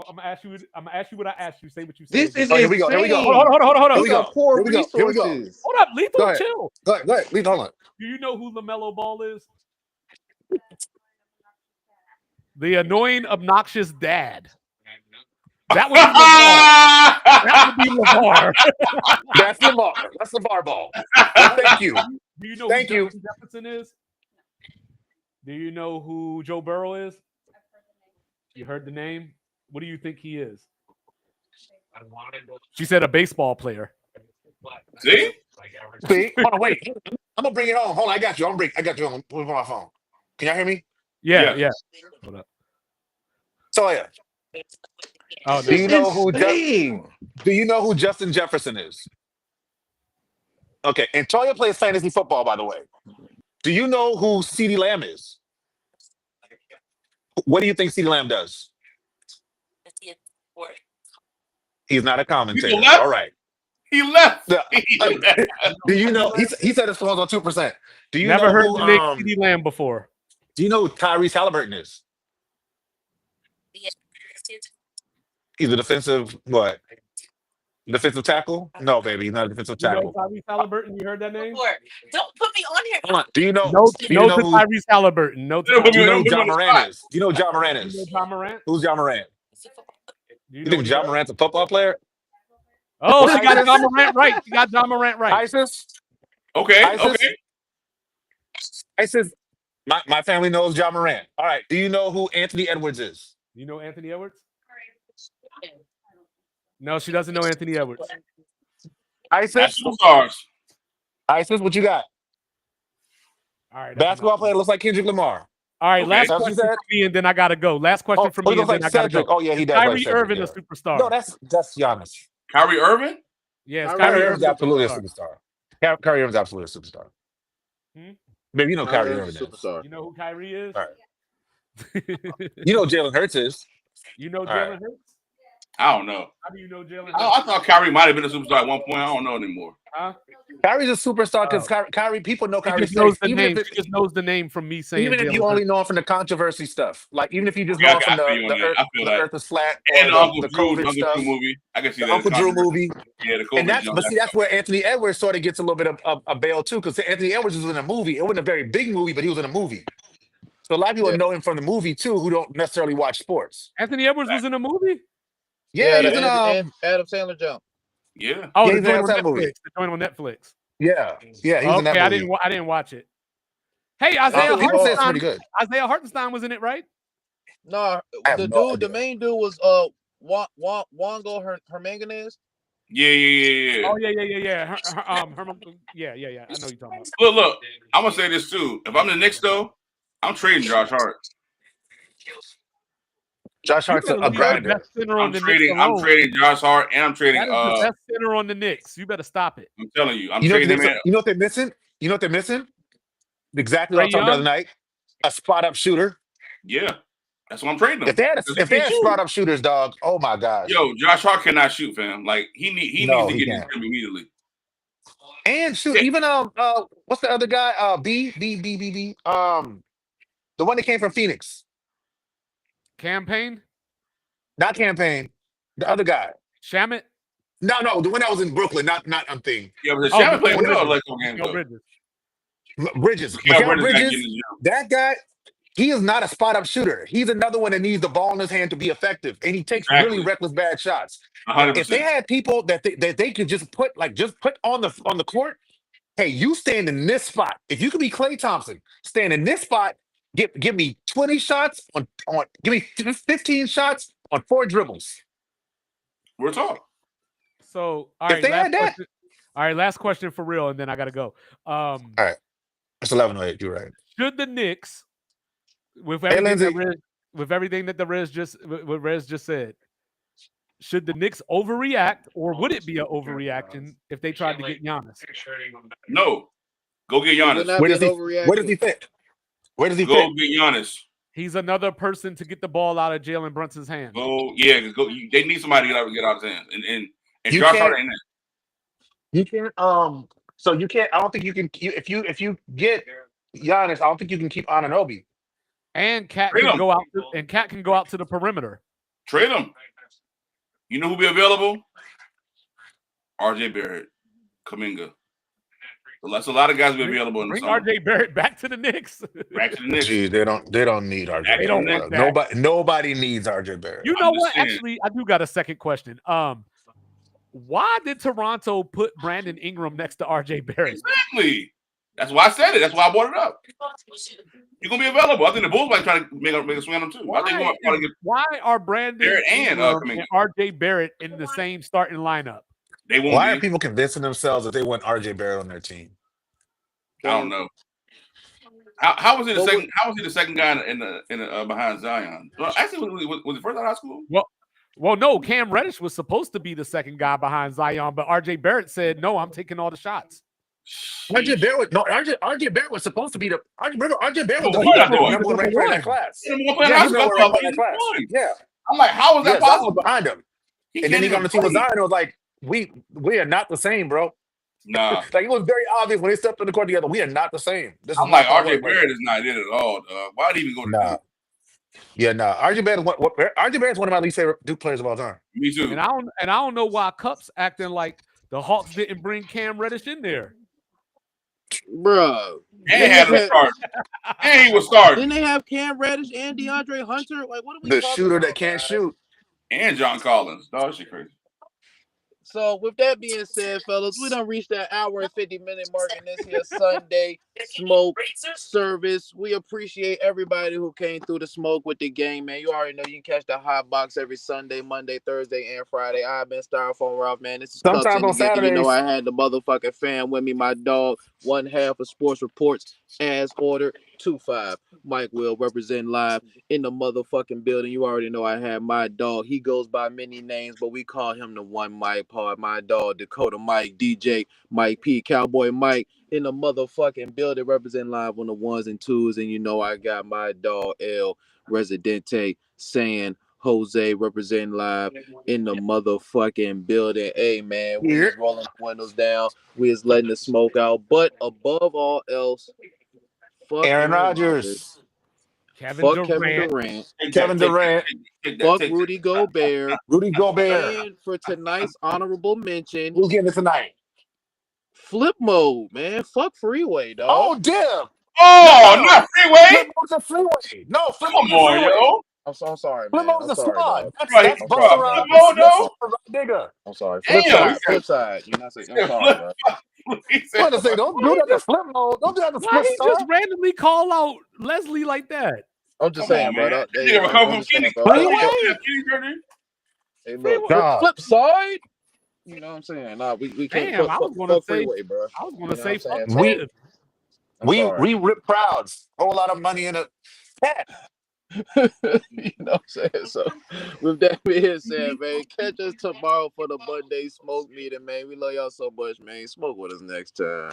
I'm gonna ask you. I'm gonna ask you what I asked you. Say what you said This again. is Oh, here we go. Here we go. insane. Hold Here up. we These are go. poor Here we go. Here we go. resources. Hold up. Go Lethal, ahead. chill. Go ahead. Go ahead. Leave. Hold on. Do you know who LaMelo Ball is? The annoying, obnoxious dad. That would be LeVar. That would be LeVar. That's Lamar. That's LeVar Ball. But thank you. Do you know who Thank you. Justin Jefferson is? Do you know who Joe Burrow is? You heard the name? What do you think he is? She said a baseball player. See? See? Hold on. Wait. I'm gonna bring it home. Hold on. I got you. I got you on my phone. Can y'all hear me? Yeah, Yes. yeah. Hold up. So yeah. Oh, This Do never you is mind. know insane. who Justin Jefferson is? Okay. And Toya plays fantasy football, by the way. Do you know who CeeDee Lamb is? What do you think CeeDee Lamb does? He's not a People commentator. All left. right. He left. Yeah. He left. Do you know he said his phone's on 2%. Do you Never know heard who the name CeeDee Lamb before. do you know who Tyrese Halliburton is? He's a defensive what? Defensive tackle? No, baby, he's not a defensive You know tackle. Tyrese Halliburton? You heard that name? Hold on. Do you know No, do you no know to who Tyrese Halliburton. No to Don't put do me, you Tyrese. know don't who put me John on the Moran spot. is? Do you know who John Moran You know is? John Morant? Who's John Moran? Do you You know think who John that? Morant's a football player? Oh, What she got John ISIS? Morant right. She got John Morant right. ISIS? Okay, ISIS? okay. ISIS? My family knows John Morant. All right. Do you know who Anthony Edwards is? You know Anthony Edwards? No, she doesn't know Anthony Edwards. That's ISIS? superstars. ISIS, what you got? All right, that's enough. Basketball player looks like Kendrick Lamar. All right, Okay. last That's what you question said? for me, and then I gotta go. Last question Oh, for he me, looks and then like I gotta Cedric. go. Oh yeah, he Is does like Kyrie Cedric. Irving a Yeah. superstar? No, that's Giannis. Kyrie Irving? Yeah, is Kyrie Kyrie Kyrie Irving's Irving Irving. a absolutely a superstar? superstar. Kyrie Irving's absolutely a superstar. Hmm? Maybe you know Kyrie Kyrie Irving's a Irving is. superstar. You know who Kyrie is? All right. You know Jalen Hurts is. You know All right. Jalen Hurts? I don't know. How do you know Jalen I Hurts? thought Kyrie might have been a superstar at one point. I don't know anymore. Huh? Kyrie's a superstar because Oh. Kyrie, people know She Kyrie's just knows face. the name. She just knows the name from me saying Even if you Jalen only Hurts. know him from the controversy stuff. Like even if you just Okay, know him from I feel you on that. I feel the that. earth is flat And or the the Uncle COVID Drew stuff, movie. I can see the that. It's Uncle Drew controversial. movie. Yeah, the And COVID jump. that's where Anthony Edwards sort of gets a little bit of a bail too, because Anthony Edwards was in a movie. It wasn't a very big movie, but he was in a movie. So a lot of people Yeah, know him from the movie too, who don't necessarily watch sports. Anthony Edwards was in a movie? Yeah, yeah. he The was in and Adam Sandler jump. Yeah. Oh, yeah, the he's in joint on that Netflix. movie. The joint on Netflix. Yeah, he was in that Okay, movie. I didn't watch it. Hey, That Isaiah shit was People say it's hard. Hartenstein. pretty good. Isaiah Hartenstein was in it, right? No, I have the no dude, the idea. main dude was Wango Hermanganez. Yeah. Oh yeah. Herman, yeah. I know you're talking about. Look. I'm gonna say this too. If I'm the Knicks though, I'm trading Josh Hart. Josh You Hart's better a leave the grinder. best center on I'm the Knicks trading alone. Josh Hart and I'm trading That is the best center on the Knicks. You better stop it. I'm telling you, I'm You know what trading they, him in. you know what they're missing? You know what they're missing? Exactly what I Trae was talking about the other Young, night. A spot up shooter. Yeah. That's why I'm trading him. If they had Because he if they can had shoot. spot up shooters, dog. Oh my gosh. Yo, Josh Hart cannot shoot, fam. Like he needs No, to he get in can't. the gym immediately. And shoot, Yeah. even what's the other guy? B. The one that came from Phoenix. campaign, Not campaign. The other guy. Shamit. No, the one that was in Brooklyn, not I'm thinking. Yeah, but the Oh, Shamit played Michelle well Bridges. like some games Michelle though. Bridges. Bridges. Mikal Mikal Bridges got to get in Bridges, the gym. that guy, he is not a spot up shooter. He's another one that needs the ball in his hand to be effective. And he takes really Exactly. reckless bad shots. If they 100%. had people that they could just put on the court, hey, you stand in this spot. If you could be Klay Thompson, stand in this spot, give me 20 shots on give me 15 shots on 4 dribbles. We're talking. So, all If right, they last had that, question. All right, last question for real, and then I gotta go. all right. It's 11:08. You're right. Should the Knicks, with Hey, everything Lindsay. that what Rez just said, should the Knicks overreact, or would it be an overreaction if they tried to get Giannis? No. Go get It would Giannis. not Where be does an he overreaction. fit? Where does he Go fit? get Giannis. He's another person to get the ball out of Jalen Brunson's hands. Go, yeah, go. They need somebody to get out of his hands. And You Josh can't. Hart ain't there. You can't. So you can't. I don't think you can. If you get Giannis, I don't think you can keep Anunoby. And Cat Trade can him. go out. And Cat can go out to the perimeter. Trade him. You know who'll be available? RJ Barrett, Kuminga. So that's a lot of guys will be available in the Bring summer. RJ Barrett back to the Knicks. Back to the Knicks. Gee, they don't need RJ. They don't Barrett. want that. Nobody needs RJ Barrett. You know I'm just what? saying. Actually, I do got a second question. Why did Toronto put Brandon Ingram next to RJ Barrett? Exactly. That's why I said it. That's why I brought it up. You're gonna be available. I think the Bulls might try to make a swing on him too. I think we're gonna get Why are Brandon Barrett and, Ingram Kuminga. and RJ Barrett in the same starting lineup? They won't Why be. are people convincing themselves that they want RJ Barrett on their team? I don't know. How was he the But second? How was he the second guy in the behind Zion? Well, actually, was he first out of high school? Well, no. Cam Reddish was supposed to be the second guy behind Zion, but RJ Barrett said, "No, I'm taking all the shots." RJ Barrett was supposed to be the. Remember, RJ Barrett was Oh, the he got number number one ranked player in that class. He didn't play in Yeah, high he's school. number one ranked player in that class. Yeah, I'm like, how is that yeah, Zion possible? was behind him, and then he got on the team with Zion. And it was like, we are not the same, bro. Nah. Like it was very obvious when they stepped on the court together. We are not the same. This is I'm like, not RJ Barrett is not in at all, dog. Why did he even go to Duke? Yeah, no. RJ Barrett's one of my least favorite Duke players of all time. Me too. And I don't know why Cup's acting like the Hawks didn't bring Cam Reddish in there. Bruh. And he had a start. And he was starting. Didn't they have Cam Reddish and DeAndre Hunter? Like, what are we The talking shooter about, that can't guys? shoot. And John Collins. Dog, shit crazy. So with that being said, fellas, we done reached that hour and 50-minute mark in this here Sunday smoke service. We appreciate everybody who came through the smoke with the game, man. You already know you can catch the hot box every Sunday, Monday, Thursday, and Friday. I've been Styrofoam Ralph, man. This is Cups Sometimes in the on game. You know Saturdays. I had the motherfucking fan with me, my dog, one half of Sports Reports, as ordered, 2-5. Mike Will representing live in the motherfucking building. You already know I had my dog. He goes by many names, but we call him the one Mike Pod. My dog, Dakota Mike, DJ Mike P, Cowboy Mike in the motherfucking building, representing live on the ones and twos. And you know I got my dog El Residente San Jose representing live in the motherfucking building. Hey man, we is rolling the windows down. We is letting the smoke out. But above all else, fuck Aaron Rodgers. Rodgers. Fuck Kevin Durant. Kevin Durant. Fuck Rudy Gobert. Rudy Gobert. And for tonight's honorable mention, Who's getting it tonight? Flip Mode, man. Fuck Freeway, dog. Oh, damn. Oh, not Freeway. Flip Mode's a freeway. No, Flip Come Mode's a on, freeway. yo. I'm sorry, Flip man. Mode's I'm a sorry, squad. dog. That's Bro, Busta Rhymes. Flip Mode, though? Nigga. I'm sorry. Damn, Flip side. You know what I'm saying? I'm sorry, bro. He I'm said, about to say, don't do that to Flip Mode. Don't do that to Why Split he Star. just randomly call out Leslie like that? I'm just come saying, on, bro. man. Hey, Nigga come I'm from just saying, Kenny. bro. Freeway? Hey, look, God. flip side. You know what I'm saying? Nah, we can't. Damn, I was gonna fuck say, Freeway, bro. I was gonna You know say, what I'm fuck saying? Tibbs. I'm We sorry. rip crowds. Whole lot of money in a cat. You know what I'm saying? So, with that being said, man, catch us tomorrow for the Monday Smoke meeting, man. We love y'all so much, man. Smoke with us next time.